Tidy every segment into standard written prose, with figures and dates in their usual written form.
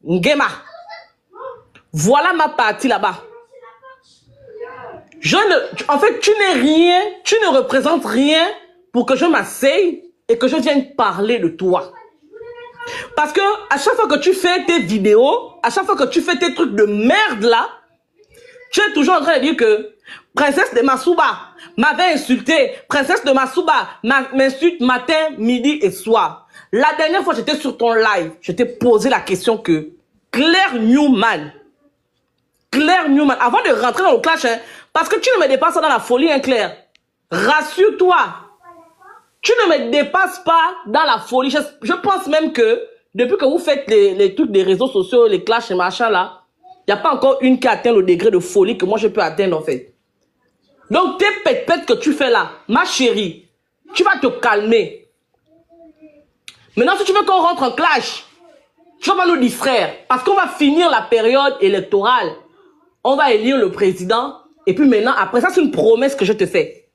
Ngema. Voilà ma partie là-bas. En fait, tu n'es rien, tu ne représentes rien pour que je m'asseye et que je vienne parler de toi. Parce que à chaque fois que tu fais tes vidéos, à chaque fois que tu fais tes trucs de merde là, tu es toujours en train de dire que Princesse de Masuba m'avait insulté. Princesse de Masuba m'insulte matin, midi et soir. La dernière fois, j'étais sur ton live. Je t'ai posé la question que Claire Newman, avant de rentrer dans le clash, hein, parce que tu ne me dépasses pas dans la folie, hein, Claire. Rassure-toi. Tu ne me dépasses pas dans la folie. Je pense même que depuis que vous faites les trucs des réseaux sociaux, les clashs et machin là, il n'y a pas encore une qui atteint le degré de folie que moi je peux atteindre en fait. Donc tes pètes que tu fais là, ma chérie, tu vas te calmer. Maintenant si tu veux qu'on rentre en clash, tu vas nous distraire. Parce qu'on va finir la période électorale. On va élire le président. Et puis maintenant, après ça c'est une promesse que je te fais.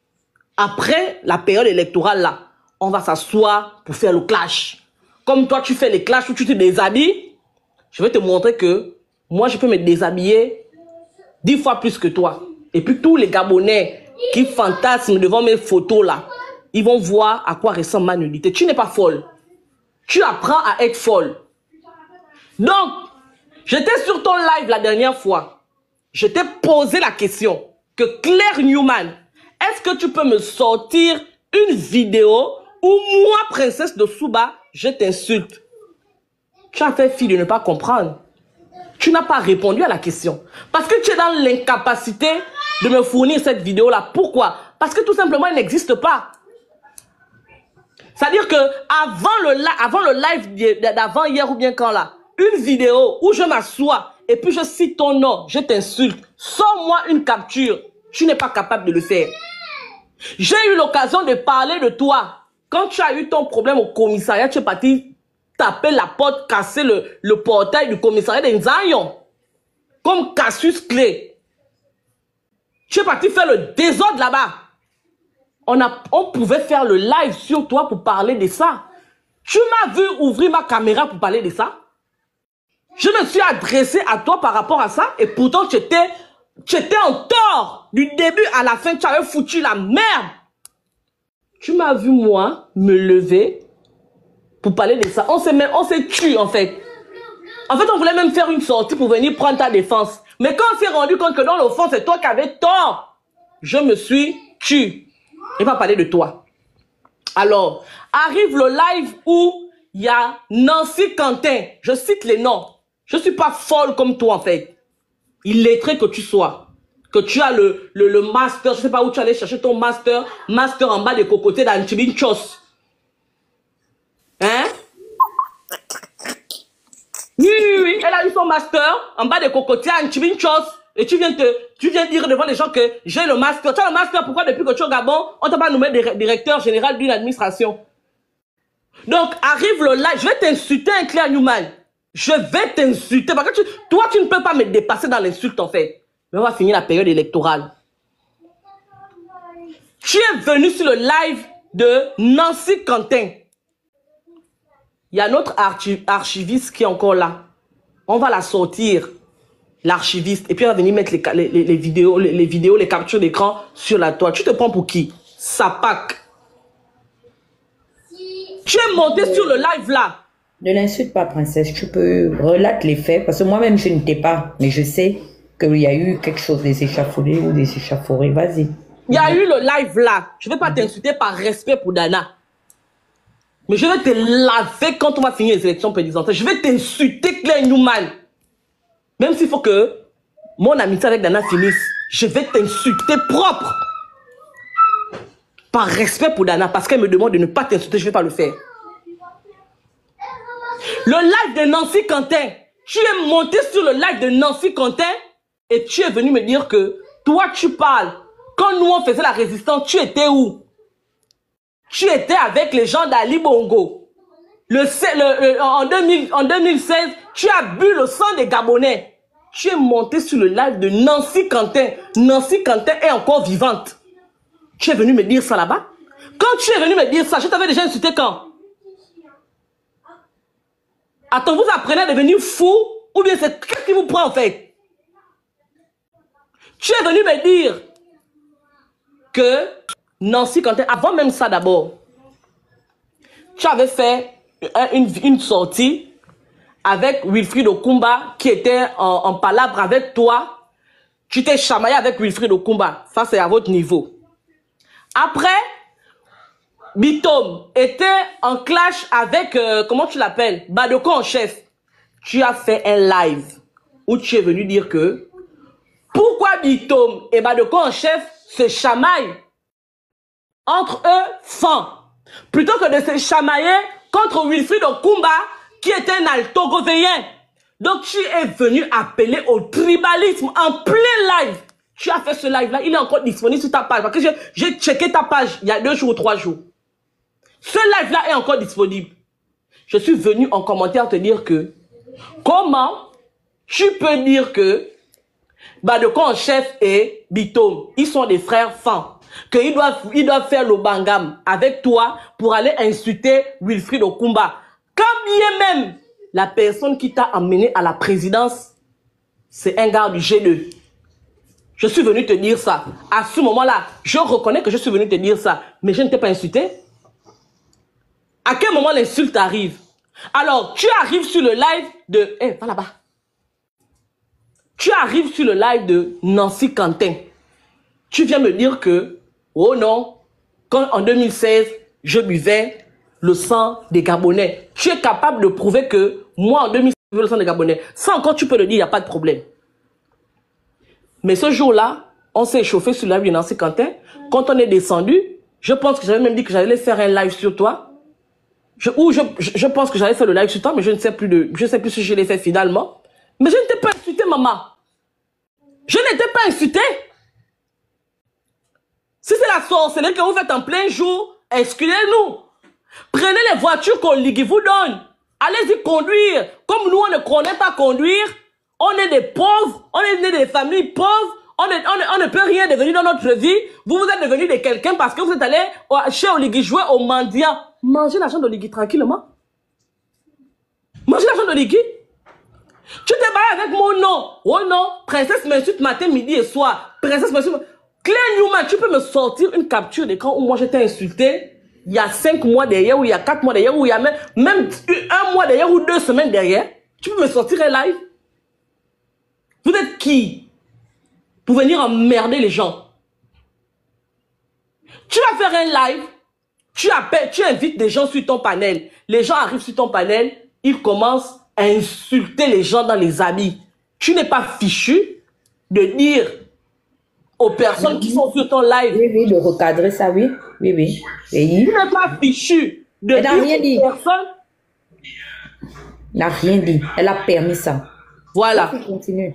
Après la période électorale là, on va s'asseoir pour faire le clash. Comme toi tu fais les clashs où tu te déshabilles, je vais te montrer que moi je peux me déshabiller 10 fois plus que toi. Et puis tous les Gabonais qui fantasment devant mes photos là, ils vont voir à quoi ressemble ma nudité. Tu n'es pas folle. Tu apprends à être folle. Donc, j'étais sur ton live la dernière fois. Je t'ai posé la question que Claire Newman, est-ce que tu peux me sortir une vidéo où moi, princesse de Souba, je t'insulte? Tu as fait fi de ne pas comprendre. Tu n'as pas répondu à la question. Parce que tu es dans l'incapacité de me fournir cette vidéo-là. Pourquoi? Parce que tout simplement, elle n'existe pas. C'est-à-dire que avant le live d'avant hier ou bien quand là, une vidéo où je m'assois et puis je cite ton nom, je t'insulte, sors-moi une capture. Tu n'es pas capable de le faire. J'ai eu l'occasion de parler de toi. Quand tu as eu ton problème au commissariat, tu es parti taper la porte, casser le portail du commissariat d'Nzayon. Comme Cassius Clay. Tu es parti faire le désordre là-bas. On pouvait faire le live sur toi pour parler de ça. Tu m'as vu ouvrir ma caméra pour parler de ça. Je me suis adressé à toi par rapport à ça et pourtant tu étais en tort. Du début à la fin, tu avais foutu la merde. Tu m'as vu moi me lever pour parler de ça. On s'est tué en fait. En fait, on voulait même faire une sortie pour venir prendre ta défense. Mais quand on s'est rendu compte que dans le fond, c'est toi qui avais tort, je me suis tué. Je vais pas parler de toi. Alors, arrive le live où il y a Nancy Quentin. Je cite les noms. Je suis pas folle comme toi en fait. Illettré que tu sois. Que tu as le master. Je sais pas où tu allais chercher ton master. Master en bas des cocotiers d'Antibinchos. Hein? Oui. Elle a eu son master en bas des cocotiers d'Antibinchos. Et tu viens dire devant les gens que j'ai le master. Tu as le master, pourquoi depuis que tu es au Gabon, on t'a pas nommé directeur général d'une administration? Donc, arrive le live, je vais t'insulter, hein, Claire Newman. Je vais t'insulter. Parce que toi, tu ne peux pas me dépasser dans l'insulte, en fait. Mais on va finir la période électorale. Tu es venu sur le live de Nancy Quentin. Il y a notre archiviste qui est encore là. On va la sortir. L'archiviste, et puis elle va venir mettre les vidéos, les captures d'écran sur la toile. Tu te prends pour qui? Sapak. Tu es monté sur le live là. Ne l'insulte pas, princesse. Tu peux relater les faits, parce que moi-même, je ne t'ai pas. Mais je sais qu'il y a eu quelque chose des échafaudés ou des échafaudés. Vas-y. Il y a eu le live là. Je ne vais pas t'insulter par respect pour Dana. Mais je vais te laver quand on va finir les élections présidentielles. Je vais t'insulter, Claire Newman. Même s'il faut que mon amitié avec Dana finisse, je vais t'insulter propre. Par respect pour Dana, parce qu'elle me demande de ne pas t'insulter, je ne vais pas le faire. Le live de Nancy Quentin, tu es monté sur le live de Nancy Quentin et tu es venu me dire que toi tu parles. Quand nous on faisait la résistance, tu étais où? Tu étais avec les gens d'Ali Bongo. En 2016, tu as bu le sang des Gabonais. Tu es monté sur le live de Nancy Quentin. Nancy Quentin est encore vivante. Tu es venu me dire ça là-bas? Quand tu es venu me dire ça, je t'avais déjà insulté quand? Attends, vous apprenez à devenir fou Ou bien c'est qu'est-ce qui vous prend en fait? Tu es venu me dire que Nancy Quentin, avant même ça d'abord, tu avais fait une sortie avec Wilfried Okumba qui était en palabre avec toi. Tu t'es chamaillé avec Wilfried Okumba. Ça, c'est à votre niveau. Après, Bitom était en clash avec, comment tu l'appelles? Badoko en chef. Tu as fait un live où tu es venu dire que pourquoi Bitom et Badoko en chef se chamaillent entre eux fins, plutôt que de se chamailler contre Wilfried Okumba qui est un altogovéen. Donc tu es venu appeler au tribalisme en plein live. Tu as fait ce live-là, il est encore disponible sur ta page. Parce que j'ai checké ta page il y a 2 jours ou 3 jours. Ce live-là est encore disponible. Je suis venu en commentaire te dire que comment tu peux dire que Badoko en chef et Bitom, ils sont des frères fins, qu'ils doivent faire le bangam avec toi pour aller insulter Wilfried Okumba. Quand bien même la personne qui t'a amené à la présidence, c'est un gars du G2. Je suis venu te dire ça. À ce moment-là, je reconnais que je suis venu te dire ça, mais je ne t'ai pas insulté. À quel moment l'insulte arrive? Alors, tu arrives sur le live de... Eh, va là-bas. Tu arrives sur le live de Nancy Quentin. Tu viens me dire que, oh non, quand en 2016, je buvais le sang des Gabonais. Tu es capable de prouver que moi, en 2016, je buvais le sang des Gabonais. Ça encore, tu peux le dire, il n'y a pas de problème. Mais ce jour-là, on s'est échauffé sur le live de Nancy Quentin. Quand on est descendu, je pense que j'avais même dit que j'allais faire un live sur toi. Je pense que j'allais faire le live sur toi, mais je ne sais plus si je l'ai fait finalement. Mais je ne t'ai pas insulté, maman. Je n'étais pas insulté. Si c'est la sorcellerie que vous faites en plein jour, excusez-nous. Prenez les voitures qu'on vous donne. Allez-y conduire. Comme nous, on ne connaît pas conduire, on est des pauvres, on est né des familles pauvres, on ne peut rien devenir dans notre vie. Vous êtes devenu de quelqu'un parce que vous êtes allé chez Oligui jouer au mendiant. Mangez l'argent d'Oligui tranquillement. Mangez l'argent d'Oligui. Tu t'es barré avec mon nom. Oh non, princesse m'insulte matin, midi et soir. Princesse m'insulte. Claire Newman, tu peux me sortir une capture d'écran où moi j'étais insulté il y a 5 mois derrière, ou il y a 4 mois derrière, ou il y a même 1 mois derrière, ou 2 semaines derrière. Tu peux me sortir un live. Vous êtes qui pour venir emmerder les gens? Tu vas faire un live, tu appelles, tu invites des gens sur ton panel. Les gens arrivent sur ton panel, ils commencent à insulter les gens dans les habits. Tu n'es pas fichu de dire aux personnes qui sont sur ton live. Oui, oui, de recadrer ça, oui. Oui, oui. Et tu n'es pas fichu de dire aux personnes. Elle n'a rien dit. Elle a permis ça. Voilà. Continue.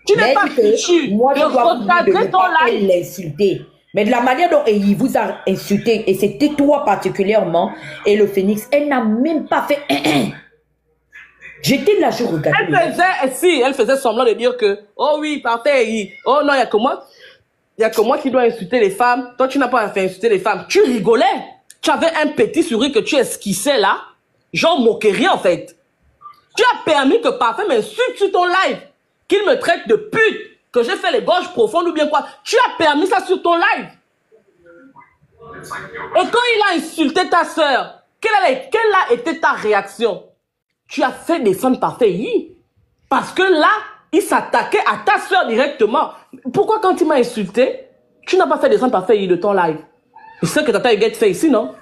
Tu n'es pas fichu moi, de recadrer ton live. L'insulter. Mais de la manière dont il vous a insulté, et c'était toi particulièrement, et le Phénix, elle n'a même pas fait J'étais là, je regardais. Elle faisait semblant de dire que, oh oui, parfait, oh non, il n'y a que moi. Il n'y a que moi qui dois insulter les femmes. Toi, tu n'as pas fait insulter les femmes. Tu rigolais. Tu avais un petit sourire que tu esquissais là. Genre moquerie en fait. Tu as permis que Parfait m'insulte sur ton live. Qu'il me traite de pute. Que j'ai fait les gorges profondes ou bien quoi. Tu as permis ça sur ton live. Et quand il a insulté ta soeur, quelle a été ta réaction? Tu as fait descendre Parfait. Parce que là, il s'attaquait à ta soeur directement. Pourquoi quand il m'a insulté, tu n'as pas fait descendre Parfait de ton live? C'est ce que Tata Huguette fait ici, non?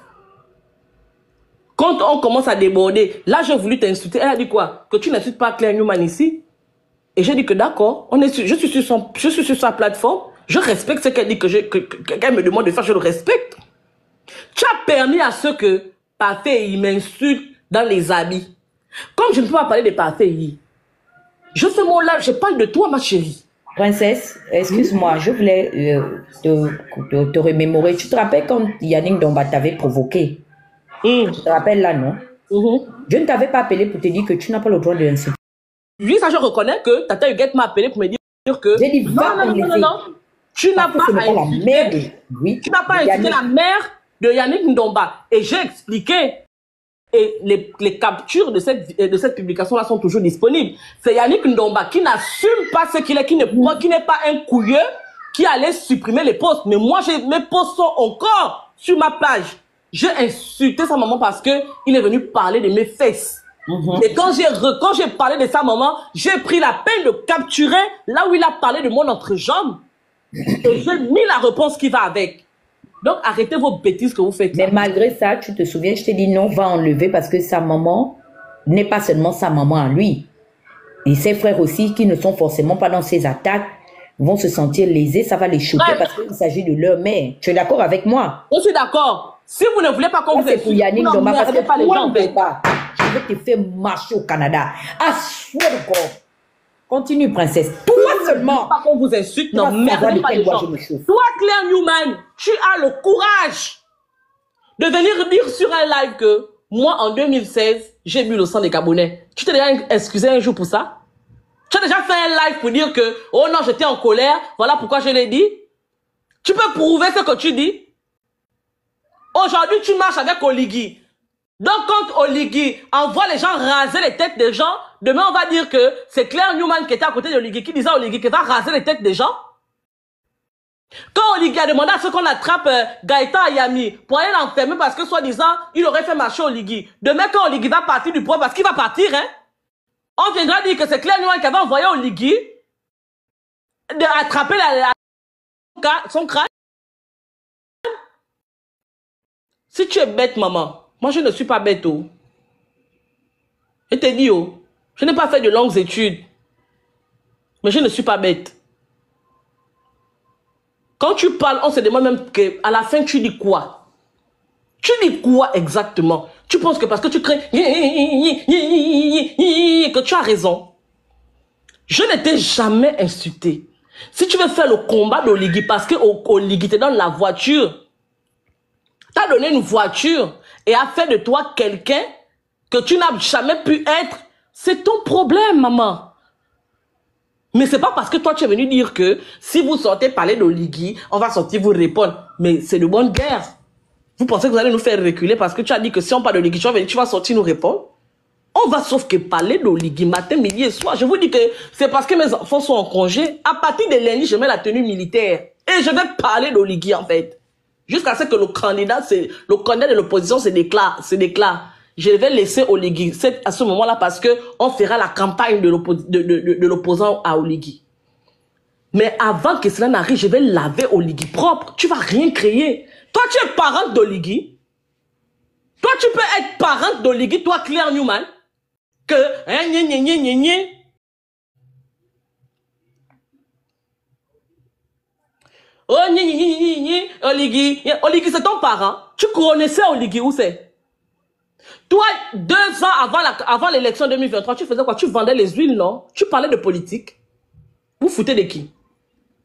Quand on commence à déborder, là j'ai voulu t'insulter. Elle a dit quoi? Que tu n'insultes pas Claire Newman ici? Et j'ai dit que d'accord, je suis sur sa plateforme, je respecte ce qu'elle dit qu'elle me demande de faire, je le respecte. Tu as permis à ce que Parfait m'insulte dans les habits. Comme je ne peux pas parler de Parfait, je fais mon live, je parle de toi, ma chérie. Princesse, excuse-moi, je voulais te remémorer. Tu te rappelles quand Yannick Domba t'avait provoqué? Tu te rappelles là, non? Je ne t'avais pas appelé pour te dire que tu n'as pas le droit de l'insulter. Oui, ça je reconnais que Tata Huguette m'a appelé pour me dire que... J'ai dit, non. Tu n'as pas insulté la mère de Yannick Ndomba. Et j'ai expliqué Et les captures de cette publication-là sont toujours disponibles. C'est Yannick Ndomba qui n'assume pas ce qu'il est, qui n'est pas un couilleux, qui allait supprimer les posts. Mais moi, mes posts sont encore sur ma page. J'ai insulté sa maman parce que il est venu parler de mes fesses. Et quand j'ai parlé de sa maman, j'ai pris la peine de capturer là où il a parlé de mon entrejambe. Et j'ai mis la réponse qui va avec. Donc, arrêtez vos bêtises que vous faites. Mais malgré ça, tu te souviens, je t'ai dit non, va enlever parce que sa maman n'est pas seulement sa maman à lui. Et ses frères aussi, qui ne sont forcément pas dans ses attaques, vont se sentir lésés, ça va les choquer parce qu'il s'agit de leur mère. Tu es d'accord avec moi? Je suis d'accord. Si vous ne voulez pas qu'on vous écoute, Yannick Ndomba, parce que pas les gens, je vais te faire marcher au Canada. Assure encore. Continue, princesse. Toi seulement. Pas qu'on vous insulte. Non, merde, pas les gens. Toi, Claire Newman, tu as le courage de venir dire sur un live que moi, en 2016, j'ai bu le sang des Gabonais. Tu t'es déjà excusé un jour pour ça? Tu as déjà fait un live pour dire que, oh non, j'étais en colère, voilà pourquoi je l'ai dit? Tu peux prouver ce que tu dis? Aujourd'hui, tu marches avec Oligui. Donc, quand Oligui envoie les gens raser les têtes des gens, demain, on va dire que c'est Claire Newman qui était à côté d'Oligui, qui disait à Oligui qu'il va raser les têtes des gens. Quand Oligui a demandé à ce qu'on attrape Gaëtan Ayami pour aller l'enfermer parce que, soi-disant, il aurait fait marcher Oligui. Demain, quand Oligui va partir du pouvoir, parce qu'il va partir, hein, on viendra dire que c'est Claire Newman qui avait envoyé Oligui d'attraper son crâne. Si tu es bête, maman, moi je ne suis pas bête, oh. Je t'ai dit, oh, je n'ai pas fait de longues études. Mais je ne suis pas bête. Quand tu parles, on se demande même qu'à la fin, tu dis quoi? Tu dis quoi exactement? Tu penses que parce que tu crées que tu as raison. Je ne t'ai jamais insulté. Si tu veux faire le combat d'Oligui, parce que Oligui te donne la voiture, t'as donné une voiture et a fait de toi quelqu'un que tu n'as jamais pu être, c'est ton problème, maman. Mais c'est pas parce que toi tu es venu dire que si vous sortez parler d'Oligui, on va sortir vous répondre. Mais c'est de bonne guerre. Vous pensez que vous allez nous faire reculer parce que tu as dit que si on parle d'Oligui, tu vas sortir nous répondre? On va sauf que parler d'Oligui matin, midi et soir. Je vous dis que c'est parce que mes enfants sont en congé. À partir de lundi, je mets la tenue militaire. Et je vais parler d'Oligui en fait. Jusqu'à ce que le candidat de l'opposition se déclare. Je vais laisser Oligui à ce moment-là parce que on fera la campagne de l'opposant à Oligui. Mais avant que cela n'arrive, je vais laver Oligui propre. Tu vas rien créer. Toi, tu es parente d'Oligui. Toi, tu peux être parente d'Oligui, toi, Claire Newman. Que, oh, Oligui, c'est ton parent. Tu connaissais Oligui, où c'est? Toi, 2 ans avant l'élection 2023, tu faisais quoi? Tu vendais les huiles, non? Tu parlais de politique. Vous foutez de qui?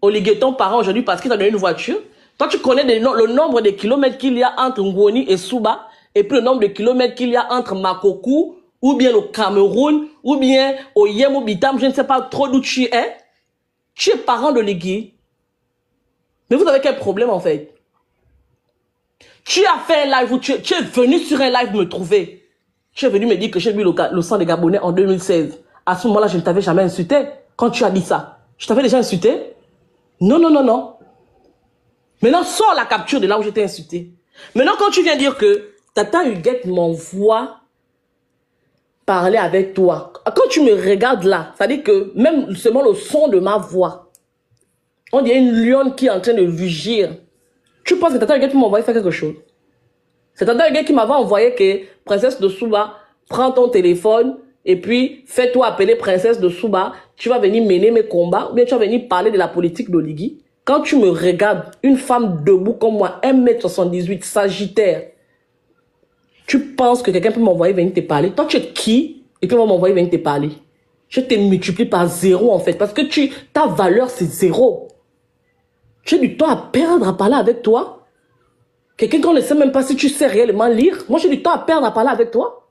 Oligui est ton parent aujourd'hui parce qu'il t'a donné une voiture. Toi, tu connais le nombre de kilomètres qu'il y a entre Ngoni et Souba, et puis le nombre de kilomètres qu'il y a entre Makokou, ou bien le Cameroun, ou bien Oyem ou Bitam, je ne sais pas trop d'où tu es. Tu es parent d'Oligui. Mais vous avez quel problème en fait? Tu as fait un live, tu es venu sur un live me trouver. Tu es venu me dire que j'ai bu le sang des Gabonais en 2016. À ce moment-là, je ne t'avais jamais insulté. Quand tu as dit ça, je t'avais déjà insulté? Non, non, non, non. Maintenant, sors la capture de là où j'étais insulté. Maintenant, quand tu viens dire que Tata Huguette m'envoie parler avec toi, quand tu me regardes là, ça dit que même seulement le son de ma voix, on dirait une lionne qui est en train de rugir. Tu penses que Tata Huguette m'a envoyé faire quelque chose? C'est Tata Huguette qui m'avait envoyé que Princesse de Souba, prends ton téléphone et puis fais-toi appeler Princesse de Souba, tu vas venir mener mes combats ou bien tu vas venir parler de la politique d'Oligui. Quand tu me regardes, une femme debout comme moi, 1m78, sagittaire, tu penses que quelqu'un peut m'envoyer venir te parler? Toi, tu es qui? Et puis on va m'envoyer venir te parler. Je te multiplie par 0 en fait, parce que ta valeur c'est 0. Tu as du temps à perdre à parler avec toi? Quelqu'un qu'on ne sait même pas si tu sais réellement lire? Moi, j'ai du temps à perdre à parler avec toi?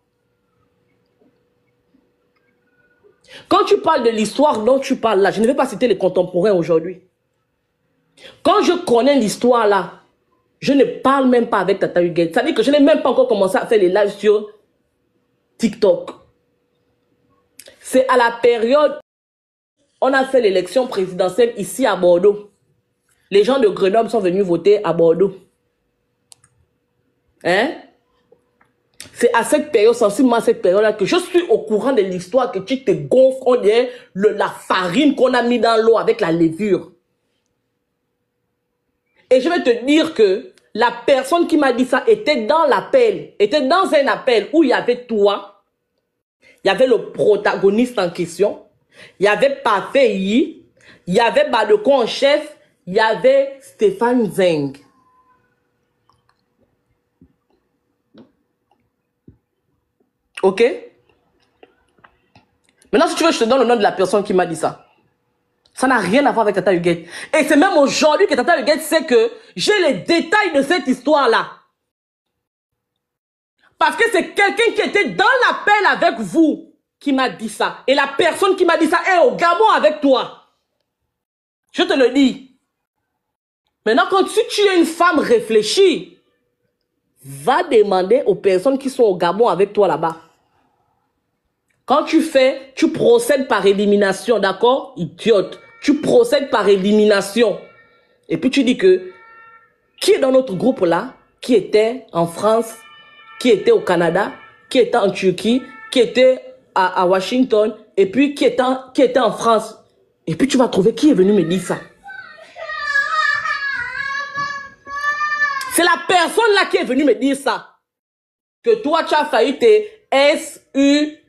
Quand tu parles de l'histoire dont tu parles là, je ne vais pas citer les contemporains aujourd'hui. Quand je connais l'histoire là, je ne parle même pas avec Tata Huguette. Ça veut dire que je n'ai même pas encore commencé à faire les lives sur TikTok. C'est à la période, on a fait l'élection présidentielle ici à Bordeaux. Les gens de Grenoble sont venus voter à Bordeaux. Hein? C'est à cette période, sensiblement à cette période-là, que je suis au courant de l'histoire que tu te gonfles, on dirait la farine qu'on a mis dans l'eau avec la levure. Et je vais te dire que la personne qui m'a dit ça était dans l'appel, était dans un appel où il y avait toi, il y avait le protagoniste en question, il y avait Pafeyi, il y avait Badeko en chef, il y avait Stéphane Zeng. Ok? Maintenant, si tu veux, je te donne le nom de la personne qui m'a dit ça. Ça n'a rien à voir avec Tata Huguette. Et c'est même aujourd'hui que Tata Huguette sait que j'ai les détails de cette histoire-là. Parce que c'est quelqu'un qui était dans l'appel avec vous qui m'a dit ça. Et la personne qui m'a dit ça est au Gabon avec toi. Je te le dis. Maintenant, quand tu es une femme réfléchie, va demander aux personnes qui sont au Gabon avec toi là-bas. Quand tu fais, tu procèdes par élimination, d'accord? Idiote. Tu procèdes par élimination. Et puis tu dis que, qui est dans notre groupe là, qui était en France, qui était au Canada, qui était en Turquie, qui était à Washington, et puis qui était en France. Et puis tu vas trouver qui est venu me dire ça. C'est la personne là qui est venue me dire ça. Que toi, tu as failli te S-U-I-C-I-D-E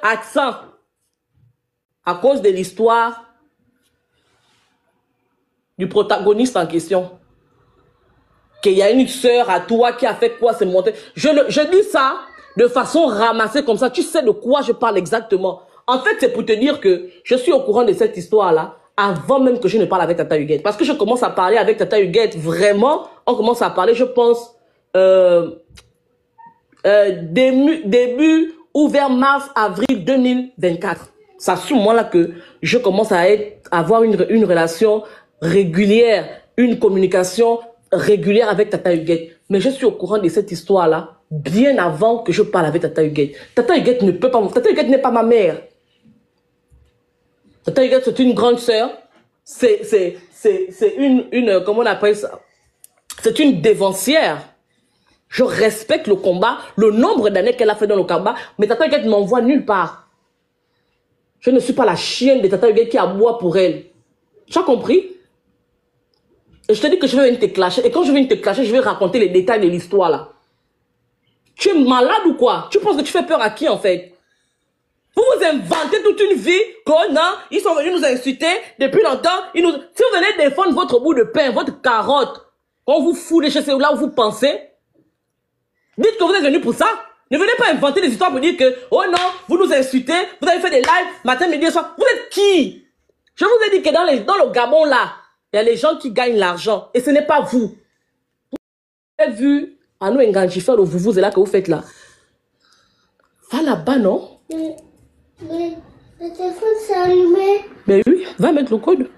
accent. À cause de l'histoire du protagoniste en question. Qu'il y a une sœur à toi qui a fait quoi, c'est monté. Je dis ça de façon ramassée comme ça. Tu sais de quoi je parle exactement. En fait, c'est pour te dire que je suis au courant de cette histoire-là avant même que je ne parle avec Tata Huguette. Parce que je commence à parler avec Tata Huguette, vraiment, on commence à parler, je pense, début ou vers mars-avril 2024. C'est à ce moment-là que je commence à avoir une relation régulière, une communication régulière avec Tata Huguette. Mais je suis au courant de cette histoire-là bien avant que je parle avec Tata Huguette. Tata Huguette ne peut pas... Tata Huguette n'est pas ma mère. Tata Huguette, c'est une grande sœur. C'est une... Comment on appelle ça? C'est une dévancière. Je respecte le combat, le nombre d'années qu'elle a fait dans le combat, mais Tata Huguette ne m'envoie nulle part. Je ne suis pas la chienne de Tata Huguette qui aboie pour elle. Tu as compris? Et je te dis que je vais venir te clasher. Et quand je vais te clasher, je vais raconter les détails de l'histoire là. Tu es malade ou quoi? Tu penses que tu fais peur à qui en fait? Vous vous inventez toute une vie que non, ils sont venus nous insulter depuis longtemps. Si vous venez défendre votre bout de pain, votre carotte, on vous fout de chez là où vous pensez, dites que vous êtes venus pour ça. Ne venez pas inventer des histoires pour dire que, oh non, vous nous insultez, vous avez fait des lives, matin, midi, soir. Vous êtes qui? Je vous ai dit que dans le Gabon là, il y a les gens qui gagnent l'argent. Et ce n'est pas vous. Vous avez vu, à nous, Nganji, le vous là que vous faites là. Va là-bas, non? Mais le téléphone s'est allumé. Mais oui, va mettre le code.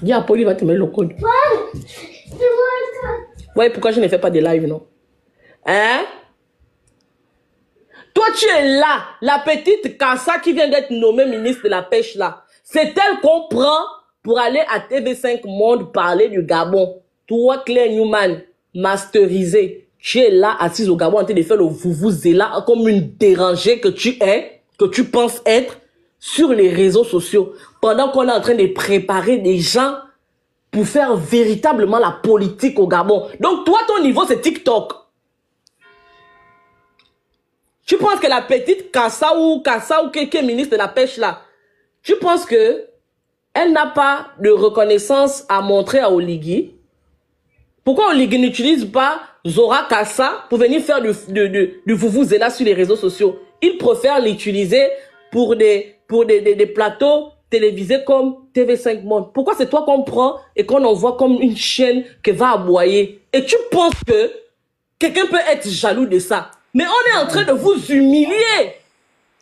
Dis à Pauline, va te mettre le code. Ouais, c'est moi le code. Ouais, pourquoi je ne fais pas de live, non? Hein? Toi, tu es là, la petite Kassa qui vient d'être nommée ministre de la Pêche là. C'est elle qu'on prend pour aller à TV5 Monde parler du Gabon. Toi, Claire Newman, masterisé. Tu es là, assise au Gabon, en train de faire le vous-vous-zéla comme une dérangée que tu es, que tu penses être, sur les réseaux sociaux. Pendant qu'on est en train de préparer des gens pour faire véritablement la politique au Gabon. Donc, toi, ton niveau, c'est TikTok. Tu penses que la petite Kassa ou qui est ministre de la Pêche là, tu penses que elle n'a pas de reconnaissance à montrer à Oligui? Pourquoi Oligui n'utilise pas Zora Kassa pour venir faire du vous-vous-zéla sur les réseaux sociaux? Il préfère l'utiliser pour des plateaux télévisés comme TV5 Monde. Pourquoi c'est toi qu'on prend et qu'on envoie comme une chaîne qui va aboyer? Et tu penses que quelqu'un peut être jaloux de ça? Mais on est en train de vous humilier.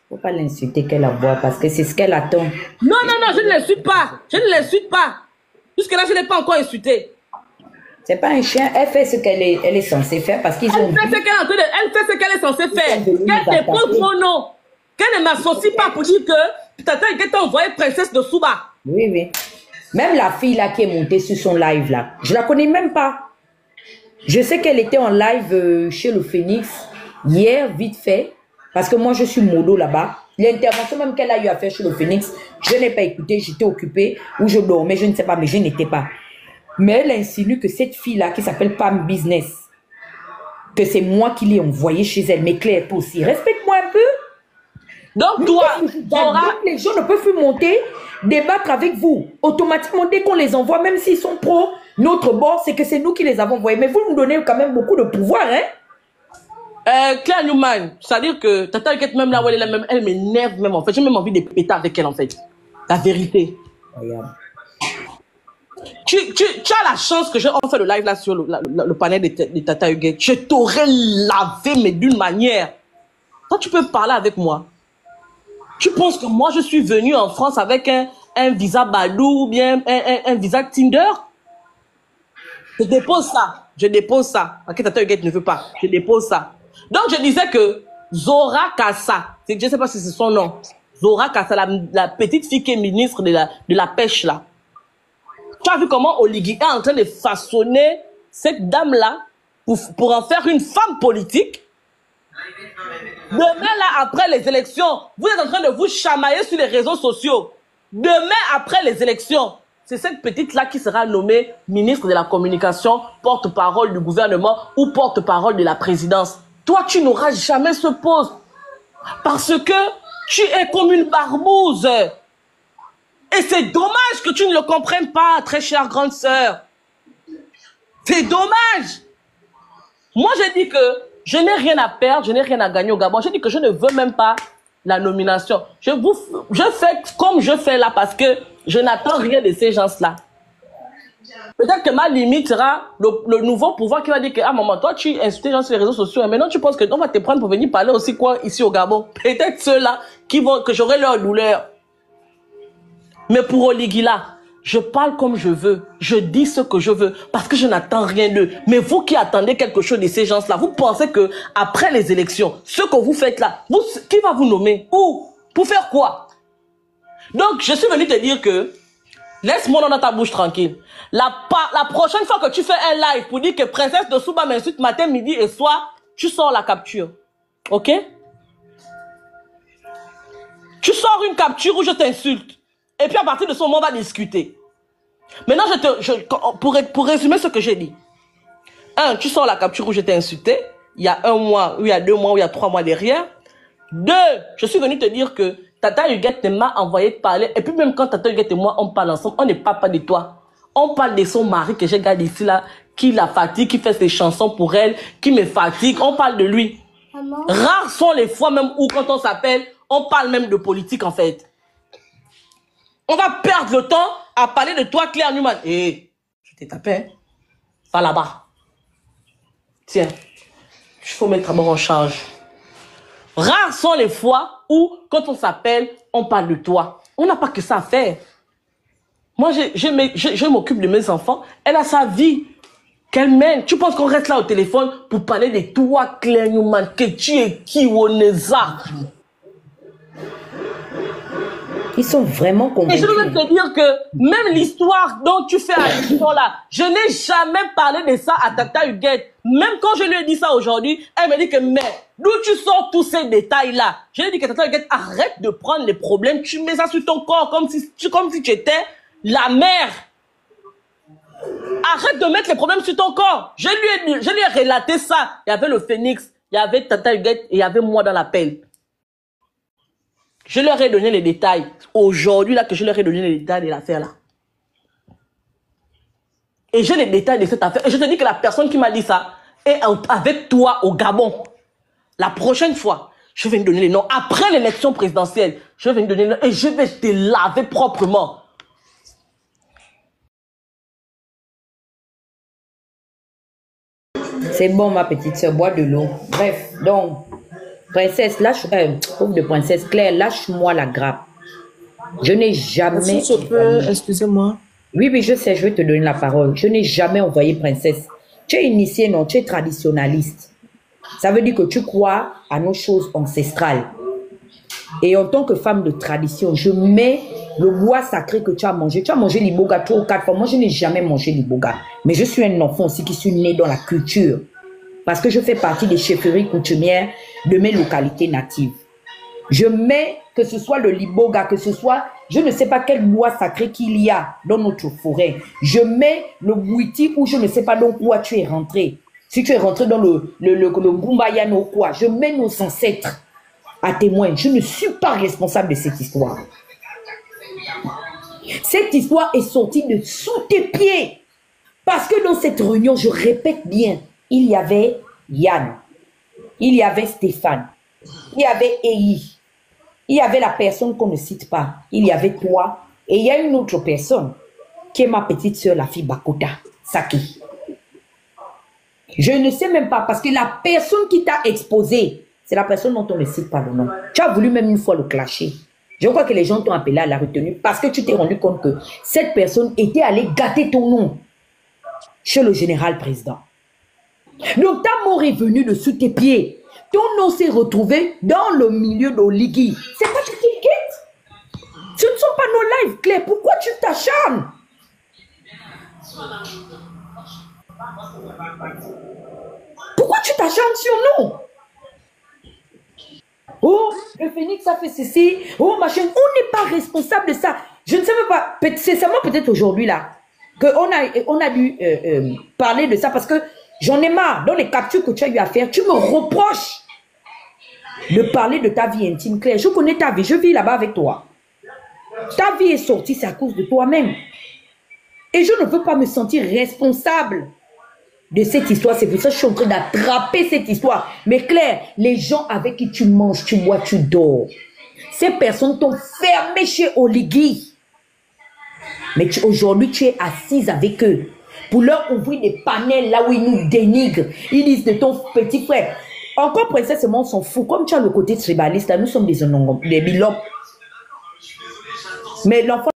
Faut pas l'insulter qu'elle aboie parce que c'est ce qu'elle attend. Non, non, non, je ne l'insulte pas. Je ne l'insulte pas. Jusque là, je ne l'ai pas encore insulté. C'est pas un chien. Elle fait ce qu'elle est censée faire parce qu'ils ont... Elle fait ce qu'elle est censée faire. Qu'elle dépose mon nom. Qu'elle ne m'associe pas pour dire que Tata Huguette t'a envoyé princesse de Souba. Oui, oui. Même la fille là qui est montée sur son live là, je la connais même pas. Je sais qu'elle était en live chez le Phoenix hier, vite fait, parce que moi je suis modo là-bas. L'intervention même qu'elle a eu à faire chez le Phoenix, je n'ai pas écouté, j'étais occupée ou je dormais, je ne sais pas, mais je n'étais pas. Mais elle insinue que cette fille-là qui s'appelle Pam Business, que c'est moi qui l'ai envoyée chez elle, mais Claire, toi aussi, respecte-moi un peu. Donc toi, les gens ne peuvent plus monter, débattre avec vous. Automatiquement, dès qu'on les envoie, même s'ils sont pro notre bord, c'est que c'est nous qui les avons envoyés. Mais vous nous donnez quand même beaucoup de pouvoir, hein? Claire Newman, c'est-à-dire que Tata Huguette, même là où elle est là, même, elle m'énerve même en fait. J'ai même envie de péter avec elle en fait. La vérité. Regarde. Tu as la chance que on fait le live là sur le panel de Tata Huguette. Je t'aurais lavé, mais d'une manière. Toi, tu peux parler avec moi. Tu penses que moi, je suis venu en France avec un visa Badoo ou bien un visa Tinder? Je dépose ça. Je dépose ça. Ok, Tata Huguette ne veut pas. Je dépose ça. Donc, je disais que Zora Kassa, je ne sais pas si c'est son nom, Zora Kassa, la petite fille qui est ministre de la pêche là. Tu as vu comment Oligui est en train de façonner cette dame-là pour en faire une femme politique? Demain, là, après les élections, vous êtes en train de vous chamailler sur les réseaux sociaux. Demain, après les élections, c'est cette petite-là qui sera nommée ministre de la communication, porte-parole du gouvernement ou porte-parole de la présidence. Toi, tu n'auras jamais ce poste. Parce que tu es comme une barbouze. Et c'est dommage que tu ne le comprennes pas, très chère grande sœur. C'est dommage. Moi, j'ai dit que je n'ai rien à perdre, je n'ai rien à gagner au Gabon. J'ai dit que je ne veux même pas la nomination. Je fais comme je fais là parce que je n'attends rien de ces gens-là. Peut-être que ma limite sera le nouveau pouvoir qui va dire que, ah maman, toi tu insultes les gens sur les réseaux sociaux et maintenant tu penses qu'on va te prendre pour venir parler aussi quoi ici au Gabon. Peut-être ceux-là que j'aurai leur douleur. Mais pour Oligui là, je parle comme je veux, je dis ce que je veux, parce que je n'attends rien d'eux. Mais vous qui attendez quelque chose de ces gens-là, vous pensez que après les élections, ce que vous faites là, qui va vous nommer? Où? Pour faire quoi? Donc, je suis venu te dire que, laisse mon nom dans ta bouche tranquille. La prochaine fois que tu fais un live pour dire que Princesse de Souba m'insulte matin, midi et soir, tu sors la capture. Ok? Tu sors une capture où je t'insulte. Et puis à partir de ce moment, on va discuter. Maintenant, pour résumer ce que j'ai dit. 1, tu sors la capture où je t'ai insulté. Il y a 1 mois, ou il y a 2 mois, ou il y a 3 mois derrière. 2, je suis venu te dire que Tata Huguette m'a envoyé parler. Et puis même quand Tata Huguette et moi, on parle ensemble, on ne parle pas de toi. On parle de son mari que j'ai gardé ici là, qui la fatigue, qui fait ses chansons pour elle, qui me fatigue. On parle de lui. Maman. Rares sont les fois même où quand on s'appelle, on parle même de politique en fait. On va perdre le temps à parler de toi, Claire Newman. Eh, je t'ai tapé, hein? Va là-bas. Tiens, il faut mettre d'abord en charge. Rares sont les fois où, quand on s'appelle, on parle de toi. On n'a pas que ça à faire. Moi, je m'occupe de mes enfants. Elle a sa vie qu'elle mène. Tu penses qu'on reste là au téléphone pour parler de toi, Claire Newman, que tu es qui, Oneza? Ils sont vraiment convaincus. Et je veux te dire que même l'histoire dont tu fais allusion là, je n'ai jamais parlé de ça à Tata Huguette. Même quand je lui ai dit ça aujourd'hui, elle me dit que mais d'où tu sors tous ces détails là? Je lui ai dit que Tata Huguette, arrête de prendre les problèmes, tu mets ça sur ton corps comme si tu étais la mère. Arrête de mettre les problèmes sur ton corps. Je lui ai relaté ça. Il y avait le Phoenix, il y avait Tata Huguette et il y avait moi dans l'appel. Je leur ai donné les détails. Aujourd'hui, là, que je leur ai donné les détails de l'affaire, là. Et j'ai les détails de cette affaire. Et je te dis que la personne qui m'a dit ça est avec toi au Gabon. La prochaine fois, je vais te donner les noms. Après l'élection présidentielle, je vais te donner les noms et je vais te laver proprement. C'est bon, ma petite soeur, bois de l'eau. Bref, donc... Princesse, pauvre de princesse Claire, lâche-moi la grappe. Je n'ai jamais... Si je peux, excusez-moi. Oui, oui, je sais, je vais te donner la parole. Je n'ai jamais envoyé princesse. Tu es initié, non, tu es traditionnaliste. Ça veut dire que tu crois à nos choses ancestrales. Et en tant que femme de tradition, je mets le bois sacré que tu as mangé. Tu as mangé l'iboga 3 ou 4 fois. Moi, je n'ai jamais mangé l'iboga. Mais je suis un enfant aussi qui suis né dans la culture. Parce que je fais partie des chefferies coutumières de mes localités natives. Je mets, que ce soit le liboga, que ce soit, je ne sais pas quel bois sacré qu'il y a dans notre forêt. Je mets le bouiti ou je ne sais pas dans quoi tu es rentré. Si tu es rentré dans le Gumbayano ou quoi, je mets nos ancêtres à témoin. Je ne suis pas responsable de cette histoire. Cette histoire est sortie de sous tes pieds. Parce que dans cette réunion, je répète bien, il y avait Yann, il y avait Stéphane, il y avait Eyi, il y avait la personne qu'on ne cite pas, il y avait toi, et il y a une autre personne qui est ma petite soeur, la fille Bakota, Saki. Je ne sais même pas, parce que la personne qui t'a exposé, c'est la personne dont on ne cite pas le nom. Tu as voulu même une fois le clasher. Je crois que les gens t'ont appelé à la retenue parce que tu t'es rendu compte que cette personne était allée gâter ton nom chez le général président. Donc ta mort est venue de sous tes pieds. Ton nom s'est retrouvé dans le milieu d'Oligui. C'est pas tu qui quittes. Ce ne sont pas nos lives, Claire. Pourquoi tu t'acharnes? Pourquoi tu t'acharnes sur nous? Oh, le phénix a fait ceci. Oh, machin. On n'est pas responsable de ça. Je ne sais même pas. C'est seulement peut-être aujourd'hui là qu'on a dû parler de ça parce que j'en ai marre. Dans les captures que tu as eu à faire, tu me reproches de parler de ta vie intime, Claire. Je connais ta vie. Je vis là-bas avec toi. Ta vie est sortie, c'est à cause de toi-même. Et je ne veux pas me sentir responsable de cette histoire. C'est pour ça que je suis en train d'attraper cette histoire. Mais Claire, les gens avec qui tu manges, tu bois, tu dors, ces personnes t'ont fermé chez Oligui. Mais aujourd'hui, tu es assise avec eux pour leur ouvrir des panels là où ils nous dénigrent. Ils disent de ton petit frère. Encore princesse et moi, on s'en fout. Comme tu as le côté tribaliste, là, nous sommes des bilopes. Mais l'enfant,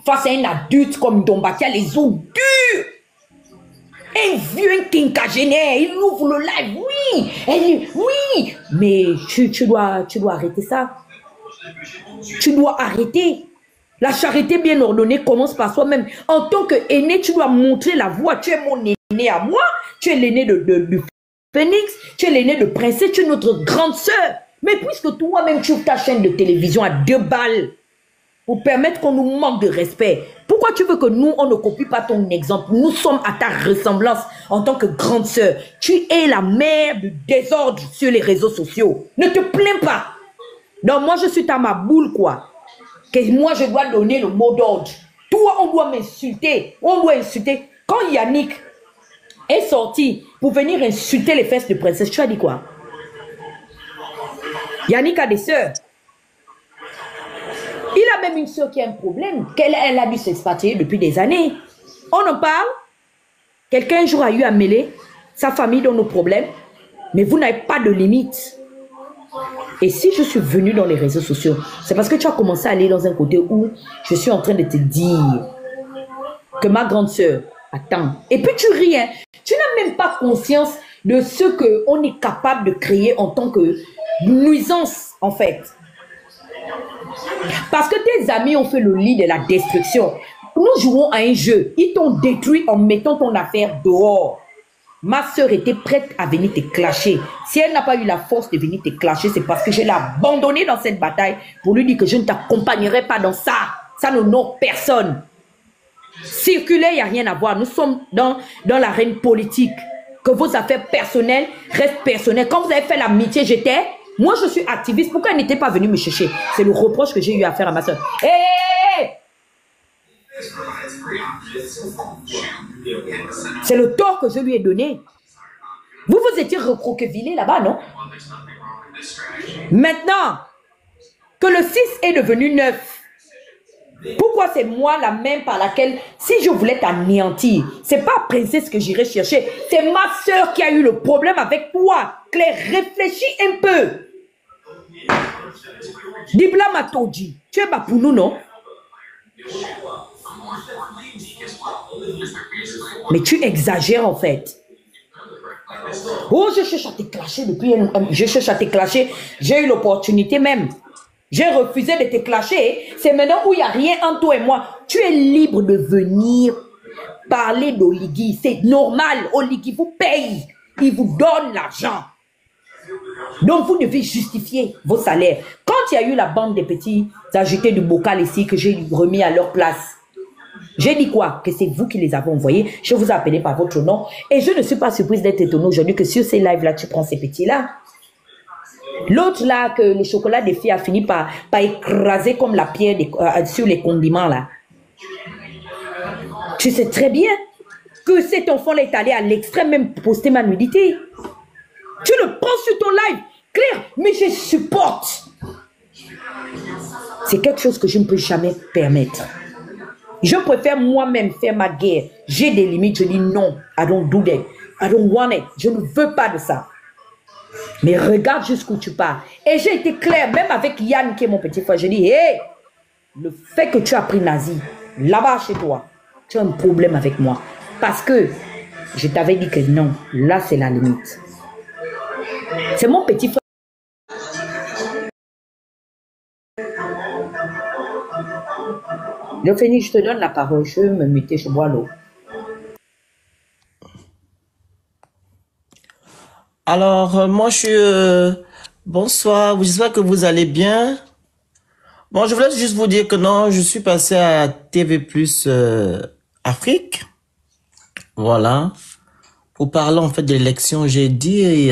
face à un adulte comme Domba qui a les os durs, un vieux quinquagénaire, il ouvre le live, oui, oui, mais tu dois arrêter ça. Tu dois arrêter. La charité bien ordonnée commence par soi-même. En tant qu'aîné, tu dois montrer la voie. Tu es mon aîné à moi, tu es l'aîné du Phénix, tu es l'aîné de Princesse, tu es notre grande sœur. Mais puisque toi-même tu ouvres ta chaîne de télévision à 2 balles pour permettre qu'on nous manque de respect, pourquoi tu veux que nous, on ne copie pas ton exemple? Nous sommes à ta ressemblance en tant que grande sœur. Tu es la mère du désordre sur les réseaux sociaux. Ne te plains pas. Donc moi, je suis ta ma boule, quoi. Que moi, je dois donner le mot d'ordre. Toi, on doit m'insulter. On doit insulter. Quand Yannick est sorti pour venir insulter les fesses de princesse, tu as dit quoi? Yannick a des sœurs. Il a même une sœur qui a un problème. Elle a dû s'expatrier depuis des années. On en parle. Quelqu'un un jour a eu à mêler sa famille dans nos problèmes. Mais vous n'avez pas de limite. Et si je suis venue dans les réseaux sociaux, c'est parce que tu as commencé à aller dans un côté où je suis en train de te dire que ma grande sœur attend. Et puis tu ris, hein. Tu n'as même pas conscience de ce qu'on est capable de créer en tant que nuisance, en fait. Parce que tes amis ont fait le lit de la destruction. Nous jouons à un jeu. Ils t'ont détruit en mettant ton affaire dehors. Ma soeur était prête à venir te clasher. Si elle n'a pas eu la force de venir te clasher, c'est parce que je l'ai abandonnée dans cette bataille pour lui dire que je ne t'accompagnerai pas dans ça. Ça n'honore personne. Circuler, il n'y a rien à voir. Nous sommes dans l'arène politique. Que vos affaires personnelles restent personnelles. Quand vous avez fait l'amitié, j'étais... Moi, je suis activiste. Pourquoi elle n'était pas venue me chercher? C'est le reproche que j'ai eu à faire à ma soeur. Hé, c'est le tort que je lui ai donné. Vous vous étiez recroquevillé là-bas, non? Maintenant que le 6 est devenu 9, pourquoi c'est moi la main par laquelle, si je voulais t'anéantir, c'est pas princesse que j'irai chercher, c'est ma soeur qui a eu le problème avec toi. Claire, réfléchis un peu. Dibla Matoji, tu es pas pour nous, non? Mais tu exagères en fait. Oh, je cherche à te clasher depuis je cherche à te clasher. J'ai eu l'opportunité même. J'ai refusé de te clasher. C'est maintenant où il n'y a rien entre toi et moi. Tu es libre de venir parler d'Oligui. C'est normal. Oligui vous paye. Il vous donne l'argent. Donc vous devez justifier vos salaires. Quand il y a eu la bande des petits agités du bocal ici que j'ai remis à leur place, j'ai dit quoi? Que c'est vous qui les avez envoyés. Je vous ai appelé par votre nom. Et je ne suis pas surprise d'être étonnée aujourd'hui que sur ces lives-là, tu prends ces petits-là. L'autre là, que le chocolat des filles a fini par écraser comme la pierre sur les condiments là. Tu sais très bien que cet enfant-là est allé à l'extrême même pour poster ma nudité. Tu le prends sur ton live. Claire, mais je supporte. C'est quelque chose que je ne peux jamais permettre. Je préfère moi-même faire ma guerre. J'ai des limites. Je dis non. I don't do that. I don't want it. Je ne veux pas de ça. Mais regarde jusqu'où tu pars. Et j'ai été claire, même avec Yann qui est mon petit frère. Je dis, hé, le fait que tu as pris Nazi, là-bas chez toi, tu as un problème avec moi. Parce que je t'avais dit que non, là c'est la limite. C'est mon petit frère. Léophanie, je te donne la parole. Je vais me muter, je bois l'eau. Alors, moi, je suis... bonsoir, j'espère que vous allez bien. Bon, je voulais juste vous dire que non, je suis passé à TV+ Afrique. Voilà. Pour parler, en fait, de l'élection, j'ai dit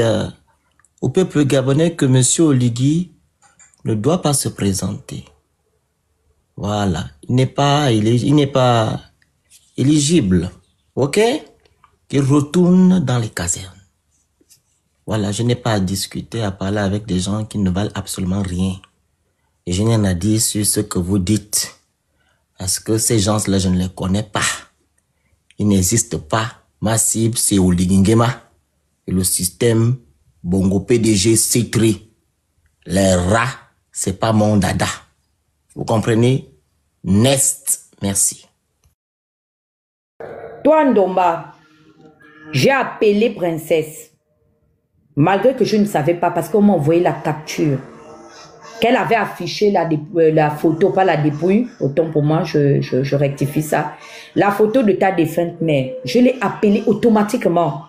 au peuple gabonais que M. Oligui ne doit pas se présenter. Voilà. Il n'est pas éligible. OK? Qu'il retourne dans les casernes. Voilà, je n'ai pas à discuter, à parler avec des gens qui ne valent absolument rien. Et je n'ai rien à dire sur ce que vous dites. Parce que ces gens-là, je ne les connais pas. Ils n'existent pas. Ma cible, c'est Oligui Nguema. Et le système Bongo PDG Citri. Les rats, c'est pas mon dada. Vous comprenez? Nest. Merci. Toi, Ndomba, j'ai appelé Princesse. Malgré que je ne savais pas, parce qu'on m'a envoyé la capture. Qu'elle avait affiché la photo, pas la dépouille. Autant pour moi, je rectifie ça. La photo de ta défunte mère. Je l'ai appelée automatiquement.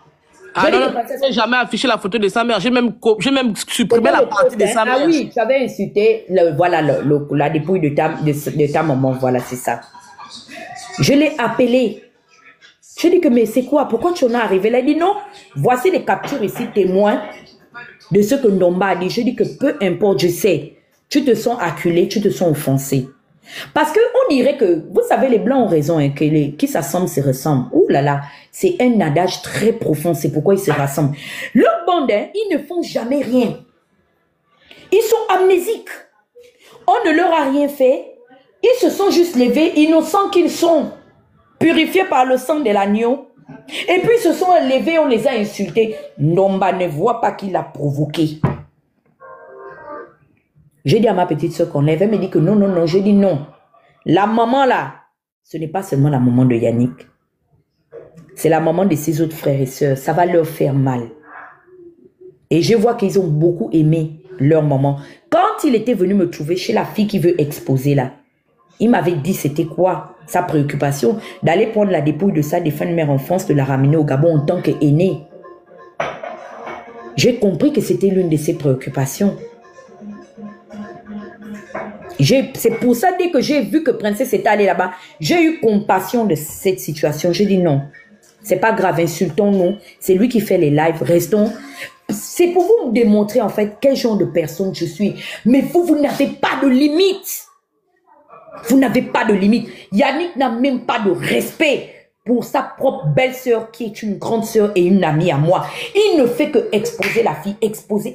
Ah non, je n'ai jamais affiché la photo de sa mère. J'ai même supprimé la partie de sa mère. Ah oui, tu avais insulté voilà, la dépouille de ta maman. Voilà, c'est ça. Je l'ai appelée. Je dis que, mais c'est quoi? Pourquoi tu en es arrivé? Elle a dit non. Voici les captures ici, témoins de ce que Ndomba a dit. Je dis que peu importe, je sais. Tu te sens acculé, tu te sens offensé. Parce qu'on dirait que, vous savez, les Blancs ont raison, hein, que qui s'assemblent se ressemblent. Ouh là là, c'est un adage très profond, c'est pourquoi ils se rassemblent. Leurs bandes, hein, ils ne font jamais rien. Ils sont amnésiques. On ne leur a rien fait. Ils se sont juste levés, innocents qu'ils sont. Purifiés par le sang de l'agneau. Et puis ils se sont levés, on les a insultés. Ndomba ne voit pas qui l'a provoqué. J'ai dit à ma petite soeur qu'on lève, elle me dit que non, non, non. J'ai dit non. La maman là, ce n'est pas seulement la maman de Yannick. C'est la maman de ses autres frères et sœurs. Ça va leur faire mal. Et je vois qu'ils ont beaucoup aimé leur maman. Quand il était venu me trouver chez la fille qui veut exposer là, il m'avait dit c'était quoi sa préoccupation, d'aller prendre la dépouille de sa défunte mère en France, de la ramener au Gabon en tant qu'aînée. J'ai compris que c'était l'une de ses préoccupations. C'est pour ça, dès que j'ai vu que Princesse était allée là-bas, j'ai eu compassion de cette situation. J'ai dit non, c'est pas grave, insultons-nous. C'est lui qui fait les lives, restons. C'est pour vous démontrer en fait quel genre de personne je suis. Mais vous n'avez pas de limite. Vous n'avez pas de limite. Yannick n'a même pas de respect pour sa propre belle-sœur qui est une grande sœur et une amie à moi. Il ne fait que exposer la fille, exposer.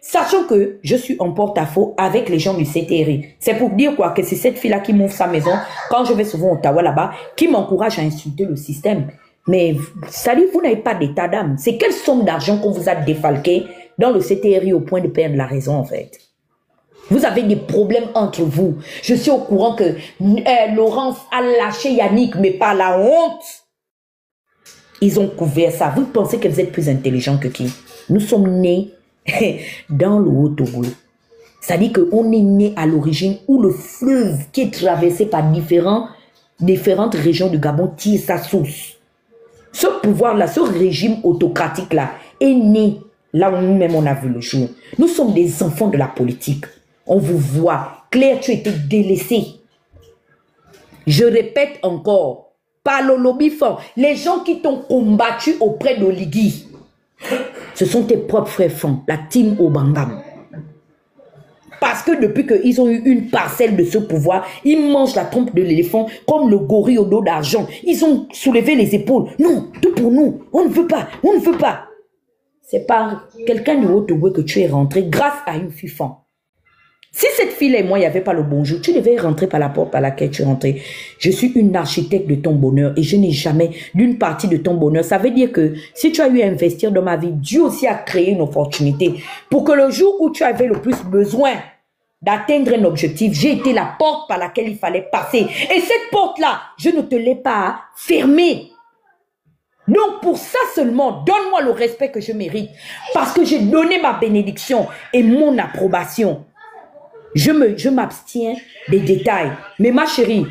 Sachant que je suis en porte-à-faux avec les gens du CTRI. C'est pour dire quoi? Que c'est cette fille-là qui m'ouvre sa maison quand je vais souvent au Ottawa là-bas, qui m'encourage à insulter le système. Mais salut, vous n'avez pas d'état d'âme. C'est quelle somme d'argent qu'on vous a défalqué dans le CTRI au point de perdre la raison en fait? Vous avez des problèmes entre vous. Je suis au courant que Laurence a lâché Yannick, mais par la honte. Ils ont couvert ça. Vous pensez que vous êtes plus intelligent que qui? Nous sommes nés dans le Haut-Togo. C'est-à-dire qu'on est né à l'origine où le fleuve qui est traversé par différentes régions du Gabon tire sa source. Ce pouvoir-là, ce régime autocratique-là est né là où nous-mêmes on a vu le jour. Nous sommes des enfants de la politique. On vous voit. Claire, tu étais délaissée. Je répète encore, par le lobby fort, les gens qui t'ont combattu auprès d'Oligui, ce sont tes propres frères fonds, la team Obangam. Parce que depuis qu'ils ont eu une parcelle de ce pouvoir, ils mangent la trompe de l'éléphant comme le gorille au dos d'argent. Ils ont soulevé les épaules. Non, tout pour nous. On ne veut pas, on ne veut pas. C'est par quelqu'un de Haut-Togo que tu es rentré grâce à une fifan. Si cette fille et moi, il n'y avait pas le bonjour, tu devais rentrer par la porte par laquelle tu es rentré. Je suis une architecte de ton bonheur et je n'ai jamais d'une partie de ton bonheur. Ça veut dire que si tu as eu à investir dans ma vie, Dieu aussi a créé une opportunité pour que le jour où tu avais le plus besoin d'atteindre un objectif, j'ai été la porte par laquelle il fallait passer. Et cette porte-là, je ne te l'ai pas fermée. Donc pour ça seulement, donne-moi le respect que je mérite. Parce que j'ai donné ma bénédiction et mon approbation. Je m'abstiens des détails. Mais ma chérie,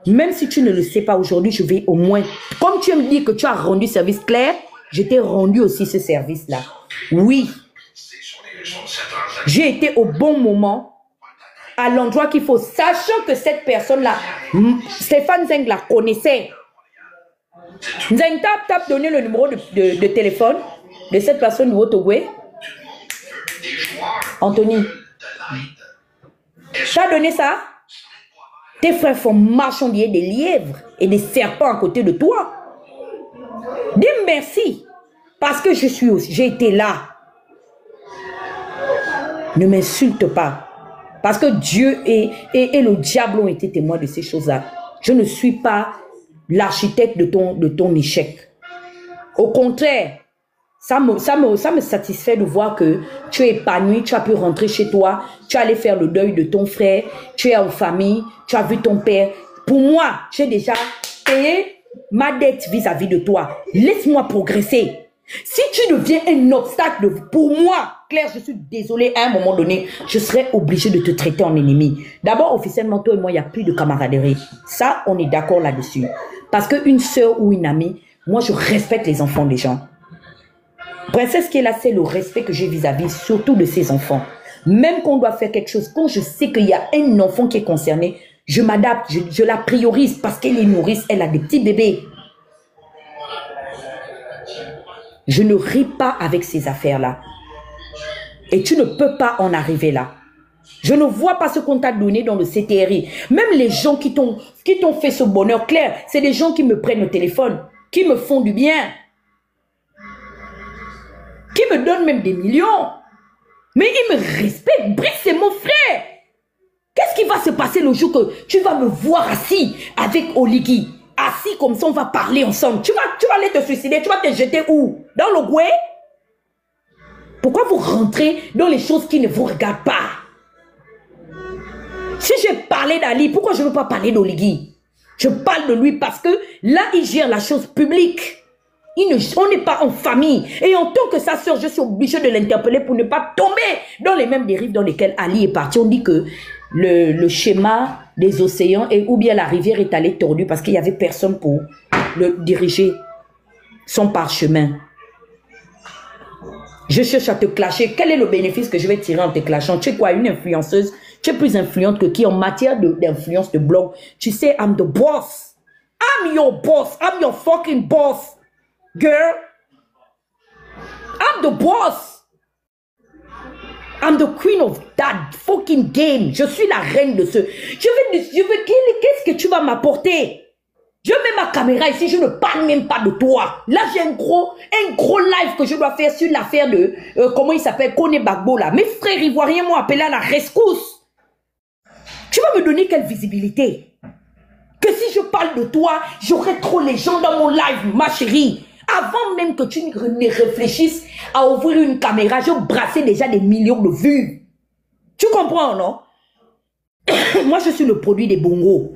même si tu ne le sais pas aujourd'hui, je vais au moins... Comme tu me dis que tu as rendu service clair, je t'ai rendu aussi ce service-là. Oui. J'ai été au bon moment, à l'endroit qu'il faut, sachant que cette personne-là, Stéphane Zeng la connaissait. Zeng t'a donné le numéro de téléphone de cette personne du Haut-Togo. Anthony. T'as donné ça? Tes frères font marchander des lièvres et des serpents à côté de toi. Dis merci. Parce que j'ai été là. Ne m'insulte pas. Parce que Dieu et le diable ont été témoins de ces choses-là. Je ne suis pas l'architecte de ton échec. Au contraire, ça me satisfait de voir que tu es épanoui, tu as pu rentrer chez toi, tu es allé faire le deuil de ton frère, tu es en famille, tu as vu ton père. Pour moi, j'ai déjà payé ma dette vis-à-vis de toi. Laisse-moi progresser. Si tu deviens un obstacle pour moi, Claire, je suis désolée, à un moment donné, je serai obligée de te traiter en ennemi. D'abord, officiellement, toi et moi, il n'y a plus de camaraderie. Ça, on est d'accord là-dessus. Parce qu'une sœur ou une amie, moi, je respecte les enfants des gens. Princesse qui est là, c'est le respect que j'ai vis-à-vis, surtout de ses enfants. Même qu'on doit faire quelque chose, quand je sais qu'il y a un enfant qui est concerné, je m'adapte, je la priorise parce qu'elle est nourrice, elle a des petits bébés. Je ne ris pas avec ces affaires-là. Et tu ne peux pas en arriver là. Je ne vois pas ce qu'on t'a donné dans le CTRI. Même les gens qui t'ont fait ce bonheur clair, c'est des gens qui me prennent le téléphone, qui me font du bien, qui me donnent même des millions. Mais ils me respectent. Brice, c'est mon frère. Qu'est-ce qui va se passer le jour que tu vas me voir assis avec Oligui? Assis comme ça, on va parler ensemble. Tu vas aller te suicider, tu vas te jeter où? Dans le gouet? Pourquoi vous rentrez dans les choses qui ne vous regardent pas? Si j'ai parlé d'Ali, pourquoi je ne veux pas parler d'Oligui? Je parle de lui parce que là, il gère la chose publique. On n'est pas en famille. Et en tant que sa soeur, je suis obligée de l'interpeller pour ne pas tomber dans les mêmes dérives dans lesquelles Ali est parti. On dit que le schéma des océans ou bien la rivière est allée tordue parce qu'il n'y avait personne pour le diriger son parchemin. Je cherche à te clasher. Quel est le bénéfice que je vais tirer en te clashant? Tu es quoi, une influenceuse? Tu es plus influente que qui en matière d'influence de blog? Tu sais, I'm the boss. I'm your boss. I'm your fucking boss. Girl. I'm the boss. I'm the queen of that fucking game. Je suis la reine de ce... Qu'est-ce que tu vas m'apporter? Je mets ma caméra ici, je ne parle même pas de toi. Là, j'ai un gros live que je dois faire sur l'affaire de... comment il s'appelle? Kone Bagbo là. Mes frères ivoiriens m'ont appelé à la rescousse. Tu vas me donner quelle visibilité? Que si je parle de toi, j'aurai trop les gens dans mon live, ma chérie. Avant même que tu ne réfléchisses à ouvrir une caméra, je brassais déjà des millions de vues. Tu comprends, non? Moi, je suis le produit des bongos.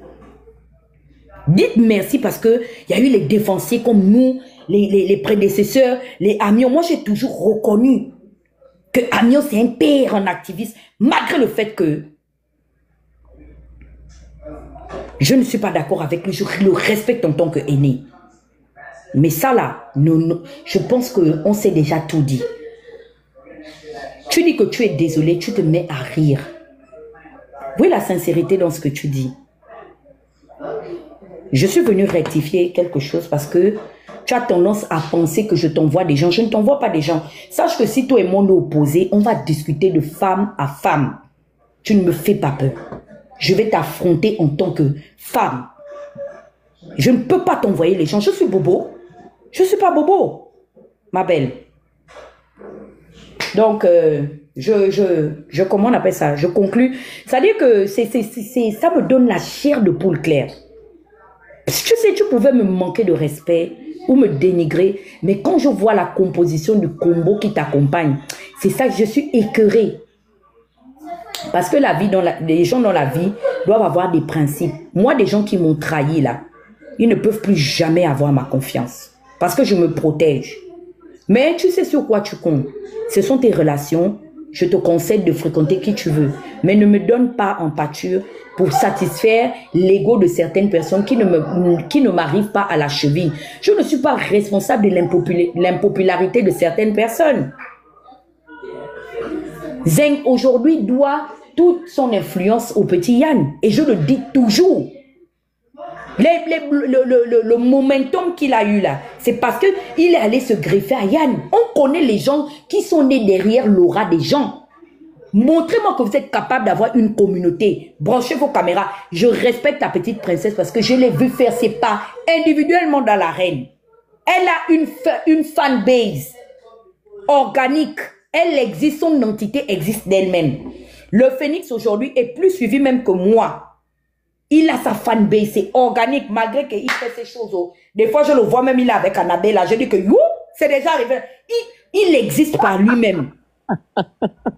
Dites merci parce que il y a eu les défoncés comme nous, les prédécesseurs, les Amiens. Moi, j'ai toujours reconnu que Amiens, c'est un père en activiste, malgré le fait que je ne suis pas d'accord avec lui. Je le respecte en tant qu'aîné. Mais ça là, je pense qu'on s'est déjà tout dit. Tu dis que tu es désolé, tu te mets à rire. Où est la sincérité dans ce que tu dis? Je suis venu rectifier quelque chose parce que tu as tendance à penser que je t'envoie des gens. Je ne t'envoie pas des gens. Sache que si toi et moi on est opposés, on va discuter de femme à femme. Tu ne me fais pas peur. Je vais t'affronter en tant que femme. Je ne peux pas t'envoyer les gens. Je suis bobo. Je ne suis pas bobo, ma belle. Donc, comment on appelle ça? Je conclus. C'est-à-dire que ça me donne la chair de poule claire. Tu sais, tu pouvais me manquer de respect ou me dénigrer, mais quand je vois la composition du combo qui t'accompagne, c'est ça que je suis écœurée. Parce que les gens dans la vie doivent avoir des principes. Moi, des gens qui m'ont trahi là, ils ne peuvent plus jamais avoir ma confiance. Parce que je me protège. Mais tu sais sur quoi tu comptes. Ce sont tes relations. Je te conseille de fréquenter qui tu veux. Mais ne me donne pas en pâture pour satisfaire l'ego de certaines personnes qui ne m'arrivent pas à la cheville. Je ne suis pas responsable de l'impopularité de certaines personnes. Zeng aujourd'hui doit toute son influence au petit Yann. Et je le dis toujours. Le momentum qu'il a eu là, c'est parce qu'il est allé se greffer à Yann. On connaît les gens qui sont nés derrière l'aura des gens. Montrez-moi que vous êtes capable d'avoir une communauté. Branchez vos caméras. Je respecte ta petite princesse parce que je l'ai vu faire ses pas individuellement dans l'arène. Elle a une fanbase organique. Elle existe, son entité existe d'elle-même. Le Phénix aujourd'hui est plus suivi même que moi. Il a sa fanbase, c'est organique, malgré qu'il fait ces choses. Des fois, je le vois même, il est avec Annabelle, là. Je dis que, c'est déjà arrivé. Il existe par lui-même.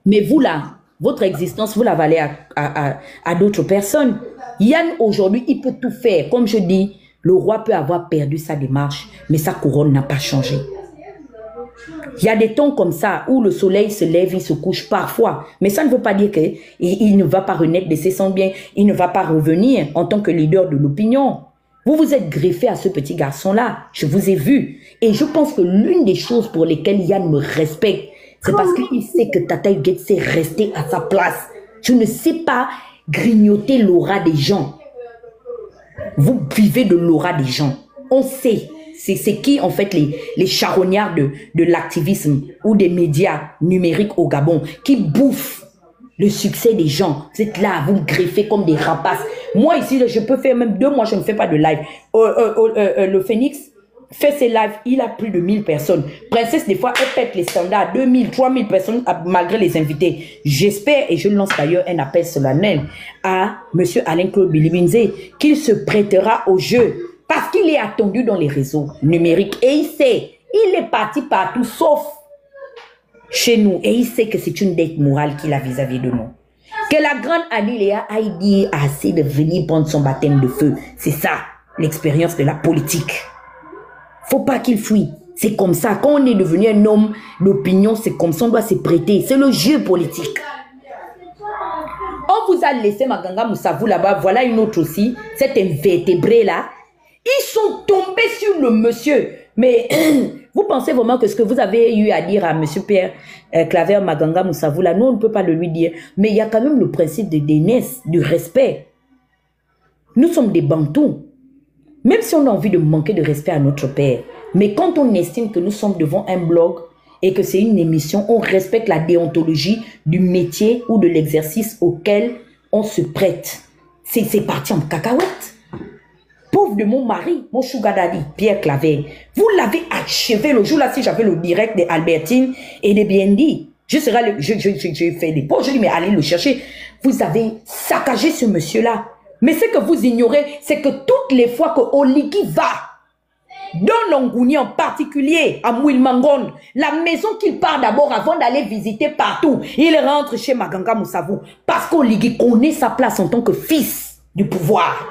Mais vous, là, votre existence, vous la valez à d'autres personnes. Yann, aujourd'hui, il peut tout faire. Comme je dis, le roi peut avoir perdu sa démarche, mais sa couronne n'a pas changé. Il y a des temps comme ça où le soleil se lève, il se couche parfois. Mais ça ne veut pas dire qu'il ne va pas renaître de ses cendres bien. Il ne va pas revenir en tant que leader de l'opinion. Vous vous êtes greffé à ce petit garçon-là. Je vous ai vu. Et je pense que l'une des choses pour lesquelles Yann me respecte, c'est parce qu'il sait que Tata Huguette sait rester à sa place. Je ne sais pas grignoter l'aura des gens. Vous vivez de l'aura des gens. On sait. C'est qui, en fait, les charognards de l'activisme ou des médias numériques au Gabon qui bouffent le succès des gens. Vous êtes là, vous greffez comme des rapaces. Moi, ici, je peux faire même 2 mois, je ne fais pas de live. Le Phénix fait ses lives, il a plus de 1000 personnes. Princesse, des fois, elle pète les standards, 2000, 3000 personnes, malgré les invités. J'espère, et je lance d'ailleurs un appel solennel à M. Alain-Claude Bilibinze, qu'il se prêtera au jeu. Parce qu'il est attendu dans les réseaux numériques. Et il sait, il est parti partout, sauf chez nous. Et il sait que c'est une dette morale qu'il a vis-à-vis de nous. Que la grande Aniléa a dit assez de venir prendre son baptême de feu. C'est ça, l'expérience de la politique. Faut pas qu'il fuit. C'est comme ça. Quand on est devenu un homme d'opinion, c'est comme ça, on doit se prêter. C'est le jeu politique. On vous a laissé Maganga Moussavou là-bas. Voilà une autre aussi. Cet invertébré là. Ils sont tombés sur le monsieur. Mais vous pensez vraiment que ce que vous avez eu à dire à monsieur Pierre Claver Maganga Moussavou, là, nous, on ne peut pas le lui dire. Mais il y a quand même le principe de dénesse, du respect. Nous sommes des bantous. Même si on a envie de manquer de respect à notre père. Mais quand on estime que nous sommes devant un blog et que c'est une émission, on respecte la déontologie du métier ou de l'exercice auquel on se prête. C'est parti en cacahuète. Pauvre de mon mari, mon sugar daddy, Pierre Claver. Vous l'avez achevé le jour là, si j'avais le direct d'Albertine et de BND. Je fais des posts, je dis mais allez le chercher. Vous avez saccagé ce monsieur-là. Mais ce que vous ignorez, c'est que toutes les fois que Oligui va Dans Longouni en particulier, à Mouilmangon, la maison qu'il part d'abord avant d'aller visiter partout, il rentre chez Maganga Moussavou parce qu'Oligui connaît sa place en tant que fils du pouvoir.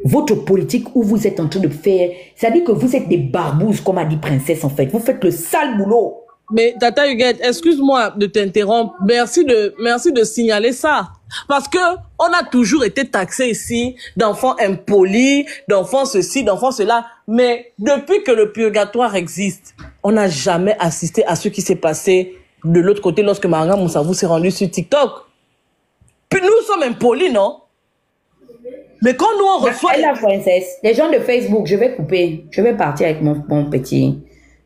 Votre politique où vous êtes en train de faire, ça dit que vous êtes des barbouzes, comme a dit Princesse en fait. Vous faites le sale boulot. Mais Tata Huguette, excuse-moi de t'interrompre. Merci de signaler ça. Parce que on a toujours été taxé ici d'enfants impolis, d'enfants ceci, d'enfants cela. Mais depuis que le purgatoire existe, on n'a jamais assisté à ce qui s'est passé de l'autre côté lorsque Maganga Moussavou s'est rendu sur TikTok. Puis nous sommes impolis, non? Mais quand nous on reçoit... La princesse, les gens de Facebook, je vais couper. Je vais partir avec mon petit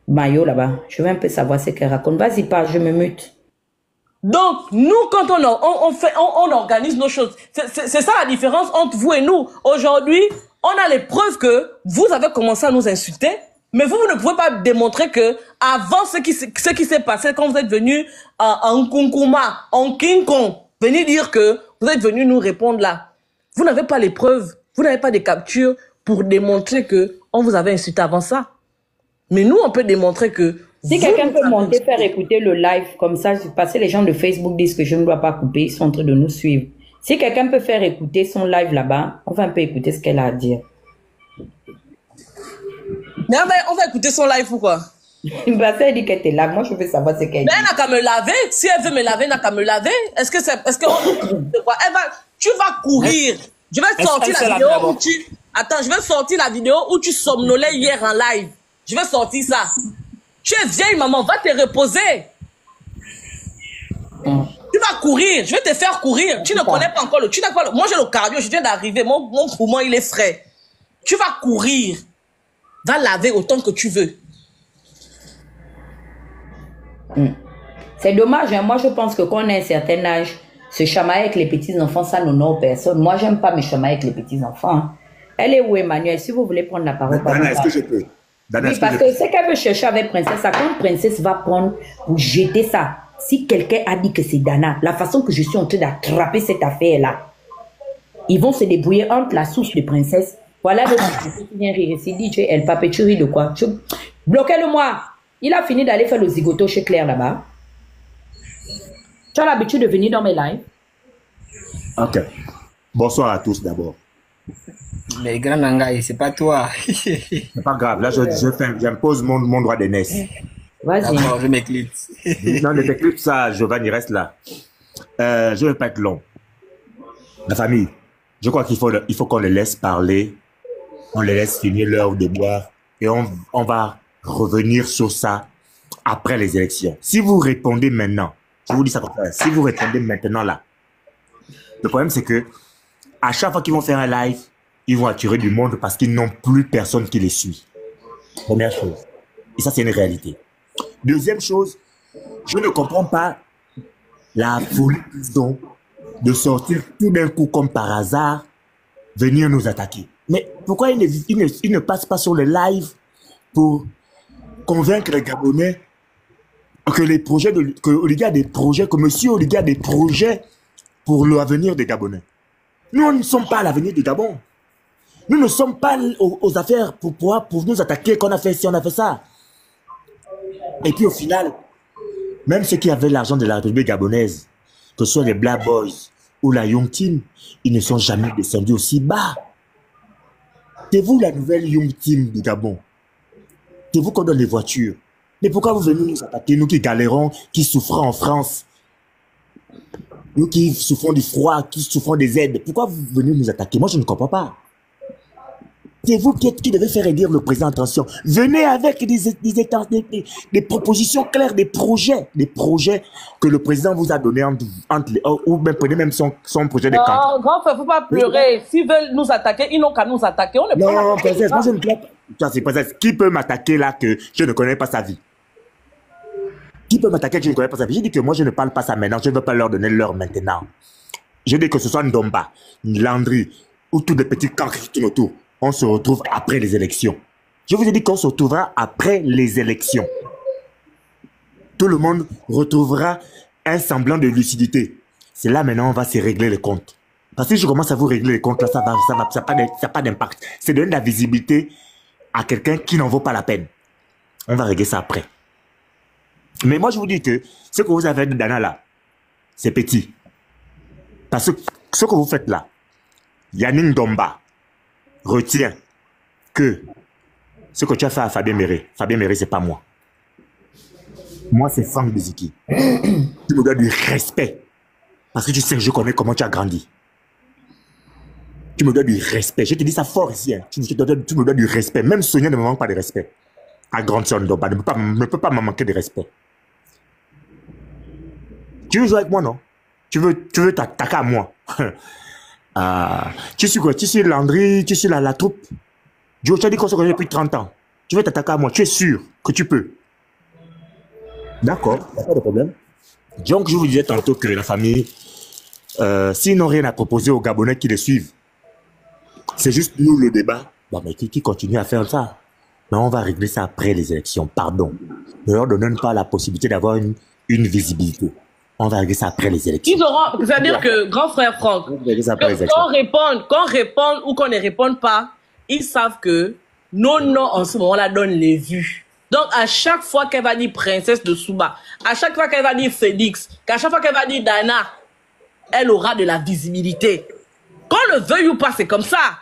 maillot là-bas. Je vais un peu savoir ce qu'elle raconte. Vas-y, parle, je me mute. Donc, nous, quand on organise nos choses, c'est ça la différence entre vous et nous. Aujourd'hui, on a les preuves que vous avez commencé à nous insulter, mais vous ne pouvez pas démontrer que avant ce qui s'est passé quand vous êtes venu en Nkunkuma, en King Kong, venir dire que vous êtes venu nous répondre là. Vous n'avez pas les preuves, vous n'avez pas des captures pour démontrer que on vous avait insulté avant ça. Mais nous, on peut démontrer que... Si quelqu'un peut monter, faire écouter le live comme ça, parce que les gens de Facebook disent que je ne dois pas couper, ils sont en train de nous suivre. Si quelqu'un peut faire écouter son live là-bas, on va un peu écouter ce qu'elle a à dire. Mais on va écouter son live ou quoi? Parce qu'elle dit qu'elle était là, moi je veux savoir ce qu'elle dit. Mais elle n'a qu'à me laver, si elle veut me laver, elle n'a qu'à me laver. Est-ce que tu vas courir. Je vais sortir la vidéo où tu... Attends, je vais sortir la vidéo où tu somnolais hier en live. Je vais sortir ça. Tu es vieille, maman, va te reposer. Tu vas courir, je vais te faire courir. Tu ne connais pas encore moi j'ai le cardio, je viens d'arriver, mon poumon il est frais. Tu vas courir. Va laver autant que tu veux. C'est dommage, hein? Moi je pense que quand on a un certain âge, se chamailler avec les petits-enfants, ça n'honore personne. Moi j'aime pas me chamailler avec les petits-enfants. Elle est où, Emmanuel? Si vous voulez prendre la parole. Dana, est-ce que je peux? Oui, parce que ce qu'elle veut chercher avec Princesse, ça, quand Princesse va prendre pour jeter ça, si quelqu'un a dit que c'est Dana, la façon que je suis en train d'attraper cette affaire-là, ils vont se débrouiller entre la source de Princesse. Voilà le Princesse qui vient rire ici, dit, elle pape, tu ris de quoi? Bloquez-le-moi! Il a fini d'aller faire le zigoto chez Claire là-bas. Tu as l'habitude de venir dans mes lives? Ok. Bonsoir à tous d'abord. Mais grand Nangaï, c'est pas toi. C'est pas grave. Là, j'impose mon droit d'aînesse. Vas-y. D'accord, je m'éclipse. Non, ne t'éclipse ça, Giovanni, reste là. Je ne vais pas être long. La famille, je crois qu'il faut qu'on les laisse parler. On les laisse finir l'heure de boire. Et on va revenir sur ça après les élections. Si vous répondez maintenant, je vous dis ça comme ça, si vous répondez maintenant là, le problème c'est que à chaque fois qu'ils vont faire un live, ils vont attirer du monde parce qu'ils n'ont plus personne qui les suit. Première chose. Et ça, c'est une réalité. Deuxième chose, je ne comprends pas la folie qu'ils ont de sortir tout d'un coup comme par hasard, venir nous attaquer. Mais pourquoi ils ne passent pas sur le live pour convaincre les Gabonais que les projets que Oligui a des projets, que monsieur Oligui a des projets pour l'avenir des Gabonais. Nous, ne sommes pas à l'avenir du Gabon. Nous ne sommes pas aux affaires pour nous attaquer qu'on a fait ci, on a fait ça. Et puis au final, même ceux qui avaient l'argent de la République gabonaise, que ce soit les Black Boys ou la Young Team, ils ne sont jamais descendus aussi bas. C'est vous la nouvelle Young Team du Gabon. C'est vous qu'on donne les voitures. Mais pourquoi vous venez nous attaquer, nous qui galérons, qui souffrons en France? Nous qui souffrons du froid, qui souffrons des aides. Pourquoi vous venez nous attaquer? Moi, je ne comprends pas. C'est vous qui devez faire élire le président. Attention, venez avec des propositions claires, des projets que le président vous a donnés ou même prenez même son projet de campagne. Non, grand frère, faut pas pleurer. S'ils veulent nous attaquer, ils n'ont qu'à nous attaquer. On ne non, princesse, moi je ne plains pas. C'est princesse, qui peut m'attaquer là que je ne connais pas sa vie? Qui peut m'attaquer que je ne connais pas sa vie? J'ai dit que moi je ne parle pas ça maintenant, je ne veux pas leur donner l'heure maintenant. Je dis que ce soit Ndomba, Landry ou tous les petits camps qui tournent autour. On se retrouve après les élections. Je vous ai dit qu'on se retrouvera après les élections. Tout le monde retrouvera un semblant de lucidité. C'est là maintenant on va se régler les comptes. Parce que si je commence à vous régler les comptes, là, ça n'a pas d'impact. C'est donner de la visibilité à quelqu'un qui n'en vaut pas la peine. On va régler ça après. Mais moi, je vous dis que ce que vous avez de Dana là, c'est petit. Parce que ce que vous faites là, Yannick Domba retient que ce que tu as fait à Fabien Méré, c'est pas moi. Moi, c'est Franck Biziki. Tu me dois du respect. Parce que tu sais que je connais comment tu as grandi. Tu me dois du respect. Je te dis ça fort ici. Hein. Tu me dois du respect. Même Sonia ne me manque pas de respect. Ta grande soeur Domba ne peut pas me manquer de respect. Tu veux jouer avec moi, non? Tu veux t'attaquer à moi? Tu suis quoi? Tu suis Landry, tu suis la troupe. Joe, tu as dit qu'on se connaît depuis 30 ans. Tu veux t'attaquer à moi? Tu es sûr que tu peux? D'accord, pas de problème. Donc, je vous disais tantôt que la famille, s'ils n'ont rien à proposer aux Gabonais qui les suivent, c'est juste nous le débat. Bon, mais qui continue à faire ça? Mais on va régler ça après les élections, pardon. Ne leur donnons pas la possibilité d'avoir une visibilité. On va régler ça après les élections. Ils auront, c'est-à-dire que, grand frère Franck, qu'on réponde ou qu'on ne réponde pas, ils savent que nos noms en ce moment-là donnent les vues. Donc, à chaque fois qu'elle va dire princesse de Souba, à chaque fois qu'elle va dire Félix, à chaque fois qu'elle va dire Dana, elle aura de la visibilité. Qu'on le veuille ou pas, c'est comme ça.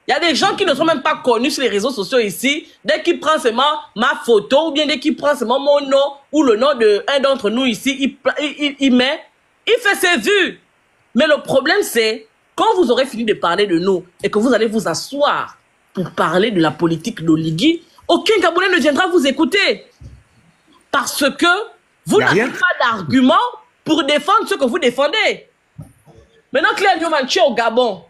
Il y a des gens qui ne sont même pas connus sur les réseaux sociaux ici. Dès qu'ils prennent seulement ma photo, ou bien dès qu'ils prennent seulement mon nom, ou le nom d'un d'entre nous ici, il fait ses vues. Mais le problème, c'est, quand vous aurez fini de parler de nous, et que vous allez vous asseoir pour parler de la politique d'Oligui, aucun Gabonais ne viendra vous écouter. Parce que vous n'avez pas d'argument pour défendre ce que vous défendez. Maintenant, Claire Newman, tu es au Gabon.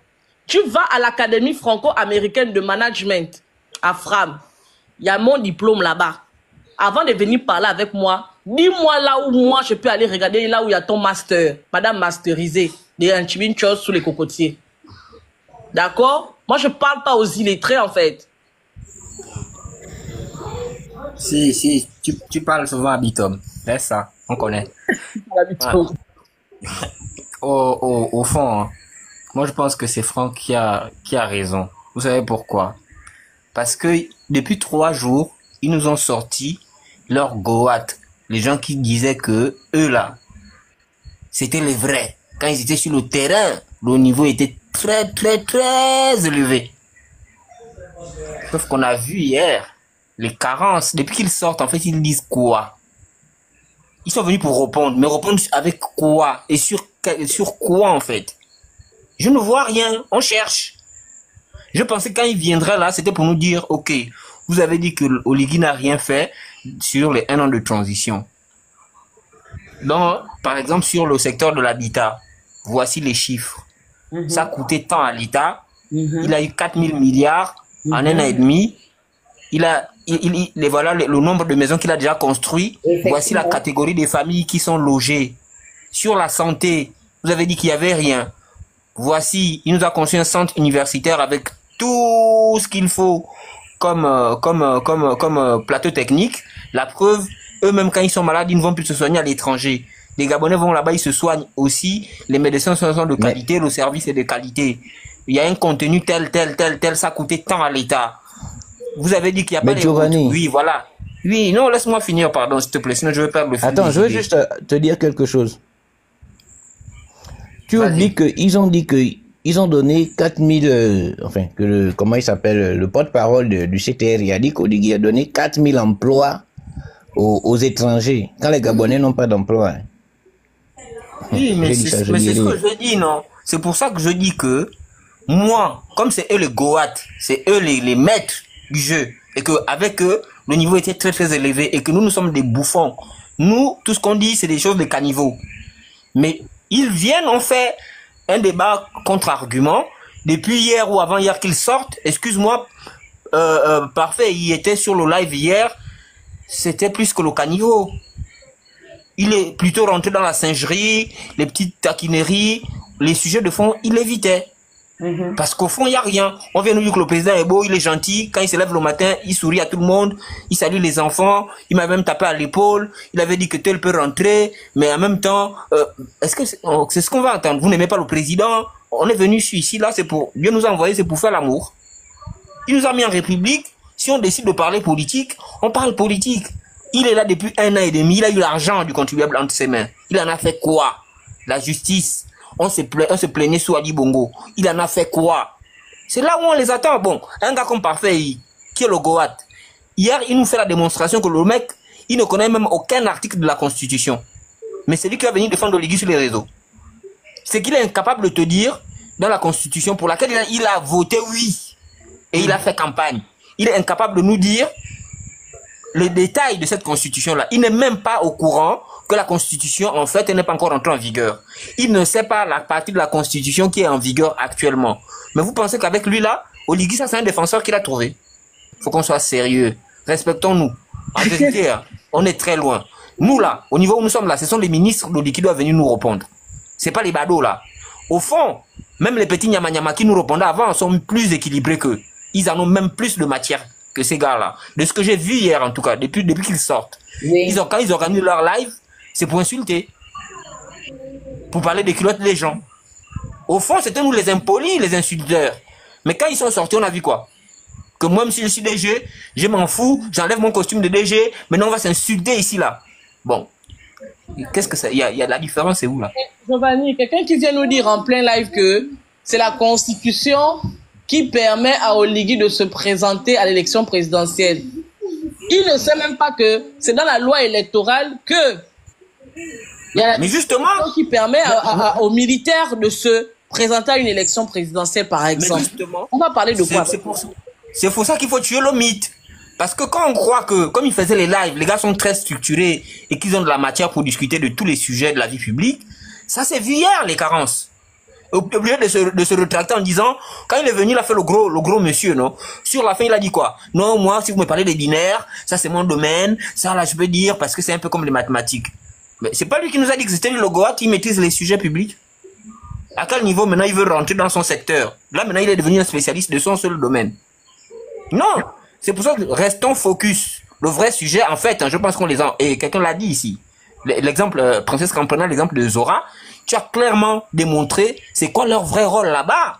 Tu vas à l'Académie franco-américaine de management, à Fram. Il y a mon diplôme là-bas. Avant de venir parler avec moi, dis-moi là où moi je peux aller regarder, là où il y a ton master, madame masterisée, des antibichos sous les cocotiers. D'accord? Moi, je parle pas aux illettrés, en fait. Si, tu parles souvent à Bitom. Laisse ça, on connaît. Au fond, hein, moi je pense que c'est Franck qui a raison. Vous savez pourquoi? Parce que depuis 3 jours, ils nous ont sorti leur goat. Les gens qui disaient que eux là, c'était les vrais. Quand ils étaient sur le terrain, le niveau était très élevé. Sauf qu'on a vu hier, les carences, depuis qu'ils sortent, en fait, ils disent quoi? Ils sont venus pour répondre, mais répondre avec quoi? Et sur quoi, en fait? Je ne vois rien, on cherche. Je pensais que quand ils viendraient là, c'était pour nous dire, ok, vous avez dit que Oligui n'a rien fait sur les 1 an de transition. Donc, par exemple, sur le secteur de l'habitat, voici les chiffres. Ça a coûté tant à l'État. Il a eu 4 000 milliards en 1 an et demi. Voilà le nombre de maisons qu'il a déjà construit. Voici la catégorie des familles qui sont logées. Sur la santé, vous avez dit qu'il n'y avait rien. Voici, il nous a construit un centre universitaire avec tout ce qu'il faut comme plateau technique. La preuve, eux-mêmes quand ils sont malades, ils ne vont plus se soigner à l'étranger. Les Gabonais vont là-bas, ils se soignent aussi. Les médecins sont de qualité, le service est de qualité. Il y a un contenu tel, ça a coûté tant à l'État. Vous avez dit qu'il n'y a pas de... Oui, voilà. Oui, non, laisse-moi finir, pardon, s'il te plaît, sinon je vais perdre le fil. Attends, je veux juste te dire quelque chose. Tu oublies qu'ils ont dit qu'ils ont donné 4000, enfin, comment il s'appelle, le porte-parole du CTR, il a dit qu'Oligui a donné 4000 emplois aux étrangers, quand les Gabonais n'ont pas d'emploi. Hein. Oui, mais c'est ce que je dis, non? C'est pour ça que je dis que, moi, comme c'est eux les Goat, c'est eux les maîtres du jeu, et qu'avec eux, le niveau était très élevé, et que nous sommes des bouffons. Nous, tout ce qu'on dit, c'est des choses de caniveaux. Mais ils viennent, on fait un débat contre-argument, depuis hier ou avant-hier qu'ils sortent, excuse-moi, parfait, il était sur le live hier, c'était plus que le caniveau. Il est plutôt rentré dans la singerie, les petites taquineries, les sujets de fond, il évitait. Parce qu'au fond, il n'y a rien. On vient nous dire que le président est beau, il est gentil. Quand il se lève le matin, il sourit à tout le monde. Il salue les enfants. Il m'a même tapé à l'épaule. Il avait dit que tel peut rentrer. Mais en même temps, est-ce que c'est ce qu'on va entendre? Vous n'aimez pas le président? On est venu ici, là, c'est pour... Dieu nous a envoyé, c'est pour faire l'amour. Il nous a mis en république. Si on décide de parler politique, on parle politique. Il est là depuis 1 an et demi. Il a eu l'argent du contribuable entre ses mains. Il en a fait quoi? La justice. On se plaignait sous Ali Bongo. Il en a fait quoi? C'est là où on les attend. Bon, un gars comme Parfait, qui est le Goat. Hier, il nous fait la démonstration que le mec, il ne connaît même aucun article de la Constitution. Mais c'est lui qui va venir défendre Oligui sur les réseaux. C'est qu'il est incapable de te dire, dans la Constitution pour laquelle il a voté oui. Et il a fait campagne. Il est incapable de nous dire les détails de cette Constitution-là. Il n'est même pas au courant que la Constitution, en fait, elle n'est pas encore entrée en vigueur. Il ne sait pas la partie de la Constitution qui est en vigueur actuellement. Mais vous pensez qu'avec lui, là, Oligui, ça, c'est un défenseur qu'il a trouvé. Faut qu'on soit sérieux. Respectons-nous. En vérité, on est très loin. Nous, là, au niveau où nous sommes là, ce sont les ministres d'Oligui qui doivent venir nous répondre. C'est pas les badauds, là. Au fond, même les petits nyama qui nous répondaient avant sont plus équilibrés qu'eux. Ils en ont même plus de matière que ces gars-là. De ce que j'ai vu hier, en tout cas, depuis qu'ils sortent. Oui. Quand ils organisent leur live, c'est pour insulter. Pour parler des culottes des gens. Au fond, c'était nous les impolis, les insulteurs. Mais quand ils sont sortis, on a vu quoi? Que moi, même si je suis DG, je m'en fous, j'enlève mon costume de DG, maintenant on va s'insulter ici, là. Bon. Qu'est-ce que ça? Il y a la différence, c'est où, là? Giovanni, quelqu'un qui vient nous dire en plein live que c'est la Constitution qui permet à Oligui de se présenter à l'élection présidentielle. Il ne sait même pas que c'est dans la loi électorale que il y a mais justement qui permet aux militaires de se présenter à une élection présidentielle, par exemple. Mais justement, on va parler de quoi? C'est pour ça qu'il faut tuer le mythe. Parce que quand on croit que, comme ils faisaient les lives, les gars sont très structurés et qu'ils ont de la matière pour discuter de tous les sujets de la vie publique, ça s'est vu hier, les carences. Au lieu de se retracter en disant, quand il est venu, il a fait le gros monsieur, non? Sur la fin, il a dit quoi? Non, moi, si vous me parlez des binaires, ça c'est mon domaine, ça là, je peux dire, parce que c'est un peu comme les mathématiques. Mais c'est pas lui qui nous a dit que c'était le Goat qui maîtrise les sujets publics. À quel niveau maintenant il veut rentrer dans son secteur? Là, maintenant, il est devenu un spécialiste de son seul domaine. Non! C'est pour ça que restons focus. Le vrai sujet, en fait, hein, je pense qu'on les a, et quelqu'un l'a dit ici. L'exemple, Princesse, en prenant l'exemple de Zora, tu as clairement démontré c'est quoi leur vrai rôle là-bas.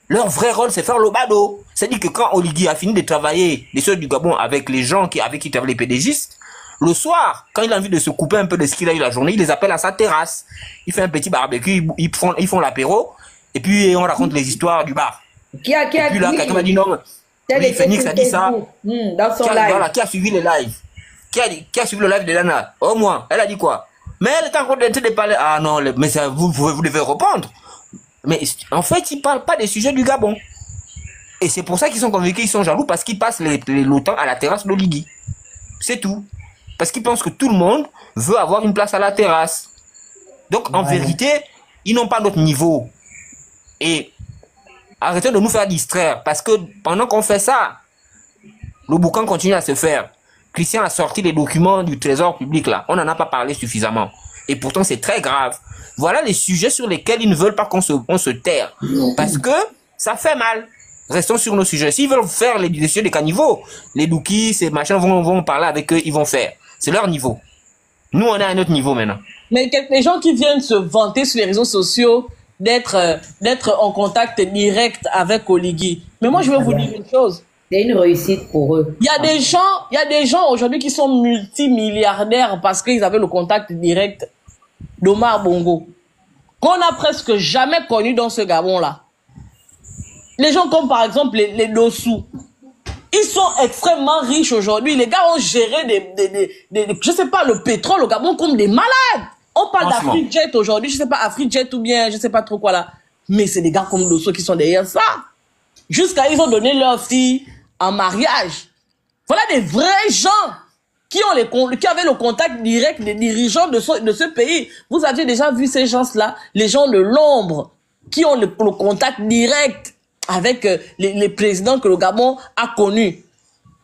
Leur vrai rôle, c'est faire le bado. C'est-à-dire que quand Oligui a fini de travailler les choses du Gabon avec les gens avec qui travaillent les PDGistes, le soir, quand il a envie de se couper un peu de ce qu'il a eu la journée, il les appelle à sa terrasse. Il fait un petit barbecue, ils font l'apéro, et puis on raconte les histoires du bar. Qui a puis là, quelqu'un m'a dit non. Oui, Phoenix a dit ça. Dans son live. Voilà, qui a suivi les lives? Qui a suivi le live de Lana? Au moins, elle a dit quoi? Mais elle est encore en train de parler. Ah non, mais ça, vous devez répondre. Mais en fait, ils parlent pas des sujets du Gabon. Et c'est pour ça qu'ils sont convaincus, ils sont jaloux, parce qu'ils passent le temps à la terrasse d'Oligui. C'est tout. Parce qu'ils pensent que tout le monde veut avoir une place à la terrasse. Donc, en vérité, ils n'ont pas notre niveau. Et arrêtez de nous faire distraire, parce que pendant qu'on fait ça, le boucan continue à se faire. Christian a sorti les documents du trésor public là. On n'en a pas parlé suffisamment. Et pourtant, c'est très grave. Voilà les sujets sur lesquels ils ne veulent pas qu'on se terre. Parce que ça fait mal. Restons sur nos sujets. S'ils veulent faire les sujets des caniveaux, les Douki, ces machins vont parler avec eux, ils vont faire. C'est leur niveau. Nous, on est à un autre niveau maintenant. Mais les gens qui viennent se vanter sur les réseaux sociaux d'être en contact direct avec Oligui. Mais moi, je vais vous dire une chose. C'est une réussite pour eux. Il y a des gens aujourd'hui qui sont multimilliardaires parce qu'ils avaient le contact direct d'Omar Bongo, qu'on n'a presque jamais connu dans ce Gabon-là. Les gens comme par exemple les Dossou, ils sont extrêmement riches aujourd'hui. Les gars ont géré je sais pas, le pétrole au Gabon comme des malades. On parle d'Afrijet aujourd'hui, je sais pas, Afrijet ou bien, je sais pas trop quoi là. Mais c'est des gars comme Dossou qui sont derrière ça. Jusqu'à ils ont donné leur fille en mariage. Voilà des vrais gens qui avaient le contact direct des dirigeants de ce pays. Vous aviez déjà vu ces gens-là, les gens de l'ombre, qui ont le contact direct avec les présidents que le Gabon a connus.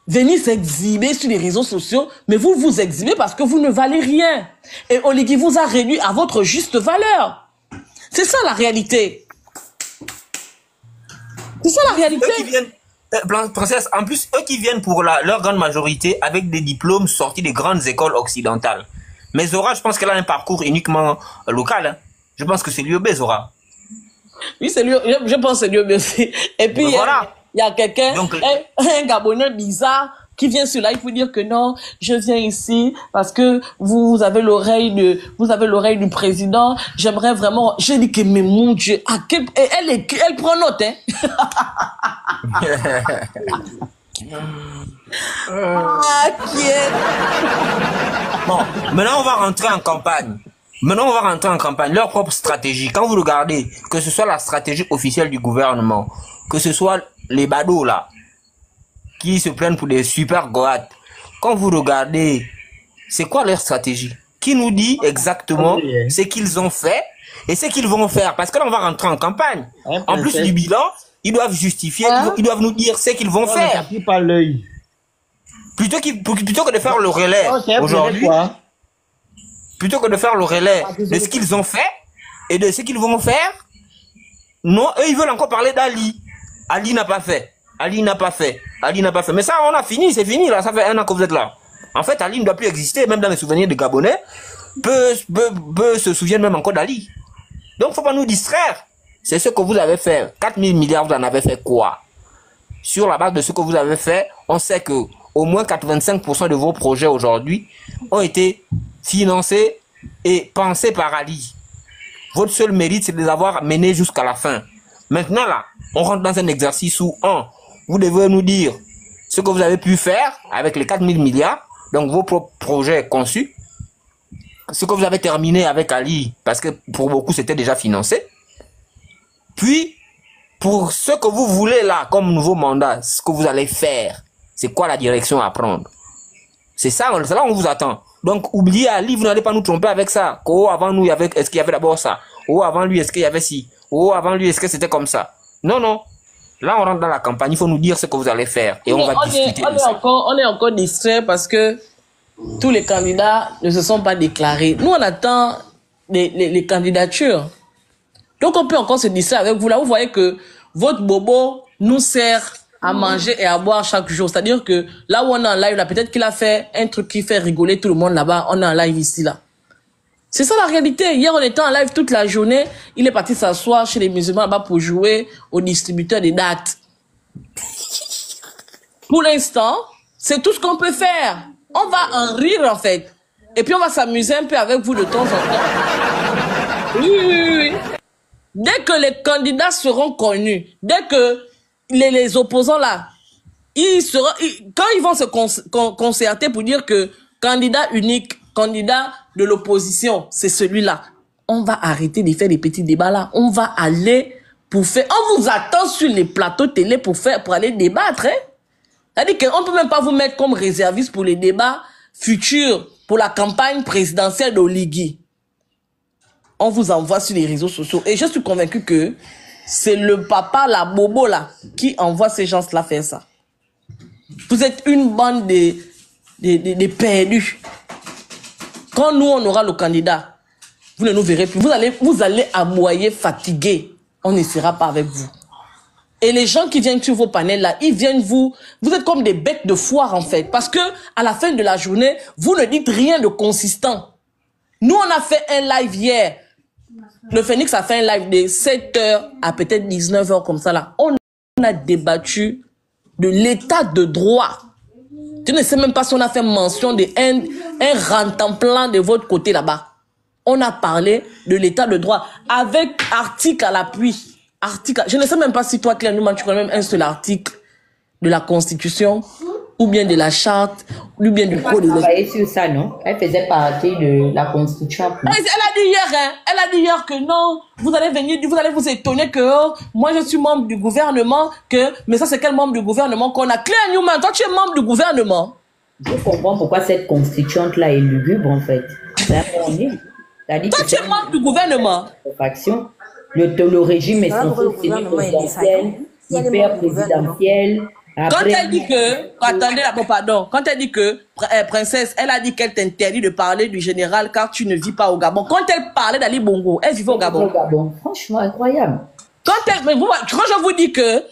Venez s'exhiber sur les réseaux sociaux, mais vous vous exhibez parce que vous ne valez rien. Et Oligui vous a réduit à votre juste valeur. C'est ça la réalité. C'est ça la réalité. Eux qui viennent, Princesse, en plus, eux qui viennent pour leur grande majorité avec des diplômes sortis des grandes écoles occidentales. Mais Zora, je pense qu'elle a un parcours uniquement local. Hein. Je pense que c'est l'UEB, Zora. Oui, c'est l'UEB, je pense que c'est l'UEB aussi. Et puis, voilà. il y a quelqu'un, Donc, un Gabonais bizarre, qui vient sur live pour dire que non, je viens ici parce que vous avez l'oreille du président. J'aimerais vraiment, j'ai dit que, mais mon Dieu, elle prend note, hein. Bon, maintenant on va rentrer en campagne. Leur propre stratégie. Quand vous regardez, que ce soit la stratégie officielle du gouvernement, que ce soit les badauds là, qui se prennent pour des super goats. Quand vous regardez, c'est quoi leur stratégie? Qui nous dit exactement ce qu'ils ont fait et ce qu'ils vont faire? Parce que là, on va rentrer en campagne. En plus du bilan, ils doivent justifier, ils doivent nous dire ce qu'ils vont faire. Pas l'œil. Plutôt que de faire le relais aujourd'hui, plutôt que de faire le relais de ce qu'ils ont fait et de ce qu'ils vont faire, non, eux, ils veulent encore parler d'Ali. Ali n'a pas fait. Mais ça, on a fini, c'est fini, là. Ça fait 1 an que vous êtes là. En fait, Ali ne doit plus exister, même dans les souvenirs des Gabonais. Peu se souviennent même encore d'Ali. Donc, faut pas nous distraire. C'est ce que vous avez fait. 4 000 milliards, vous en avez fait quoi? Sur la base de ce que vous avez fait, on sait que au moins 85% de vos projets aujourd'hui ont été financés et pensés par Ali. Votre seul mérite, c'est de les avoir menés jusqu'à la fin. Maintenant, là, on rentre dans un exercice où, vous devez nous dire ce que vous avez pu faire avec les 4 000 milliards, donc vos propres projets conçus, ce que vous avez terminé avec Ali, parce que pour beaucoup, c'était déjà financé. Puis, pour ce que vous voulez là, comme nouveau mandat, ce que vous allez faire, c'est quoi la direction à prendre? C'est là où on vous attend. Donc, oubliez Ali, vous n'allez pas nous tromper avec ça. Oh, avant nous, est-ce qu'il y avait d'abord ça? Oh, avant lui, est-ce qu'il y avait ci? Oh, avant lui, est-ce que c'était comme ça? Non. Là, on rentre dans la campagne, il faut nous dire ce que vous allez faire. Et on va discuter de ça. On est encore distrait parce que tous les candidats ne se sont pas déclarés. Nous, on attend les candidatures. Donc, on peut encore se distraire avec vous. Là, vous voyez que votre bobo nous sert à manger et à boire chaque jour. C'est-à-dire que là où on est en live, là, peut-être qu'il a fait un truc qui fait rigoler tout le monde là-bas. On est en live ici, là. C'est ça la réalité. Hier, on était en live toute la journée. Il est parti s'asseoir chez les musulmans là-bas pour jouer au distributeur des dates. Pour l'instant, c'est tout ce qu'on peut faire. On va en rire, en fait. Et puis, on va s'amuser un peu avec vous de temps en temps. Oui. Dès que les candidats seront connus, dès que les opposants là, quand ils vont se concerter pour dire que candidat unique, candidat de l'opposition, c'est celui-là, on va arrêter de faire des petits débats là. On va aller pour faire... On vous attend sur les plateaux télé pour aller débattre. Hein? C'est-à-dire qu'on ne peut même pas vous mettre comme réserviste pour les débats futurs, pour la campagne présidentielle d'Oligui. On vous envoie sur les réseaux sociaux. Et je suis convaincu que c'est le papa, la bobo là, qui envoie ces gens-là faire ça. Vous êtes une bande de perdus. Quand nous, on aura le candidat, vous ne nous verrez plus. Vous allez aboyer, fatigué. On ne sera pas avec vous. Et les gens qui viennent sur vos panels là, ils viennent vous êtes comme des bêtes de foire en fait. Parce que à la fin de la journée, vous ne dites rien de consistant. Nous, on a fait un live hier. Le Phoenix a fait un live de 7h à peut-être 19h comme ça là. On a débattu de l'état de droit. Tu ne sais même pas si on a fait mention d'un rentemplant de votre côté là-bas. On a parlé de l'état de droit avec article à l'appui. Je ne sais même pas si toi, Claire Newman, tu connais même un seul article de la Constitution ou bien de la charte, ou bien du code. Elle a travaillé sur ça, non? Elle faisait partie de la Constitution. Elle a dit hier, elle a dit hier que non, vous allez vous étonner que moi je suis membre du gouvernement, mais ça c'est quel membre du gouvernement qu'on a? Claire Newman, toi tu es membre du gouvernement. Je comprends pourquoi cette constituante-là est lugubre en fait. Toi tu es membre du gouvernement. Le régime est censé être présidentiel, hyper présidentiel. Quand elle dit que, attendez là, pardon, quand elle dit que, princesse, elle a dit qu'elle t'interdit de parler du général car tu ne vis pas au Gabon. Quand elle parlait d'Ali Bongo, elle vivait au Gabon. Franchement, incroyable. Quand je vous dis que,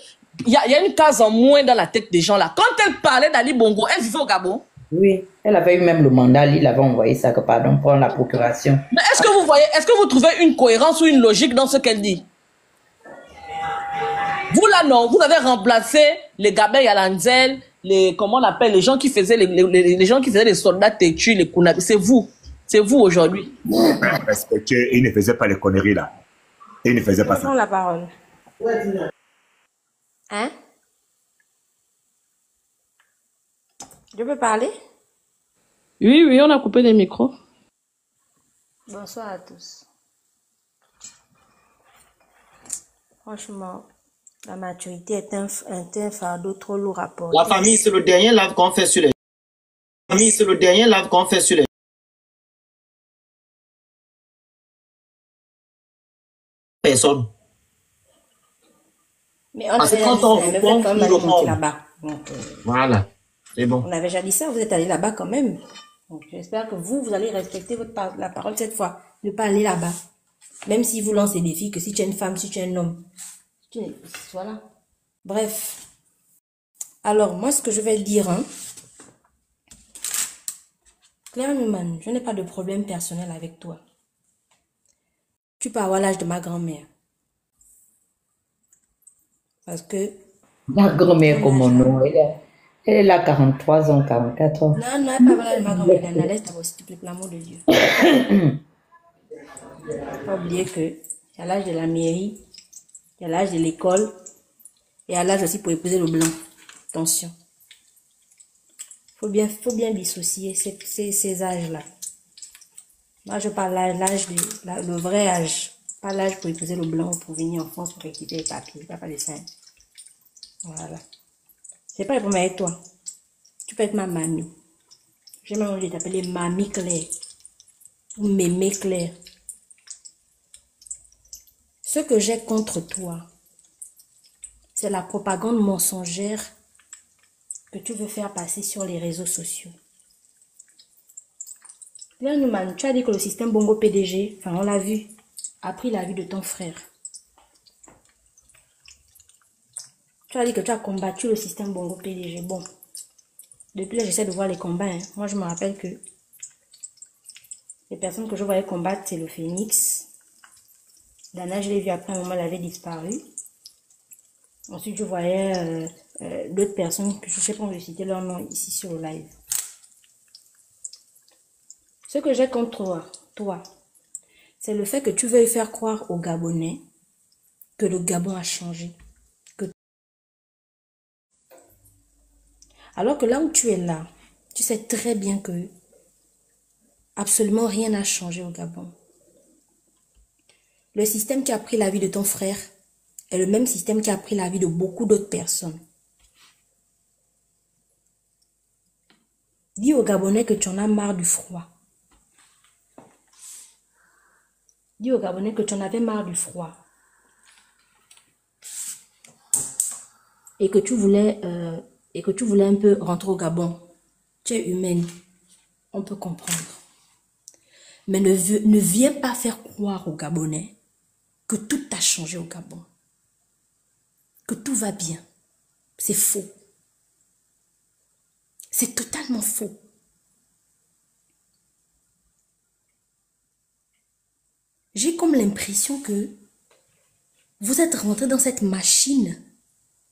il y a une case en moins dans la tête des gens là. Quand elle parlait d'Ali Bongo, elle vivait au Gabon. Oui, elle avait eu même le mandat, il avait envoyé ça, pour la procuration. Mais est-ce que vous trouvez une cohérence ou une logique dans ce qu'elle dit? Vous là, non, vous avez remplacé les Gabin Yalanzel, les, comment on appelle, les gens qui faisaient les gens qui faisaient les soldats têtus, les Kounabi. C'est vous aujourd'hui. Respectueux, il ne faisait pas les conneries là. Il ne faisait pas ça. Prends la parole. Hein? Je peux parler? Oui, on a coupé les micros. Bonsoir à tous. Franchement, la maturité est un fardeau trop lourd à porter. La famille, c'est le dernier lave qu'on fait sur les... La famille, c'est le dernier lave qu'on fait sur les... personnes. Mais on Parce avait que quand on dit ça, répond, quand il on répond. là-bas. Donc, Voilà, c'est bon. on avait déjà dit ça, vous êtes allé là-bas quand même. Donc, j'espère que vous allez respecter la parole cette fois. Ne pas aller là-bas. Même si vous lancez des défis, que si tu es une femme, si tu es un homme. Voilà. Bref. Alors, moi, ce que je vais dire, hein. Claire Newman, je n'ai pas de problème personnel avec toi. Tu peux avoir l'âge de ma grand-mère. Parce que... La grand-mère, comment non? Elle est là 43 ans, 44 ans. Non, elle pas avoir l'âge de ma grand-mère. Elle laisse d'abord, s'il te plaît, pour l'amour de Dieu. Pas oublier que il y a l'âge de la mairie, il y a l'âge de l'école, et il y a l'âge aussi pour épouser le blanc. Attention. Faut bien dissocier ces âges-là. Moi, je parle l'âge le vrai âge. Pas l'âge pour épouser le blanc ou pour venir en France pour récupérer les papiers. Pas les seins. Voilà. C'est pas le problème avec toi. Tu peux être ma mamie. J'ai même envie de t'appeler Mamie Claire. Ou Mémé Claire. Ce que j'ai contre toi, c'est la propagande mensongère que tu veux faire passer sur les réseaux sociaux. Claire Newman, tu as dit que le système Bongo PDG, enfin on l'a vu, a pris la vie de ton frère. Tu as dit que tu as combattu le système Bongo PDG. Bon, depuis là j'essaie de voir les combats. Hein. Moi je me rappelle que les personnes que je voyais combattre, c'est le Phénix. Dana, je l'ai vu après un moment, elle avait disparu. Ensuite, je voyais d'autres personnes que je ne sais pas, on va citer leur nom ici sur le live. Ce que j'ai contre toi, c'est le fait que tu veuilles faire croire aux Gabonais que le Gabon a changé. Alors que là où tu es là, tu sais très bien que absolument rien n'a changé au Gabon. Le système qui a pris la vie de ton frère est le même système qui a pris la vie de beaucoup d'autres personnes. Dis aux Gabonais que tu en as marre du froid. Dis aux Gabonais que tu en avais marre du froid. Et que tu voulais un peu rentrer au Gabon. Tu es humaine. On peut comprendre. Mais ne viens pas faire croire aux Gabonais que tout a changé au Gabon. Que tout va bien. C'est faux. C'est totalement faux. J'ai comme l'impression que vous êtes rentré dans cette machine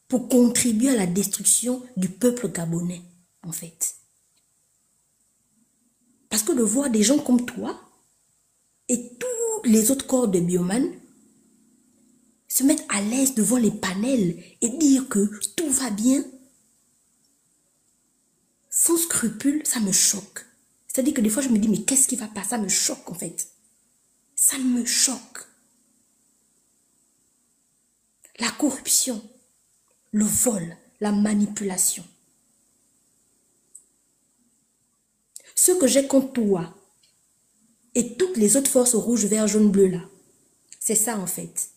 pour contribuer à la destruction du peuple gabonais, en fait. Parce que de voir des gens comme toi et tous les autres corps de bioman se mettre à l'aise devant les panels et dire que tout va bien, sans scrupule, ça me choque. C'est-à-dire que des fois, je me dis, mais qu'est-ce qui va pas? Ça me choque, en fait. Ça me choque. La corruption, le vol, la manipulation. Ce que j'ai contre toi et toutes les autres forces rouges, vert, jaune, bleu, là, c'est ça, en fait.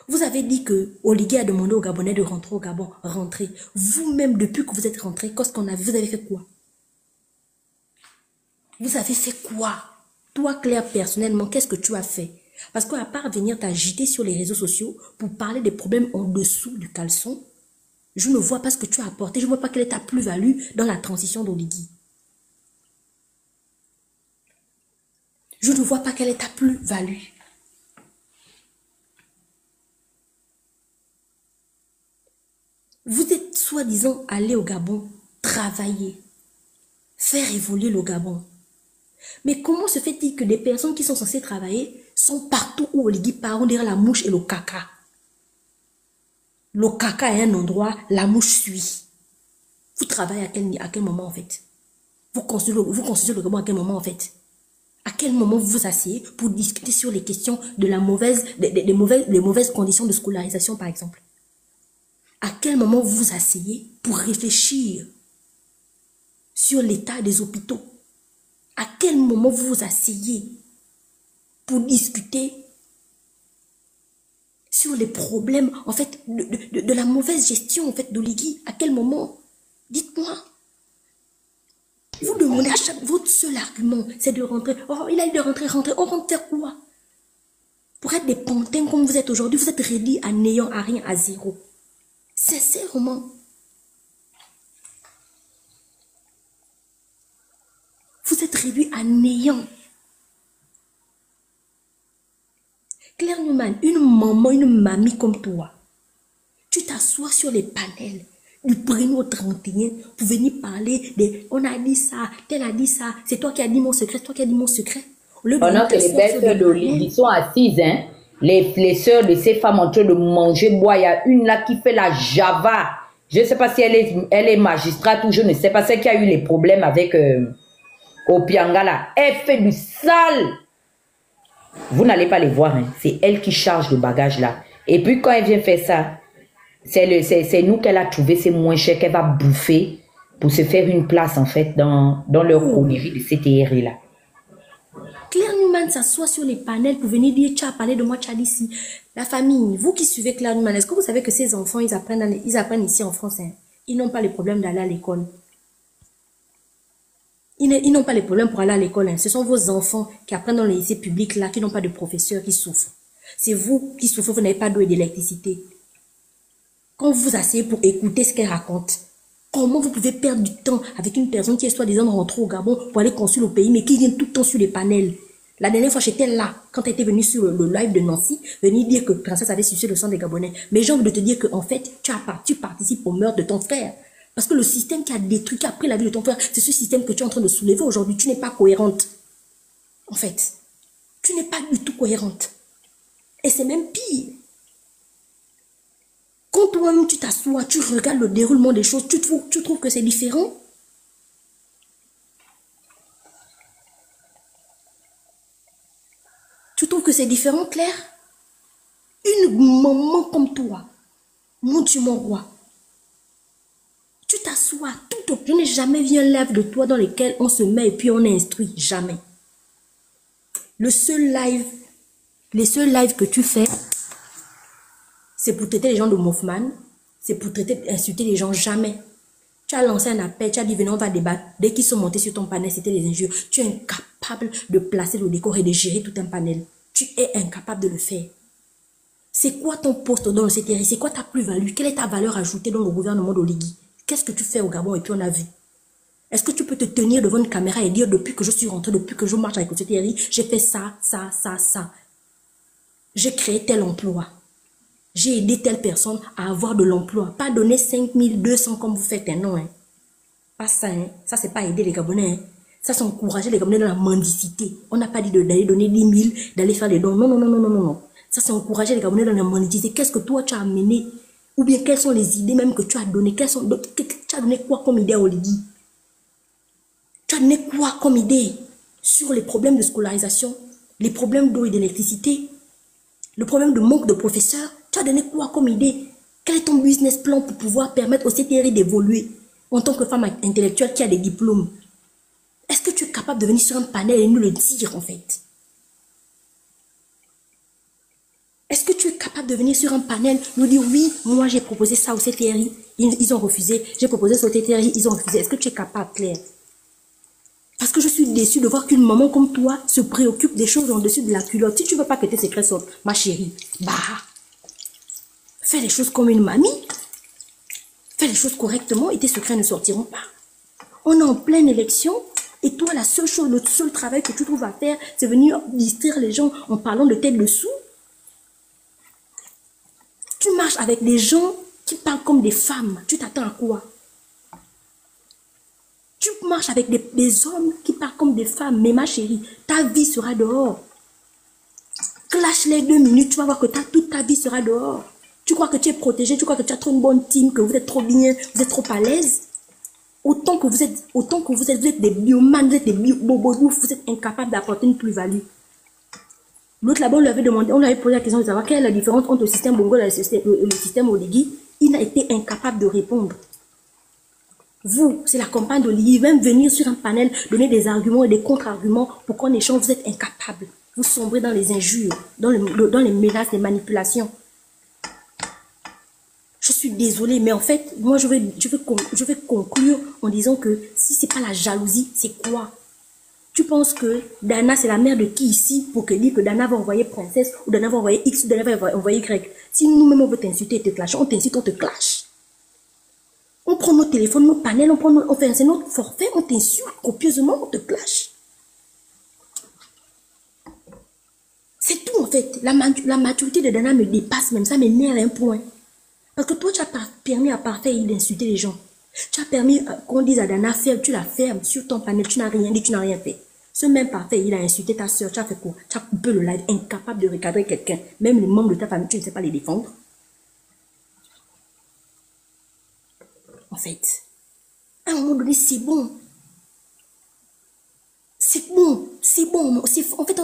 Vous avez dit que Oligui a demandé aux Gabonais de rentrer au Gabon. Rentrez. Vous-même, depuis que vous êtes rentré, qu'est-ce qu'on a vu? Vous avez fait quoi? Vous avez fait quoi? Toi, Claire, personnellement, qu'est-ce que tu as fait? Parce qu'à part venir t'agiter sur les réseaux sociaux pour parler des problèmes en dessous du caleçon, je ne vois pas ce que tu as apporté. Je ne vois pas quelle est ta plus-value dans la transition d'Oligui. Je ne vois pas quelle est ta plus-value. Vous êtes soi-disant allé au Gabon travailler, faire évoluer le Gabon. Mais comment se fait-il que des personnes qui sont censées travailler sont partout où Oligui part, on dirait la mouche et le caca? Le caca est un endroit, la mouche suit. Vous travaillez à quel moment en fait? Vous construisez le Gabon à quel moment en fait? À quel moment vous vous asseyez pour discuter sur les questions de la des mauvaises conditions de scolarisation par exemple? À quel moment vous vous asseyez pour réfléchir sur l'état des hôpitaux? À quel moment vous vous asseyez pour discuter sur les problèmes en fait de la mauvaise gestion en fait d'Oligui? À quel moment? Dites-moi. Vous demandez à chaque... Votre seul argument, c'est de rentrer. Oh, il a dit de rentrer. On rentre faire quoi? Pour être des pantins comme vous êtes aujourd'hui, vous êtes réduits à néant, à rien, à zéro. Sincèrement. Vous êtes réduits à néant. Claire Newman, une maman, une mamie comme toi, tu t'assois sur les panels du 1er au 31 pour venir parler de on a dit ça, tel a dit ça, c'est toi qui as dit mon secret, toi qui as dit mon secret. Pendant que les belles sœurs d'Oligui sont assises, hein, les sœurs de ces femmes en train de manger, boire, il y a une là qui fait la java. Je ne sais pas si elle est magistrate ou je ne sais pas, c'est qui a eu les problèmes avec Opianga là. Elle fait du sale. Vous n'allez pas les voir, hein. C'est elle qui charge le bagage là. Et puis quand elle vient faire ça, c'est nous qu'elle a trouvé, c'est moins cher qu'elle va bouffer pour se faire une place en fait dans leur connerie de CTRI là. Claire Newman s'assoit sur les panels pour venir dire tu as parlé de moi, tu as dit ici. La famille, vous qui suivez Claire Newman, est-ce que vous savez que ces enfants, ils apprennent ici en France, hein? Ils n'ont pas le problème d'aller à l'école. Ils n'ont pas les problèmes pour aller à l'école. Hein. Ce sont vos enfants qui apprennent dans les lycées publics là, qui n'ont pas de professeurs, qui souffrent. C'est vous qui souffrez, vous n'avez pas d'eau et d'électricité. Quand vous vous asseyez pour écouter ce qu'elle raconte, comment vous pouvez perdre du temps avec une personne qui est soi-disant rentrée au Gabon pour aller construire le pays, mais qui vient tout le temps sur les panels? La dernière fois, j'étais là, quand elle était venue sur le live de Nancy, venir dire que Princesse avait sucé le sang des Gabonais. Mais j'ai envie de te dire qu'en fait, tu participes au meurtre de ton frère. Parce que le système qui a détruit, qui a pris la vie de ton frère, c'est ce système que tu es en train de soulever aujourd'hui. Tu n'es pas cohérente. En fait, tu n'es pas du tout cohérente. Et c'est même pire. Quand toi-même tu t'assois, tu regardes le déroulement des choses, tu trouves que c'est différent? Tu trouves que c'est différent, Claire? Une maman comme toi, mon Dieu, mon roi, tu t'assois tout au... Je n'ai jamais vu un live de toi dans lequel on se met et puis on instruit. Jamais. Les seuls lives que tu fais, c'est pour traiter les gens de Moffman, c'est pour insulter les gens. Jamais. Tu as lancé un appel, tu as dit venez on va débattre. Dès qu'ils sont montés sur ton panel, c'était les injures. Tu es incapable de placer le décor et de gérer tout un panel. Tu es incapable de le faire. C'est quoi ton poste dans le CTRI? C'est quoi ta plus-value? Quelle est ta valeur ajoutée dans le gouvernement d'Oligui? Qu'est-ce que tu fais au Gabon et puis on a vu? Est-ce que tu peux te tenir devant une caméra et dire depuis que je suis rentré, depuis que je marche avec le CTRI, j'ai fait ça, ça, ça, ça. J'ai créé tel emploi. J'ai aidé telle personne à avoir de l'emploi. Pas donner 5200 comme vous faites, hein, non. Hein. Pas ça, hein. Ça, c'est pas aider les Gabonais. Hein. Ça, c'est encourager les Gabonais dans la mendicité. On n'a pas dit d'aller donner 10 000, d'aller faire des dons. Non, non, non, non, non, non, non. Ça, c'est encourager les Gabonais dans la mendicité. Qu'est-ce que toi, tu as amené? Ou bien, quelles sont les idées même que tu as données? Tu as donné quoi comme idée à Oligui? Tu as donné quoi comme idée sur les problèmes de scolarisation, les problèmes d'eau et d'électricité, le problème de manque de professeurs? Tu as donné quoi comme idée? Quel est ton business plan pour pouvoir permettre au CTRI d'évoluer en tant que femme intellectuelle qui a des diplômes? Est-ce que tu es capable de venir sur un panel et nous le dire en fait? Est-ce que tu es capable de venir sur un panel, nous dire oui, moi j'ai proposé ça au CTRI, ils ont refusé, j'ai proposé ça au CTRI, ils ont refusé. Est-ce que tu es capable, Claire? Parce que je suis déçue de voir qu'une maman comme toi se préoccupe des choses en dessus de la culotte. Si tu ne veux pas que tes secrets sortent, ma chérie, bah, fais les choses comme une mamie. Fais les choses correctement et tes secrets ne sortiront pas. On est en pleine élection et toi, la seule chose, le seul travail que tu trouves à faire, c'est venir distraire les gens en parlant de tes dessous. Tu marches avec des gens qui parlent comme des femmes. Tu t'attends à quoi? Tu marches avec des hommes qui parlent comme des femmes. Mais ma chérie, ta vie sera dehors. Clash les 2 minutes, tu vas voir que toute ta vie sera dehors. Tu crois que tu es protégé, tu crois que tu as trop une bonne team, que vous êtes trop bien, vous êtes trop à l'aise. Autant que vous êtes des biomanes, vous êtes des bobos, vous êtes incapables d'apporter une plus-value. L'autre là-bas, on lui avait demandé, on lui avait posé la question de savoir quelle est la différence entre le système Bongo et le système Oligui. Il a été incapable de répondre. Vous, c'est la campagne d'Oligui, même venir sur un panel, donner des arguments et des contre-arguments pour qu'on échange, vous êtes incapable. Vous sombrez dans les injures, dans les menaces, les manipulations. Je suis désolée, mais en fait, moi, je vais conclure en disant que si ce n'est pas la jalousie, c'est quoi? Tu penses que Dana, c'est la mère de qui ici pour que dire que Dana va envoyer princesse ou Dana va envoyer X ou Dana va envoyer Y? Si nous-mêmes, on veut t'insulter et te clasher, on t'insulte, on te clash. On prend nos téléphones, nos panels, c'est notre forfait, on t'insulte copieusement, on te clash. C'est tout en fait. La maturité de Dana me dépasse même, ça m'énerve à un point. Parce que toi, tu as permis à Parfait d'insulter les gens. Tu as permis qu'on dise à Dana, tu la fermes sur ton panel, tu n'as rien dit, tu n'as rien fait. Ce même Parfait, il a insulté ta soeur, tu as fait quoi? Tu as coupé le live, incapable de recadrer quelqu'un. Même les membres de ta famille, tu ne sais pas les défendre. En fait, à un moment donné, c'est bon. C'est bon, c'est bon. En fait,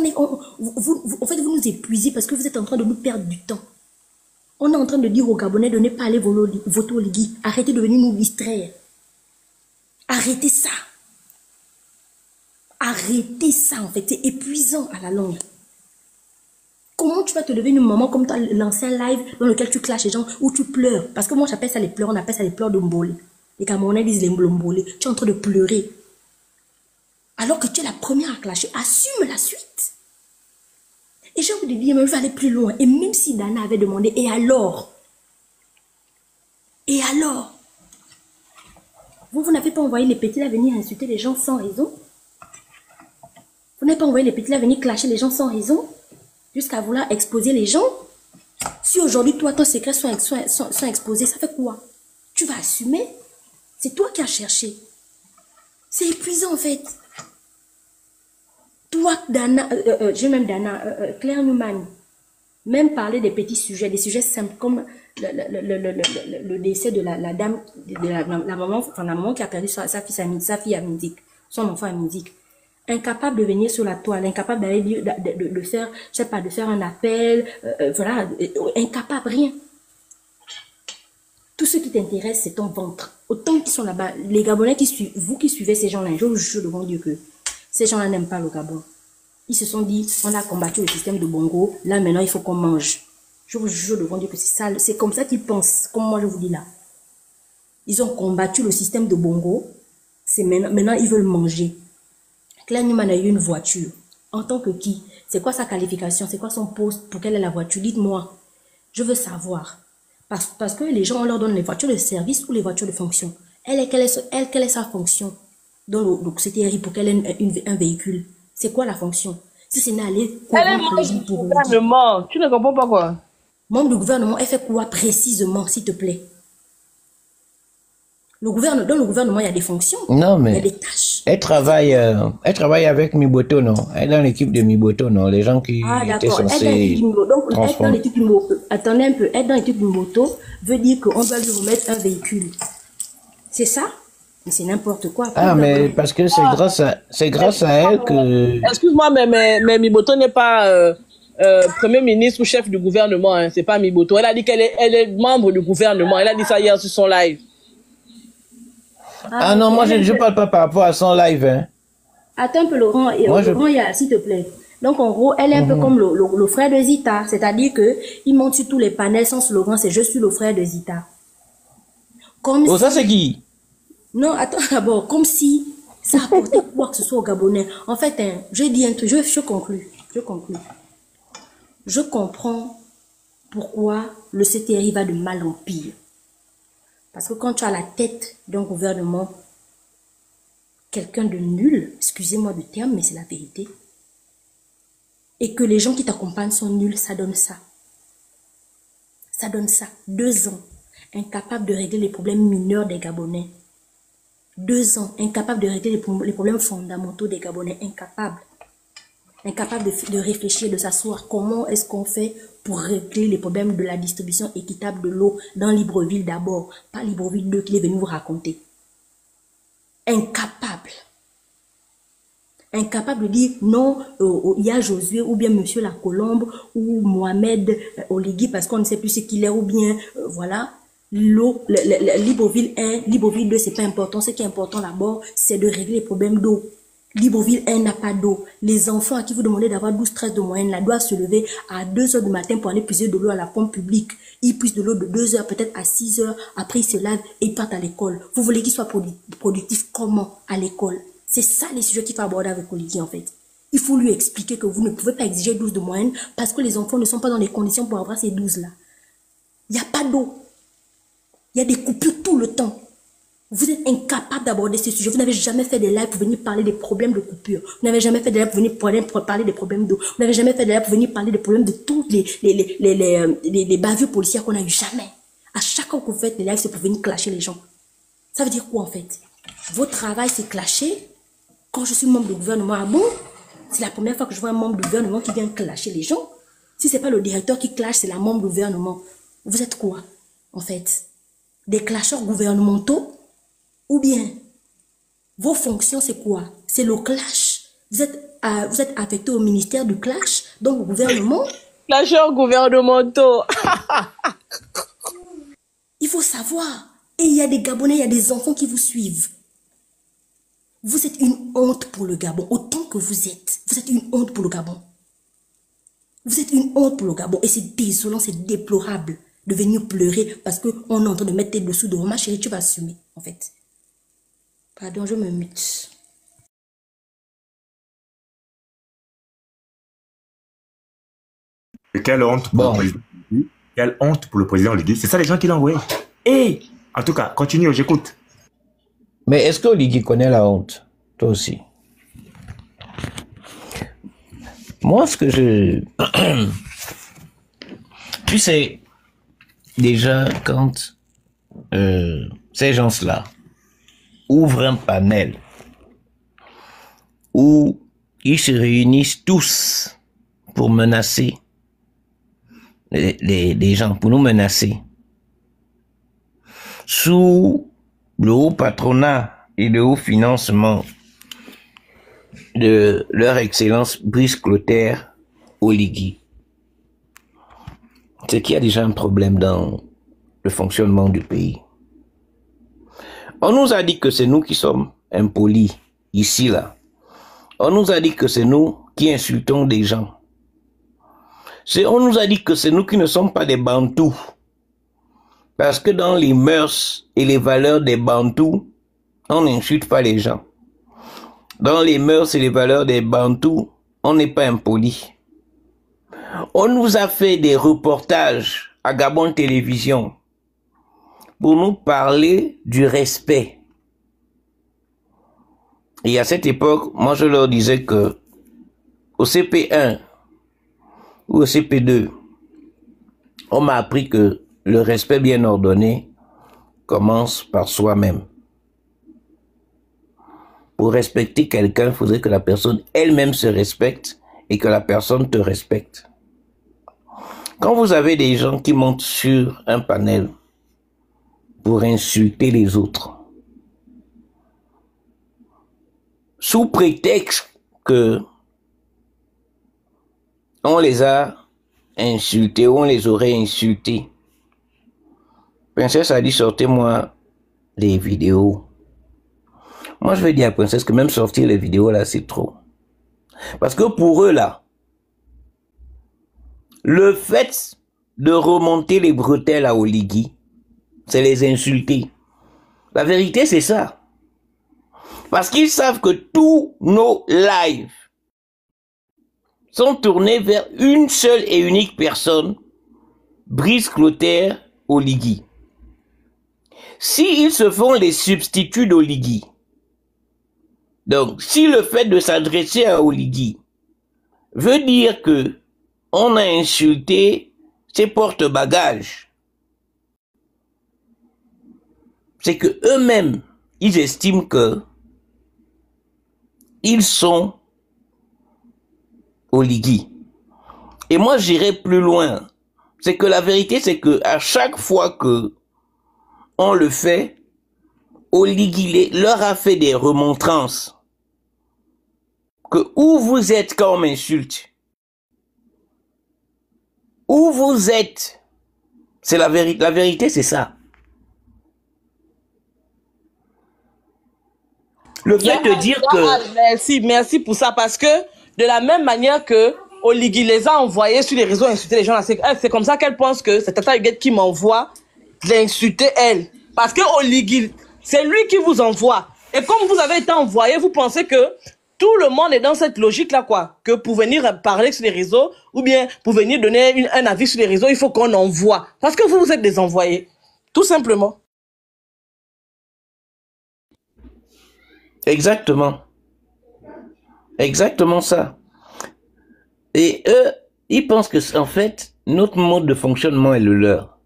vous nous épuisez parce que vous êtes en train de nous perdre du temps. On est en train de dire aux Gabonais de ne pas aller voter au Ligui. Arrêtez de venir nous distraire. Arrêtez ça. Arrêtez ça, en fait. C'est épuisant à la longue. Comment tu vas te lever une maman comme tu as lancé un live dans lequel tu clashes les gens, où tu pleures? Parce que moi, j'appelle ça les pleurs. On appelle ça les pleurs de Mbolé. Les Camerounais disent les Mbolé. Tu es en train de pleurer. Alors que tu es la première à clasher. Assume la suite. Et j'ai envie de dire, mais je vais aller plus loin. Et même si Dana avait demandé, et alors? Et alors? Vous n'avez pas envoyé les petits là venir insulter les gens sans raison? Vous n'avez pas envoyé les petits là venir clasher les gens sans raison? Jusqu'à vouloir exposer les gens? Si aujourd'hui, toi, ton secret sont exposés, ça fait quoi? Tu vas assumer? C'est toi qui as cherché. C'est épuisant en fait. Toi, Dana, Claire Newman, même parler des petits sujets, des sujets simples comme le décès de la dame, la maman qui a perdu sa fille à Mindic, son enfant à Mindic. Incapable de venir sur la toile, incapable d'aller de faire, je sais pas, de faire un appel, voilà, incapable, rien. Tout ce qui t'intéresse, c'est ton ventre. Autant qu'ils sont là-bas, les Gabonais vous qui suivez ces gens-là, je vous jure devant Dieu que ces gens-là n'aiment pas le Gabon. Ils se sont dit, on a combattu le système de Bongo, là maintenant il faut qu'on mange. Je vous jure devant Dieu que c'est ça, c'est comme ça qu'ils pensent, comme moi je vous dis là. Ils ont combattu le système de Bongo, maintenant ils veulent manger. Claire Newman a eu une voiture. En tant que qui? C'est quoi sa qualification? C'est quoi son poste? Pour quelle est la voiture? Dites-moi. Je veux savoir. Parce que les gens, on leur donne les voitures de service ou les voitures de fonction. Quelle est sa fonction dans le CTRI pour qu'elle ait un véhicule? C'est quoi la fonction? Si c'est d'aller... Elle est membre du gouvernement. Tu ne comprends pas quoi? Membre du gouvernement, elle fait quoi précisément, s'il te plaît? Dans le gouvernement, il y a des fonctions. Non, mais... Il y a des tâches. Elle travaille avec Miboto, non? Elle est dans l'équipe de Miboto, non? Les gens qui étaient censés transformer. Attendez un peu. Être dans l'équipe de Miboto veut dire qu'on doit lui remettre un véhicule. C'est ça? Mais c'est n'importe quoi. Ah, mais parce que c'est grâce à elle que... Excuse-moi, mais Miboto n'est pas Premier ministre ou chef du gouvernement. Hein. C'est pas Miboto. Elle a dit qu'elle est membre du gouvernement. Elle a dit ça hier sur son live. Ah non, moi je ne parle pas par rapport à son live. Hein. Attends un peu, Laurent. Laurent, s'il te plaît. Donc en gros, elle est un peu comme le frère de Zita. C'est-à-dire qu'il monte sur tous les panels, son slogan c'est « Je suis le frère de Zita ». Oh, ça c'est qui? Non, attends d'abord. Comme si ça apportait quoi que ce soit aux Gabonais. En fait, hein, je dis un truc, je conclue. Je comprends pourquoi le CTRI va de mal en pire. Parce que quand tu as la tête d'un gouvernement, quelqu'un de nul, excusez-moi du terme, mais c'est la vérité, et que les gens qui t'accompagnent sont nuls, ça donne ça. Ça donne ça. 2 ans. incapable de régler les problèmes mineurs des Gabonais. 2 ans, incapable de régler les problèmes fondamentaux des Gabonais, incapable. Incapable de réfléchir, de s'asseoir. Comment est-ce qu'on fait pour régler les problèmes de la distribution équitable de l'eau dans Libreville d'abord, pas Libreville 2 qu'il est venu vous raconter. Incapable. Incapable de dire non, il y a Josué ou bien Monsieur la Colombe ou Mohamed Oligui parce qu'on ne sait plus ce qu'il est ou bien voilà. L'eau, Libreville 1, Libreville 2, c'est pas important. Ce qui est important d'abord, c'est de régler les problèmes d'eau. Libreville 1 n'a pas d'eau. Les enfants à qui vous demandez d'avoir 12-13 de moyenne, là, doivent se lever à 2 h du matin pour aller puiser de l'eau à la pompe publique. Ils puissent de l'eau de 2 h, peut-être à 6 h. Après, ils se lavent et ils partent à l'école. Vous voulez qu'ils soient productifs comment à l'école? C'est ça les sujets qu'il faut aborder avec Oligui, en fait. Il faut lui expliquer que vous ne pouvez pas exiger 12 de moyenne parce que les enfants ne sont pas dans les conditions pour avoir ces 12-là. Il n'y a pas d'eau. Il y a des coupures tout le temps. Vous êtes incapable d'aborder ces sujets. Vous n'avez jamais fait des lives pour venir parler des problèmes de coupure. Vous n'avez jamais fait des lives pour venir parler des problèmes d'eau. Vous n'avez jamais fait des lives pour venir parler des problèmes de toutes les bavures policières qu'on a eu. Jamais. À chaque fois que vous faites des lives, c'est pour venir clasher les gens. Ça veut dire quoi en fait? Votre travail, c'est clasher. Quand je suis membre du gouvernement, ah bon? C'est la première fois que je vois un membre du gouvernement qui vient clasher les gens. Si c'est pas le directeur qui clash, c'est la membre du gouvernement. Vous êtes quoi en fait? Des clasheurs gouvernementaux? Ou bien, vos fonctions, c'est quoi? C'est le clash. Vous êtes affecté au ministère du clash, donc au gouvernement. Clasheurs gouvernementaux. Il faut savoir. Et il y a des Gabonais, il y a des enfants qui vous suivent. Vous êtes une honte pour le Gabon, autant que vous êtes. Vous êtes une honte pour le Gabon. Vous êtes une honte pour le Gabon. Et c'est désolant, c'est déplorable de venir pleurer parce qu'on est en train de mettre tes dessous de ma chérie, tu vas assumer, en fait. Pardon, je me mute. Et quelle honte pour le président. Quelle honte pour le président Oligui. C'est ça les gens qui l'ont envoyé. Et en tout cas, continue, j'écoute. Mais est-ce que Oligui connaît la honte? Toi aussi. Moi, ce que je... Tu sais, déjà, quand ces gens-là ouvrent un panel où ils se réunissent tous pour menacer les gens, pour nous menacer, sous le haut patronat et le haut financement de leur excellence Brice Clotaire Oligui. C'est qu'il y a déjà un problème dans le fonctionnement du pays. On nous a dit que c'est nous qui sommes impolis, ici, là. On nous a dit que c'est nous qui insultons des gens. On nous a dit que c'est nous qui ne sommes pas des Bantous. Parce que dans les mœurs et les valeurs des Bantous, on n'insulte pas les gens. Dans les mœurs et les valeurs des Bantous, on n'est pas impoli. On nous a fait des reportages à Gabon Télévision pour nous parler du respect. Et à cette époque, moi je leur disais que au CP1 ou au CP2, on m'a appris que le respect bien ordonné commence par soi-même. Pour respecter quelqu'un, il faudrait que la personne elle-même se respecte et que la personne te respecte. Quand vous avez des gens qui montent sur un panel pour insulter les autres, sous prétexte que on les a insultés ou on les aurait insultés, Princesse a dit sortez-moi les vidéos. Moi je vais dire à Princesse que même sortir les vidéos là c'est trop. Parce que pour eux là, le fait de remonter les bretelles à Oligui, c'est les insulter. La vérité c'est ça. Parce qu'ils savent que tous nos lives sont tournés vers une seule et unique personne, Brice Clotaire Oligui. S'ils se font les substituts d'Oligui, donc si le fait de s'adresser à Oligui veut dire que on a insulté ses porte-bagages, c'est que eux-mêmes, ils estiment que ils sont Oligui. Et moi, j'irai plus loin. C'est que la vérité, c'est que à chaque fois que on le fait, Oligui leur a fait des remontrances. Que où vous êtes quand on m'insulte, où vous êtes, c'est la vérité. La vérité, c'est ça. Le fait de dire que... Merci pour ça, parce que de la même manière que Oligui les a envoyés sur les réseaux insulter les gens, c'est comme ça qu'elle pense que c'est Tata Huguette qui m'envoie l'insulter elle. Parce que Oligui, c'est lui qui vous envoie. Et comme vous avez été envoyé, vous pensez que tout le monde est dans cette logique-là, quoi. Que pour venir parler sur les réseaux, ou bien pour venir donner un avis sur les réseaux, il faut qu'on envoie. Parce que vous êtes des envoyés. Tout simplement. Exactement. Exactement ça. Et eux, ils pensent que, en fait, notre mode de fonctionnement est le leur.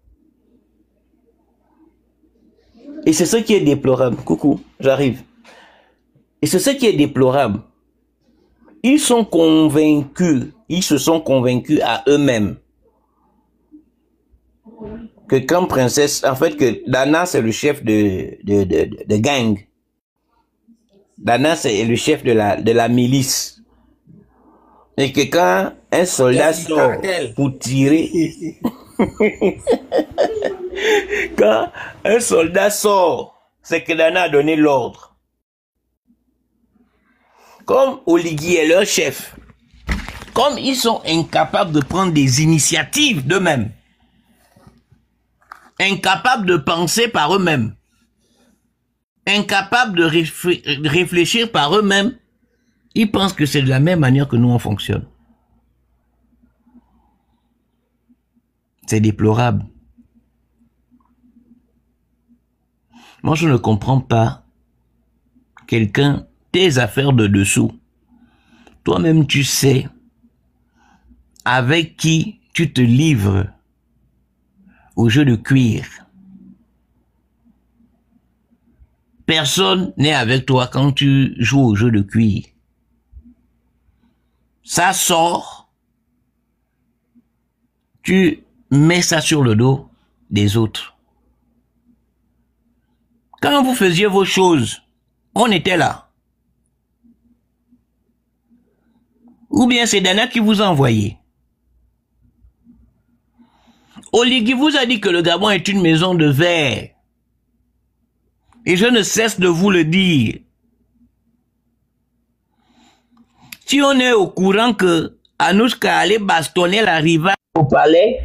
Et c'est ce qui est déplorable. Coucou, j'arrive. Et c'est ce qui est déplorable. Ils sont convaincus, ils se sont convaincus à eux-mêmes que quand Princesse, en fait, que Dana, c'est le chef de gang. Dana, c'est le chef de la milice. Et que quand un soldat sort pour tirer, quand un soldat sort, c'est que Dana a donné l'ordre. Comme Oligui est leur chef, comme ils sont incapables de prendre des initiatives d'eux-mêmes, incapables de penser par eux-mêmes, incapables de réfléchir par eux-mêmes, ils pensent que c'est de la même manière que nous on fonctionne. C'est déplorable. Moi, je ne comprends pas quelqu'un, tes affaires de dessous. Toi-même, tu sais avec qui tu te livres au jeu de cuir. Personne n'est avec toi quand tu joues au jeu de cuir. Ça sort, tu mets ça sur le dos des autres. Quand vous faisiez vos choses, on était là. Ou bien c'est Dana qui vous a envoyé. Oligui vous a dit que le Gabon est une maison de verre. Et je ne cesse de vous le dire. Si on est au courant que Anouchka allait bastonner la rivale au palais,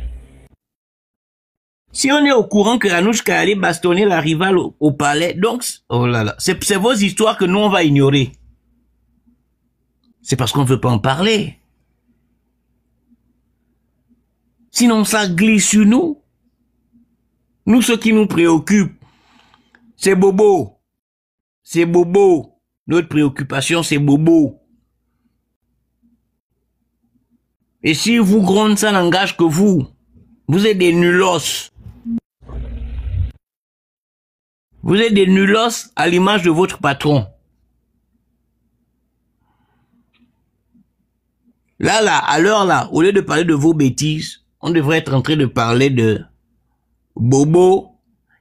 si on est au courant que Anouchka allait bastonner la rivale au palais, donc, oh là là, c'est vos histoires que nous on va ignorer. C'est parce qu'on ne veut pas en parler. Sinon ça glisse sur nous. Nous, ce qui nous préoccupe, c'est Bobo. C'est Bobo. Notre préoccupation, c'est Bobo. Et si vous grondez, ça n'engage que vous. Vous êtes des nulos. Vous êtes des nulos à l'image de votre patron. Là, à l'heure là, au lieu de parler de vos bêtises, on devrait être en train de parler de Bobo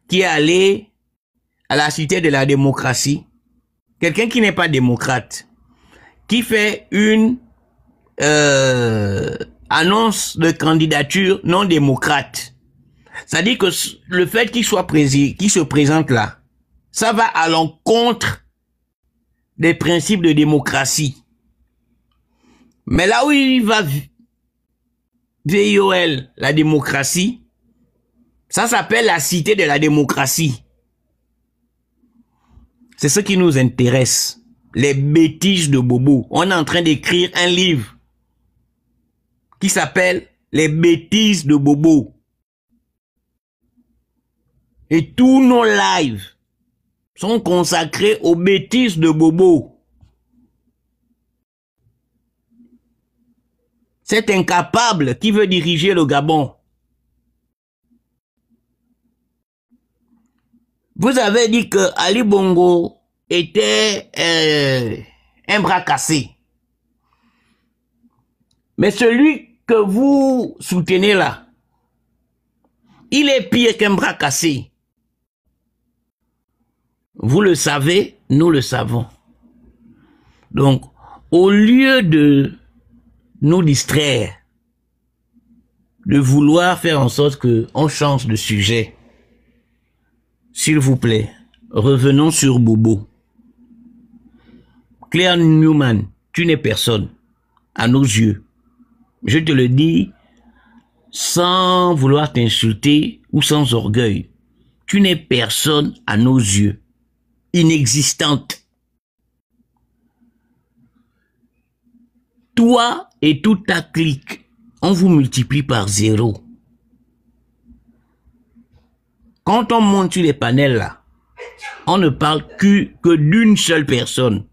qui est allé à la cité de la démocratie. Quelqu'un qui n'est pas démocrate, qui fait une annonce de candidature non démocrate. C'est-à-dire que le fait qu'il soit qu'il se présente là, ça va à l'encontre des principes de démocratie. Mais là où il va VIOL, la démocratie, ça s'appelle la cité de la démocratie. C'est ce qui nous intéresse. Les bêtises de Bobo. On est en train d'écrire un livre qui s'appelle Les bêtises de Bobo. Et tous nos lives sont consacrés aux bêtises de Bobo. Cet incapable qui veut diriger le Gabon. Vous avez dit que Ali Bongo était un bras cassé. Mais celui que vous soutenez là, il est pire qu'un bras cassé. Vous le savez, nous le savons. Donc, au lieu de nous distraire, de vouloir faire en sorte qu'on change de sujet, s'il vous plaît, revenons sur Bobo. Claire Newman, tu n'es personne, à nos yeux. Je te le dis sans vouloir t'insulter ou sans orgueil. Tu n'es personne à nos yeux. Inexistante. Toi et toute ta clique, on vous multiplie par 0. Quand on monte sur les panels là, on ne parle que d'une seule personne.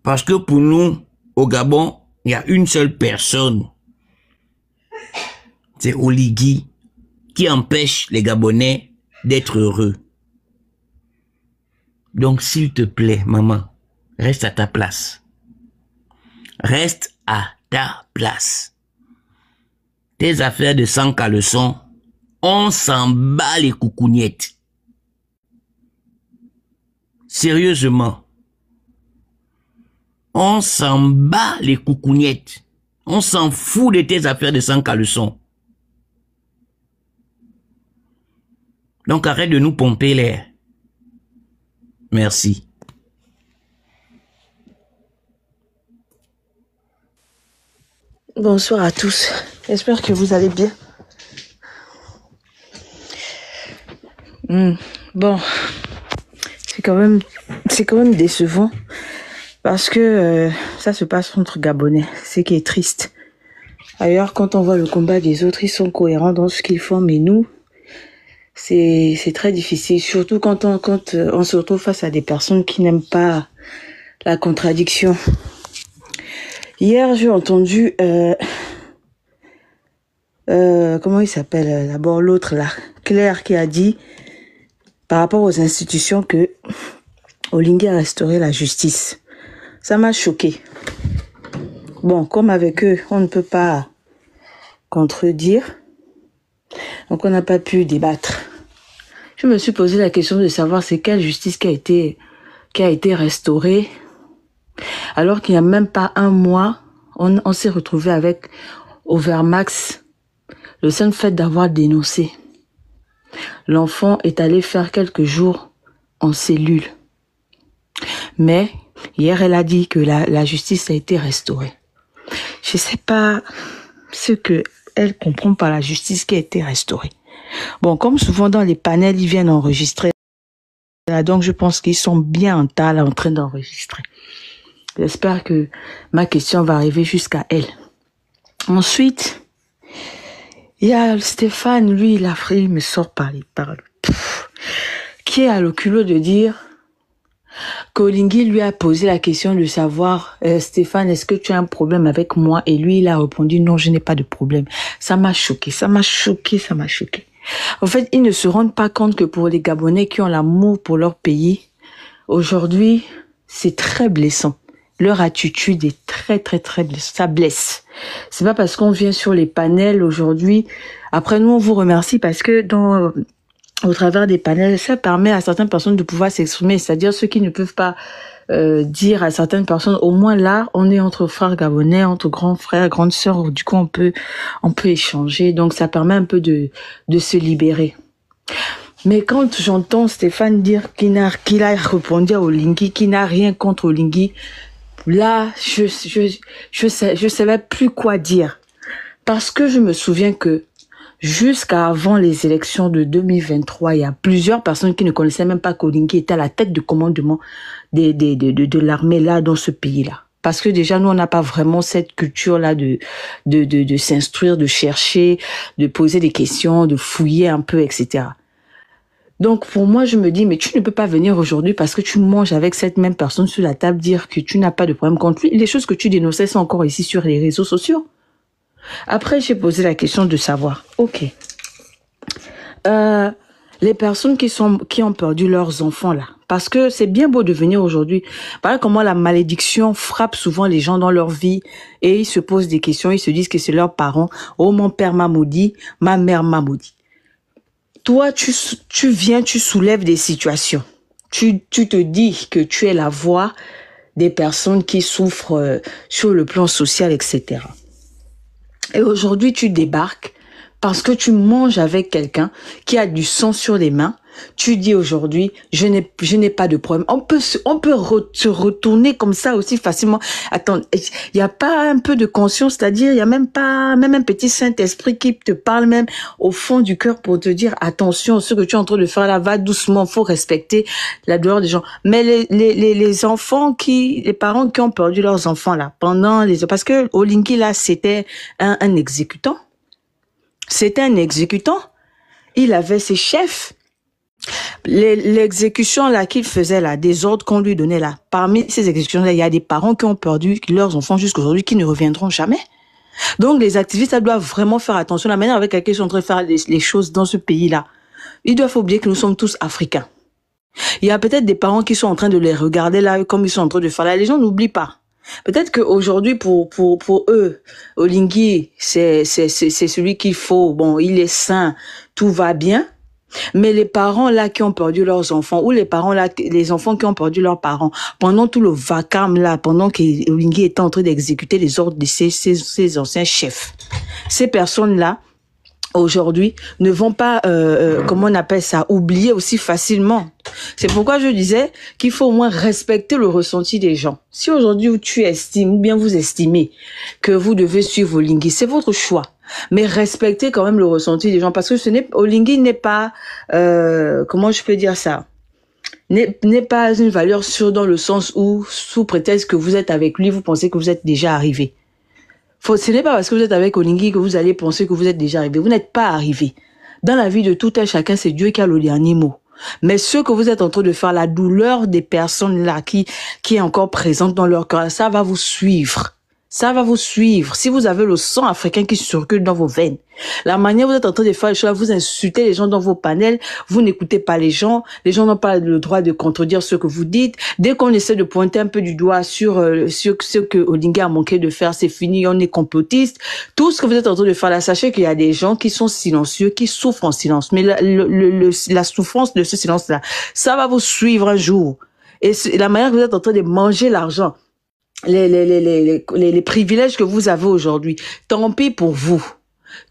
Parce que pour nous, au Gabon, il y a une seule personne. C'est Oligui qui empêche les Gabonais d'être heureux. Donc, s'il te plaît, maman, reste à ta place. Reste à ta place. Tes affaires de sang caleçon, on s'en bat les coucougnettes. Sérieusement. On s'en bat les coucougnettes. On s'en fout de tes affaires de sang caleçon. Donc arrête de nous pomper l'air. Merci. Bonsoir à tous. J'espère que vous allez bien. Bon, c'est quand même décevant parce que ça se passe entre Gabonais, ce qui est triste. Ailleurs, quand on voit le combat des autres, ils sont cohérents dans ce qu'ils font, mais nous, c'est très difficile, surtout quand on se retrouve face à des personnes qui n'aiment pas la contradiction. Hier, j'ai entendu comment il s'appelle d'abord l'autre là, Claire, qui a dit par rapport aux institutions que Oligui a restauré la justice. Ça m'a choqué. Bon, comme avec eux, on ne peut pas contredire, donc on n'a pas pu débattre. Je me suis posé la question de savoir c'est quelle justice qui a été restaurée, alors qu'il n'y a même pas un mois, on s'est retrouvé avec Overmax, le seul fait d'avoir dénoncé. L'enfant est allé faire quelques jours en cellule. Mais hier, elle a dit que la justice a été restaurée. Je ne sais pas ce que elle comprend par la justice qui a été restaurée. Bon, comme souvent dans les panels, ils viennent enregistrer. Donc, je pense qu'ils sont bien en tas là, en train d'enregistrer. J'espère que ma question va arriver jusqu'à elle. Ensuite, il y a Stéphane, lui, il me sort par les paroles. Qui a le culot de dire qu'Oligui lui a posé la question de savoir, Stéphane, est-ce que tu as un problème avec moi? Et lui, il a répondu, non, je n'ai pas de problème. Ça m'a choqué. En fait, ils ne se rendent pas compte que pour les Gabonais qui ont l'amour pour leur pays, aujourd'hui, c'est très blessant. Leur attitude est très, très, très blessante. Ça blesse. C'est pas parce qu'on vient sur les panels aujourd'hui. Après, nous, on vous remercie parce que au travers des panels, ça permet à certaines personnes de pouvoir s'exprimer. C'est-à-dire ceux qui ne peuvent pas dire à certaines personnes, au moins là, on est entre frères gabonais, entre grands frères, grandes sœurs. Du coup, on peut échanger. Donc, ça permet un peu de se libérer. Mais quand j'entends Stéphane dire qu'il a répondu à Oligui, qu'il n'a rien contre Oligui, là, je savais plus quoi dire. Parce que je me souviens que jusqu'à avant les élections de 2023, il y a plusieurs personnes qui ne connaissaient même pas qu'Oligui était à la tête du commandement de l'armée là, dans ce pays-là. Parce que déjà, nous, on n'a pas vraiment cette culture-là de s'instruire, de chercher, de poser des questions, de fouiller un peu, etc. Donc, pour moi, je me dis, mais tu ne peux pas venir aujourd'hui parce que tu manges avec cette même personne sur la table, dire que tu n'as pas de problème contre lui. Les choses que tu dénonçais sont encore ici sur les réseaux sociaux. Après, j'ai posé la question de savoir, ok, Les personnes qui ont perdu leurs enfants là, parce que c'est bien beau de venir aujourd'hui. Voilà comment la malédiction frappe souvent les gens dans leur vie et ils se posent des questions, ils se disent que c'est leurs parents. Oh, mon père m'a maudit, ma mère m'a maudit. Toi, tu viens, tu soulèves des situations. Tu te dis que tu es la voix des personnes qui souffrent sur le plan social, etc. Et aujourd'hui, tu débarques parce que tu manges avec quelqu'un qui a du sang sur les mains. Tu dis aujourd'hui, je n'ai pas de problème. On peut se retourner comme ça aussi facilement. Attends, il n'y a pas un peu de conscience, c'est-à-dire il y a même un petit Saint-Esprit qui te parle même au fond du cœur pour te dire attention, ce que tu es en train de faire là, va doucement, faut respecter la douleur des gens. Mais les enfants les parents qui ont perdu leurs enfants là, parce que Olingi là, c'était un exécutant. C'était un exécutant. Il avait ses chefs. L'exécution là qu'il faisait là, des ordres qu'on lui donnait là, parmi ces exécutions là, il y a des parents qui ont perdu leurs enfants jusqu'à aujourd'hui qui ne reviendront jamais. Donc les activistes doivent vraiment faire attention à la manière avec laquelle ils sont en train de faire les choses dans ce pays là. Ils doivent oublier que nous sommes tous africains. Il y a peut-être des parents qui sont en train de les regarder là comme ils sont en train de faire là. Les gens n'oublient pas. Peut-être qu'aujourd'hui pour eux, Olingi c'est celui qu'il faut. Bon, il est sain, tout va bien. Mais les parents là qui ont perdu leurs enfants, ou les enfants qui ont perdu leurs parents, pendant tout le vacarme là, pendant que Olingi était en train d'exécuter les ordres de ses anciens chefs, ces personnes-là, aujourd'hui, ne vont pas, comment on appelle ça, oublier aussi facilement. C'est pourquoi je disais qu'il faut au moins respecter le ressenti des gens. Si aujourd'hui tu estimes, ou bien vous estimez que vous devez suivre Olingi, c'est votre choix. Mais respectez quand même le ressenti des gens, parce que Olingi n'est pas, comment je peux dire ça, n'est pas une valeur sûre dans le sens où, sous prétexte que vous êtes avec lui, vous pensez que vous êtes déjà arrivé. Ce n'est pas parce que vous êtes avec Olingi que vous allez penser que vous êtes déjà arrivé. Vous n'êtes pas arrivé. Dans la vie de tout un chacun, c'est Dieu qui a le dernier mot. Mais ce que vous êtes en train de faire, la douleur des personnes là qui est encore présente dans leur cœur, ça va vous suivre. Ça va vous suivre. Si vous avez le sang africain qui circule dans vos veines, la manière dont vous êtes en train de faire les choses, vous insultez les gens dans vos panels, vous n'écoutez pas les gens n'ont pas le droit de contredire ce que vous dites. Dès qu'on essaie de pointer un peu du doigt sur ce que Olingi a manqué de faire, c'est fini, on est complotiste. Tout ce que vous êtes en train de faire là, sachez qu'il y a des gens qui sont silencieux, qui souffrent en silence. Mais la souffrance de ce silence-là, ça va vous suivre un jour. Et la manière que vous êtes en train de manger l'argent, les privilèges que vous avez aujourd'hui, tant pis pour vous.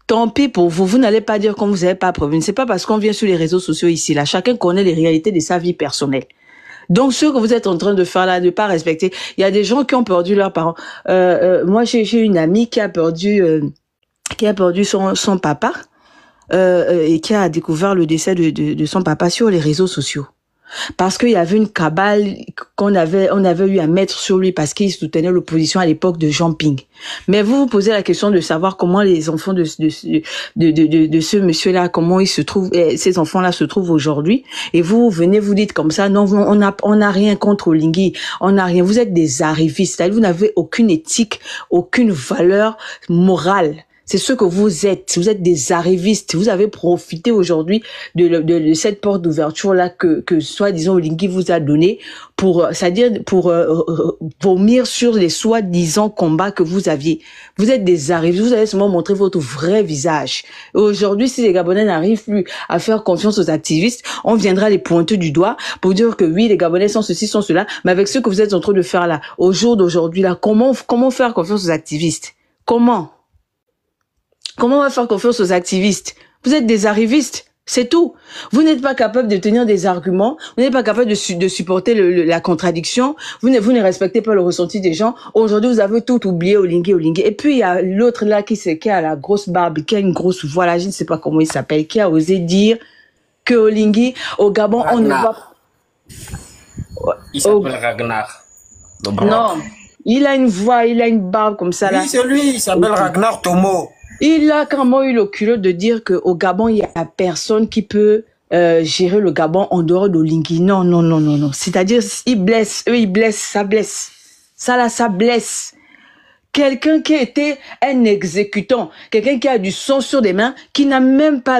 Tant pis pour vous. Vous n'allez pas dire comme vous n'avez pas prévenu. C'est pas parce qu'on vient sur les réseaux sociaux ici, là. Chacun connaît les réalités de sa vie personnelle. Donc, ce que vous êtes en train de faire là, de pas respecter. Il y a des gens qui ont perdu leurs parents. Moi, j'ai une amie qui a perdu son papa, et qui a découvert le décès de son papa sur les réseaux sociaux. Parce qu'il y avait une cabale on avait eu à mettre sur lui parce qu'il soutenait l'opposition à l'époque de Jean Ping. Mais vous vous posez la question de savoir comment les enfants de ce monsieur-là, comment ils se trouvent, ces enfants-là se trouvent aujourd'hui. Et vous venez vous dites comme ça, non, on n'a rien contre Olingi, on n'a rien. Vous êtes des arrivistes, c'est-à-dire vous n'avez aucune éthique, aucune valeur morale. C'est ce que vous êtes. Vous êtes des arrivistes. Vous avez profité aujourd'hui de cette porte d'ouverture là que soi-disant Olingi vous a donné pour vomir sur les soi-disant combats que vous aviez. Vous êtes des arrivistes. Vous allez seulement montrer votre vrai visage. Et aujourd'hui, si les Gabonais n'arrivent plus à faire confiance aux activistes, on viendra les pointer du doigt pour dire que oui, les Gabonais sont ceci, sont cela. Mais avec ce que vous êtes en train de faire là, au jour d'aujourd'hui là, comment faire confiance aux activistes? Comment on va faire confiance aux activistes? Vous êtes des arrivistes, c'est tout. Vous n'êtes pas capable de tenir des arguments, vous n'êtes pas capable de supporter la contradiction, vous ne respectez pas le ressenti des gens. Aujourd'hui, vous avez tout oublié, Olingi. Et puis, il y a l'autre là qui a la grosse barbe, qui a une grosse voix là, je ne sais pas comment il s'appelle, qui a osé dire que Olingi, au Gabon, Ragnar. On ne va... Il s'appelle Ragnar. Non, il a une voix, il a une barbe comme ça là. Oui, c'est lui, il s'appelle Ragnar Tomo. Il a quand même eu le culot de dire qu'au Gabon, il y a personne qui peut gérer le Gabon en dehors d'Olingi. Non. C'est-à-dire, ils blessent, ça blesse. Ça là, ça blesse. quelqu'un qui était un exécutant, quelqu'un qui a du sang sur des mains, qui n'a même pas,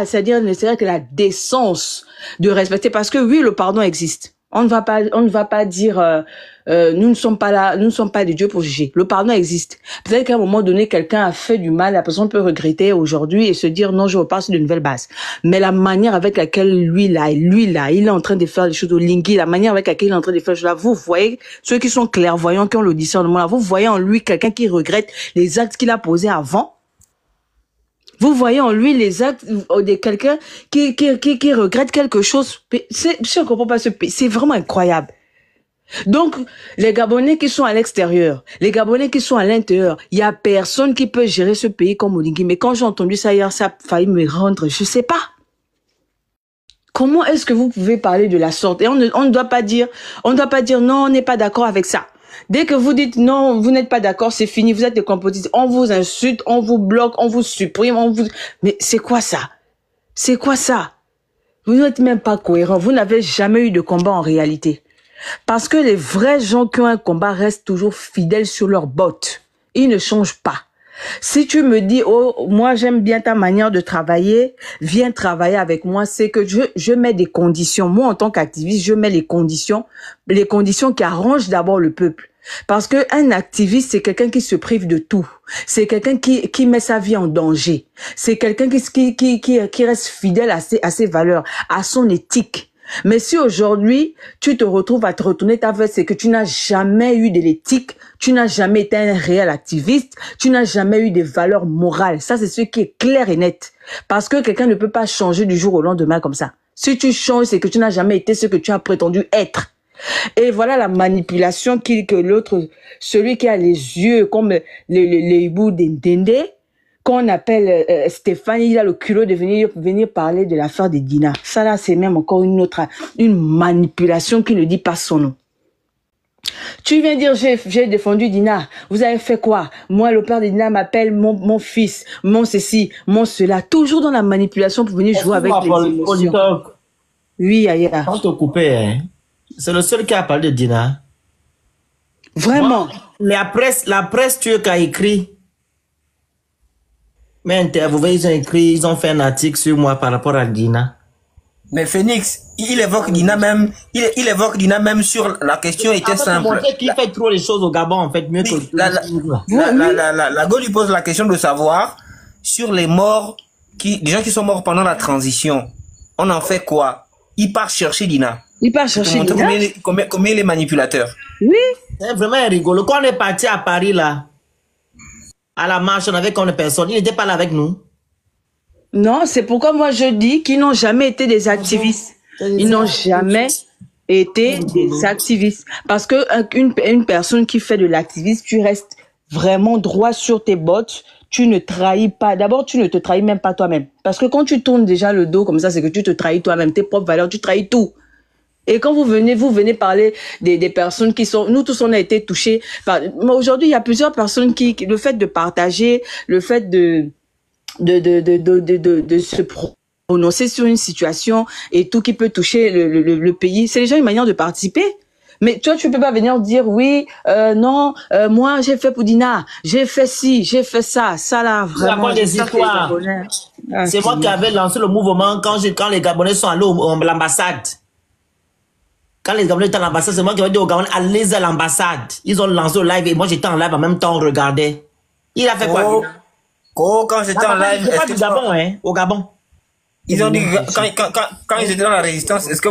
c'est-à-dire ne serait que la décence de respecter, parce que oui, le pardon existe. On ne va pas dire nous ne sommes pas là, nous ne sommes pas des dieux pour juger. Le pardon existe. Peut-être qu'à un moment donné, quelqu'un a fait du mal, la personne peut regretter aujourd'hui et se dire non, je repars sur de nouvelles bases. Mais la manière avec laquelle lui là, il est en train de faire les choses au Lingui, la manière avec laquelle il est en train de faire les choses là, vous voyez, ceux qui sont clairvoyants, qui ont le discernement là, vous voyez en lui quelqu'un qui regrette les actes qu'il a posés avant. Vous voyez en lui les actes de quelqu'un qui regrette quelque chose. Je ne comprends pas ce pays. C'est vraiment incroyable. Donc, les Gabonais qui sont à l'extérieur, les Gabonais qui sont à l'intérieur, il y a personne qui peut gérer ce pays comme Olingi. Mais quand j'ai entendu ça hier, ça a failli me rendre, je sais pas. Comment est-ce que vous pouvez parler de la sorte? Et on ne doit pas dire non, on n'est pas d'accord avec ça. Dès que vous dites non, vous n'êtes pas d'accord, c'est fini, vous êtes des complotistes. On vous insulte, on vous bloque, on vous supprime, Mais c'est quoi ça? C'est quoi ça? Vous n'êtes même pas cohérent. Vous n'avez jamais eu de combat en réalité. Parce que les vrais gens qui ont un combat restent toujours fidèles sur leurs bottes. Ils ne changent pas. Si tu me dis, oh, moi j'aime bien ta manière de travailler, viens travailler avec moi, c'est que je mets des conditions. Moi, en tant qu'activiste, je mets les conditions qui arrangent d'abord le peuple. Parce que un activiste, c'est quelqu'un qui se prive de tout. C'est quelqu'un qui met sa vie en danger. C'est quelqu'un qui reste fidèle à ses valeurs, à son éthique. Mais si aujourd'hui, tu te retrouves à te retourner ta veste, c'est que tu n'as jamais eu de l'éthique, tu n'as jamais été un réel activiste, tu n'as jamais eu des valeurs morales. Ça, c'est ce qui est clair et net. Parce que quelqu'un ne peut pas changer du jour au lendemain comme ça. Si tu changes, c'est que tu n'as jamais été ce que tu as prétendu être. Et voilà la manipulation que l'autre, celui qui a les yeux comme les hiboux d'Indende, qu'on appelle Stéphane, il a le culot de venir parler de l'affaire de Dina. Ça là, c'est même encore une manipulation qui ne dit pas son nom. Tu viens dire, j'ai défendu Dina. Vous avez fait quoi? Moi, le père de Dina m'appelle mon fils, mon ceci, mon cela. Toujours dans la manipulation pour venir jouer avec les émotions. Oui, Aya. Quand te couper, hein, c'est le seul qui a parlé de Dina. Vraiment? La presse turque a écrit. Mais vous voyez, ils ont fait un article sur moi par rapport à Dina. Mais Phoenix, il évoque Dina même, il évoque Dina même sur la question était simple. Il fait trop les choses au Gabon, en fait, mieux que... La Go lui pose la question de savoir sur les morts, les gens qui sont morts pendant la transition. On en fait quoi? Il part chercher Dina. Il part chercher Dina. Combien les manipulateurs? Oui. C'est vraiment rigolo. Quand on est parti à Paris, là, à la marche, on avait combien de personnes? Il n'était pas là avec nous. Non, c'est pourquoi moi je dis qu'ils n'ont jamais été des activistes. Ils n'ont jamais été des activistes. Parce que une personne qui fait de l'activisme, tu restes vraiment droit sur tes bottes. Tu ne trahis pas. D'abord, tu ne te trahis même pas toi-même. Parce que quand tu tournes déjà le dos comme ça, c'est que tu te trahis toi-même. Tes propres valeurs, tu trahis tout. Et quand vous venez parler des personnes qui sont, nous tous on a été touchés par, aujourd'hui il y a plusieurs personnes le fait de partager, le fait de se prononcer sur une situation et tout qui peut toucher le pays, c'est déjà une manière de participer. Mais toi, tu peux pas venir dire oui, non, moi j'ai fait pour Dina, j'ai fait ci, j'ai fait ça, ça là vraiment. C'est moi qui avais lancé le mouvement quand les Gabonais sont allés à l'ambassade. Quand les Gabonais étaient à l'ambassade, c'est moi qui avais dit aux Gabonais, allez à l'ambassade. Ils ont lancé le live et moi j'étais en live en même temps, on regardait. Il a fait quoi? Quand j'étais en live, c'est pas du Gabon, hein, au Gabon. Ils ont dit, quand ils étaient dans la résistance, est-ce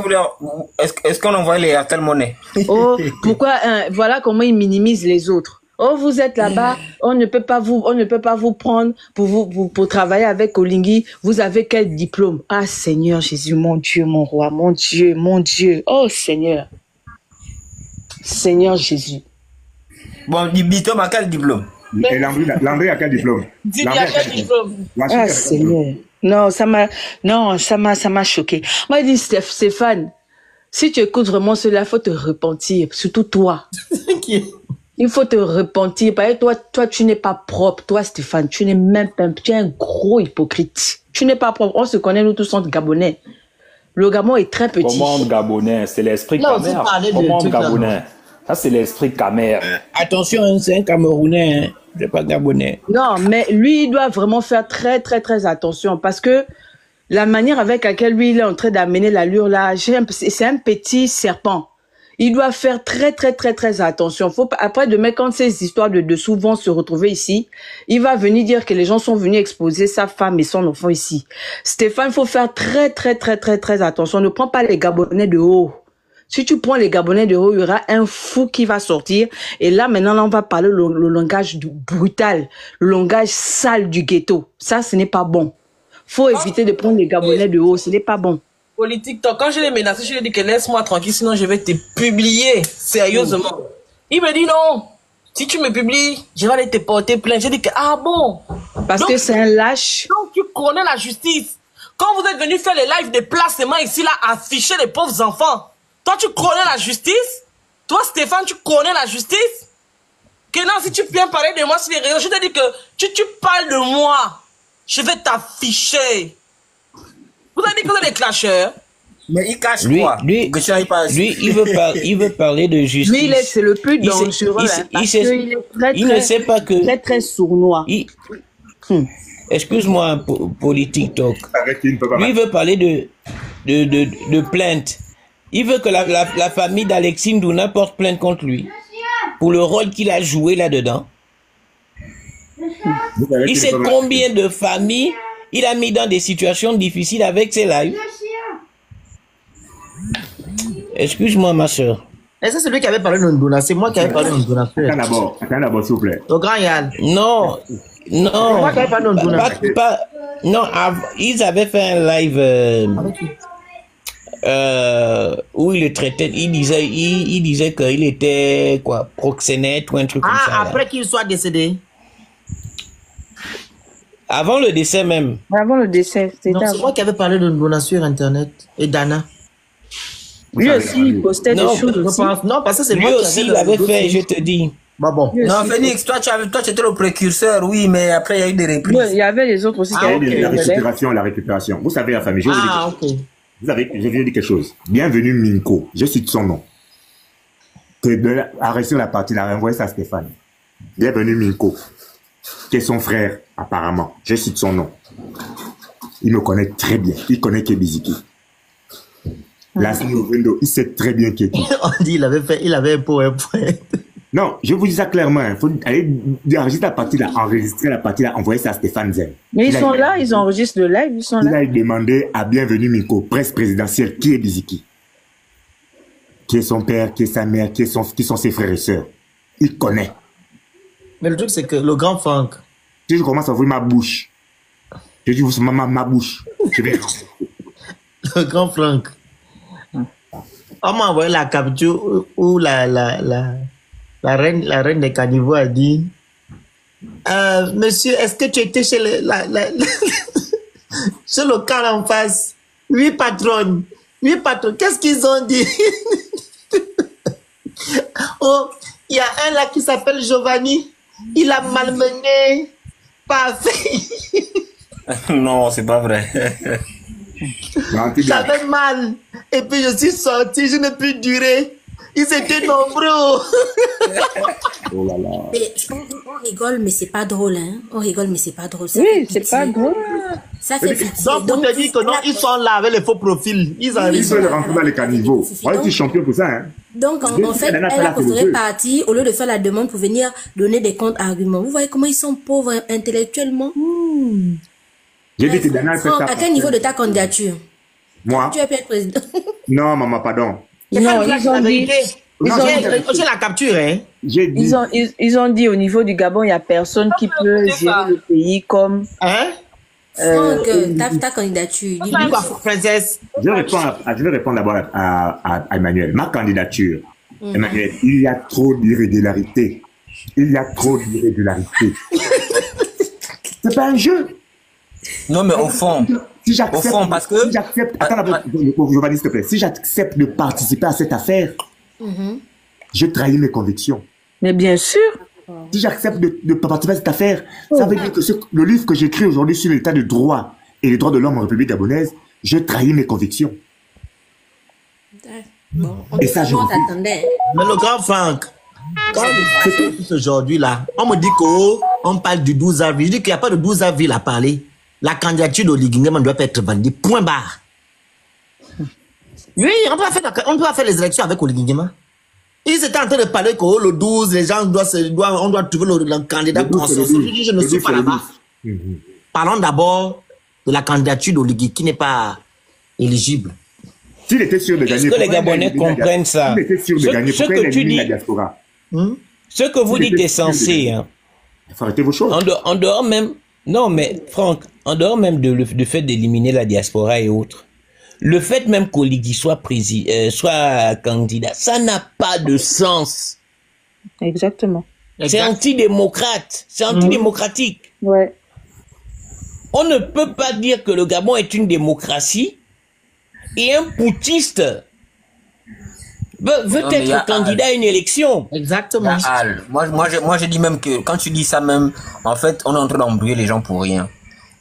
qu'on envoyait les Airtel Money? Oh, pourquoi, voilà comment ils minimisent les autres. Oh, vous êtes là-bas, on ne peut pas vous prendre pour travailler avec Olingi. Vous avez quel diplôme? Ah, Seigneur Jésus, mon Dieu, mon roi, mon Dieu, mon Dieu. Oh, Seigneur. Seigneur Jésus. Bon, diplôme à quel diplôme? Et Landry a quel diplôme? Ah, Seigneur. Non, ça m'a choqué. Moi, il dit, Stéphane, si tu écoutes vraiment cela, il faut te repentir, surtout toi. Il faut te repentir. Parce que toi, tu n'es pas propre. Toi, Stéphane, tu n'es même pas, tu es un gros hypocrite. Tu n'es pas propre. On se connaît, nous tous, entre Gabonais. Le Gabon est très petit. Comment Gabonais? C'est l'esprit de ta mère. Comment Gabonais? Ça, c'est l'esprit camère. Attention, hein, c'est un Camerounais, hein. C'est pas Gabonais. Non, mais lui, il doit vraiment faire très, très, très attention parce que la manière avec laquelle lui, il est en train d'amener l'allure là, c'est un petit serpent. Il doit faire très, très, très, très attention. Faut pas, après demain, quand ces histoires de dessous vont se retrouver ici, il va venir dire que les gens sont venus exposer sa femme et son enfant ici. Stéphane, il faut faire très, très, très, très, très attention. Ne prends pas les Gabonais de haut. Si tu prends les Gabonais de haut, il y aura un fou qui va sortir. Et là, maintenant, là, on va parler le langage brutal, le langage sale du ghetto. Ça, ce n'est pas bon. Faut éviter de prendre les Gabonais de haut. Ce n'est pas bon. Politique, quand je l'ai menacé, je lui ai dit que laisse-moi tranquille, sinon je vais te publier sérieusement. Il me dit non. Si tu me publies, je vais aller te porter plainte. J'ai dit que, ah bon. Parce donc, que c'est un lâche. Donc, tu connais la justice. Quand vous êtes venu faire les lives de placement ici, là, afficher les pauvres enfants. Toi, tu connais la justice? Toi, Stéphane, tu connais la justice? Que non, si tu viens parler de moi sur les réseaux, je te dis que tu parles de moi. Je vais t'afficher. Vous avez dit que vous êtes des clasheurs? Mais il cache Lui, quoi? lui, il veut parler de justice. Lui, c'est le plus dangereux. Il ne sait pas que... Très, très sournois. Excuse-moi, politique talk. Lui, il veut parler de plainte. Il veut que la famille d'Alexis Ndouna porte plainte contre lui. Pour le rôle qu'il a joué là-dedans. Il sait combien de familles il a mis dans des situations difficiles avec ses lives. Excuse-moi, ma soeur. Et ça, c'est lui qui avait parlé de Ndouna. C'est moi qui avais parlé de Ndouna. Attends d'abord, s'il vous plaît. Au grand Yann. Non. Moi qui avais parlé de Ndouna. Non, ils avaient fait un live où il le traitait. Il disait qu'il était quoi, proxénète ou un truc comme ça. Ah, après qu'il soit décédé. Avant le décès même. Avant le décès. Non, c'est moi qui avais parlé de Ndouna sur Internet. Et Dana. Lui aussi, il postait des choses aussi. Non, parce que c'est moi qui aussi, il avait fait, je te dis. Bah bon. Non, Phoenix, toi, tu étais le précurseur, oui, mais après, il y a eu des reprises. Il y avait les autres aussi qui avaient la récupération. Vous savez, la famille, je vais ok. Je viens de dire quelque chose. Bienvenue, Minko. Je cite son nom. Arrêtez la partie, la renvoyer ça à Stéphane. Bienvenue, Minko. Qui est son frère, apparemment. Je cite son nom. Il me connaît très bien. Il connaît Kebiziki. Là, il sait très bien qui est qui. On dit il avait un point. Non, je vous dis ça clairement. Il faut aller enregistrer la partie là, enregistrer la partie là, envoyer ça à Stéphane Zen. Mais ils sont là, ils enregistrent le live, ils sont là. Il a demandé à Bienvenue Minko, presse présidentielle, qui est Biziki? Qui est son père, qui est sa mère, qui sont ses frères et sœurs. Il connaît. Mais le truc, c'est que le grand Franck. Si je commence à ouvrir ma bouche, je dis, vous ma bouche, je vais. Le grand Franck. On m'a envoyé la capture où la reine des caniveaux a dit monsieur, est-ce que tu étais chez chez le camp en face? Oui, patronne. Oui, patronne. Qu'est-ce qu'ils ont dit? Oh, il y a un là qui s'appelle Giovanni. Il a malmené. Pas fait. Non, c'est pas vrai. J'avais mal. Et puis je suis sorti, je n'ai plus duré. Ils étaient nombreux. Oh là là. Mais on rigole, mais c'est pas drôle, hein. On rigole, mais c'est pas drôle. Oui, c'est pas drôle. Ça fait pitié. Donc, pour te dire que non, ils sont là avec les faux profils. Ils arrivent. Ils veulent rentrer dans les caniveaux. On est champion pour ça, hein. Donc, en fait, elle a préféré partir au lieu de faire la demande pour venir donner des contre-arguments. Vous voyez comment ils sont pauvres intellectuellement? J'ai dit que Dana fait ça. À quel niveau de ta candidature? Moi? Tu as pu être président. Non, maman, pardon. Non, ils ont dit. J'ai la capture, hein. Ils ont dit au niveau du Gabon, il n'y a personne qui peut gérer le pays comme. Hein? Franck, ta candidature. Princesse. Je vais répondre d'abord à Emmanuel. Ma candidature, Emmanuel, il y a trop d'irrégularités. Il y a trop d'irrégularités. C'est pas un jeu. Non, mais au fond, parce que... Si j'accepte... Attends, Giovanni, s'il te plaît. Si j'accepte de participer à cette affaire, je trahis mes convictions. Mais bien sûr. Si j'accepte de participer à cette affaire, ça veut dire que le livre que j'écris aujourd'hui sur l'état de droit et les droits de l'homme en République gabonaise, je trahis mes convictions. Bon, Et ça, je t'attendais. Mais le grand Franck, quand aujourd'hui là, on me dit qu'on parle du 12 avril. Je dis qu'il n'y a pas de 12 avril à parler. La candidature d'Oligui Nguema ne doit pas être validée. Point barre. Oui, on peut pas faire les élections avec Oligui Nguema. Ils étaient en train de parler que le 12, les gens on doit trouver le candidat consensus. Je dis, je ne suis pas là-bas. Parlons d'abord de la candidature d'Oligui qui n'est pas éligible. S'il était sûr de gagner, est-ce que les Gabonais comprennent ça? S'il était sûr de gagner, pourquoi il a éliminé la diaspora? Ce que vous dites est censé. Hein. Il faut arrêter vos choses. En dehors même... Non, mais Franck, en dehors même du fait d'éliminer la diaspora et autres, le fait même qu'Oligui soit candidat, ça n'a pas de sens. Exactement. C'est antidémocrate. C'est antidémocratique. Ouais. On ne peut pas dire que le Gabon est une démocratie et un putschiste veut être candidat à une élection. Exactement. Moi, je dis même que quand tu dis ça même, en fait, on est en train d'embrouiller les gens pour rien.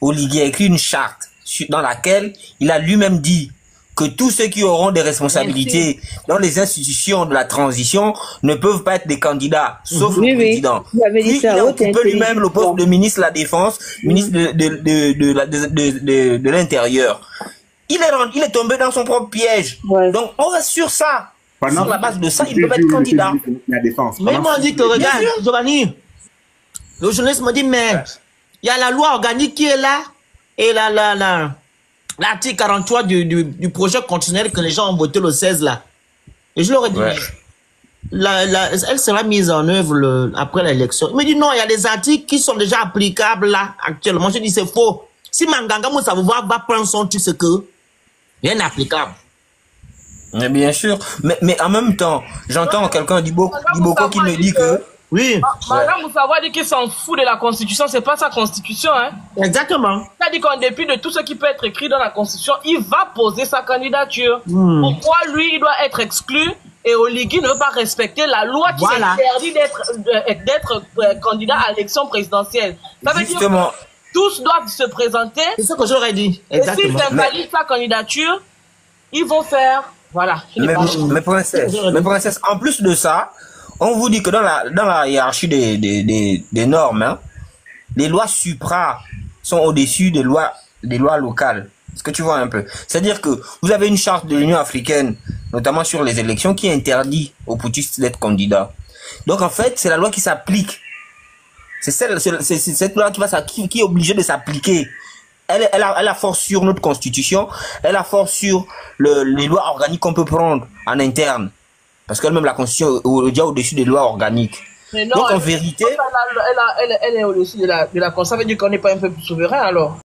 Oligui a écrit une charte dans laquelle il a lui-même dit que tous ceux qui auront des responsabilités dans les institutions de la transition ne peuvent pas être des candidats, sauf le président. Puis, il a occupé lui-même le poste de ministre de la Défense, ministre de l'Intérieur. Il est tombé dans son propre piège. Ouais. Donc, on reste sur ça. Sur la base de ça, il peut être candidat. La défense. Mais moi, on dit que, regarde, Giovanni, le journaliste me dit, mais il y a la loi organique qui est là et l'article 43 du projet constitutionnel que les gens ont voté le 16 là. Et je leur ai dit, elle sera mise en œuvre après l'élection. Il me dit, non, il y a des articles qui sont déjà applicables là, actuellement. Je dis, c'est faux. Si Manganga Moussa va prendre son truc, c'est que rien n'est applicable. Mais bien sûr. Mais en même temps, j'entends quelqu'un d'Iboko qui me dit que... Oui. Madame Moussawa dit qu'il s'en fout de la Constitution, c'est pas sa Constitution, hein. Exactement. Il a dit qu'en dépit de tout ce qui peut être écrit dans la Constitution, il va poser sa candidature. Pourquoi lui, il doit être exclu et Oligui ne veut pas respecter la loi qui interdit d'être candidat à l'élection présidentielle. Ça veut dire que tous doivent se présenter. C'est ce que j'aurais dit. Exactement. Et s'ils invalident sa candidature, ils vont faire... Voilà. Mais princesse, en plus de ça, on vous dit que dans la hiérarchie des normes, hein, les lois supra sont au-dessus des lois locales. Est-ce que tu vois un peu? C'est-à-dire que vous avez une charte de l'Union africaine, notamment sur les élections, qui interdit aux putschistes d'être candidats. Donc en fait, c'est la loi qui s'applique. C'est cette loi qui est obligée de s'appliquer. Elle a force sur notre constitution, elle a force sur les lois organiques qu'on peut prendre en interne. Parce que même la constitution est déjà au-dessus des lois organiques. Mais non, donc en vérité... Elle est au-dessus de la constitution, ça veut dire qu'on n'est pas un peu plus souverain alors.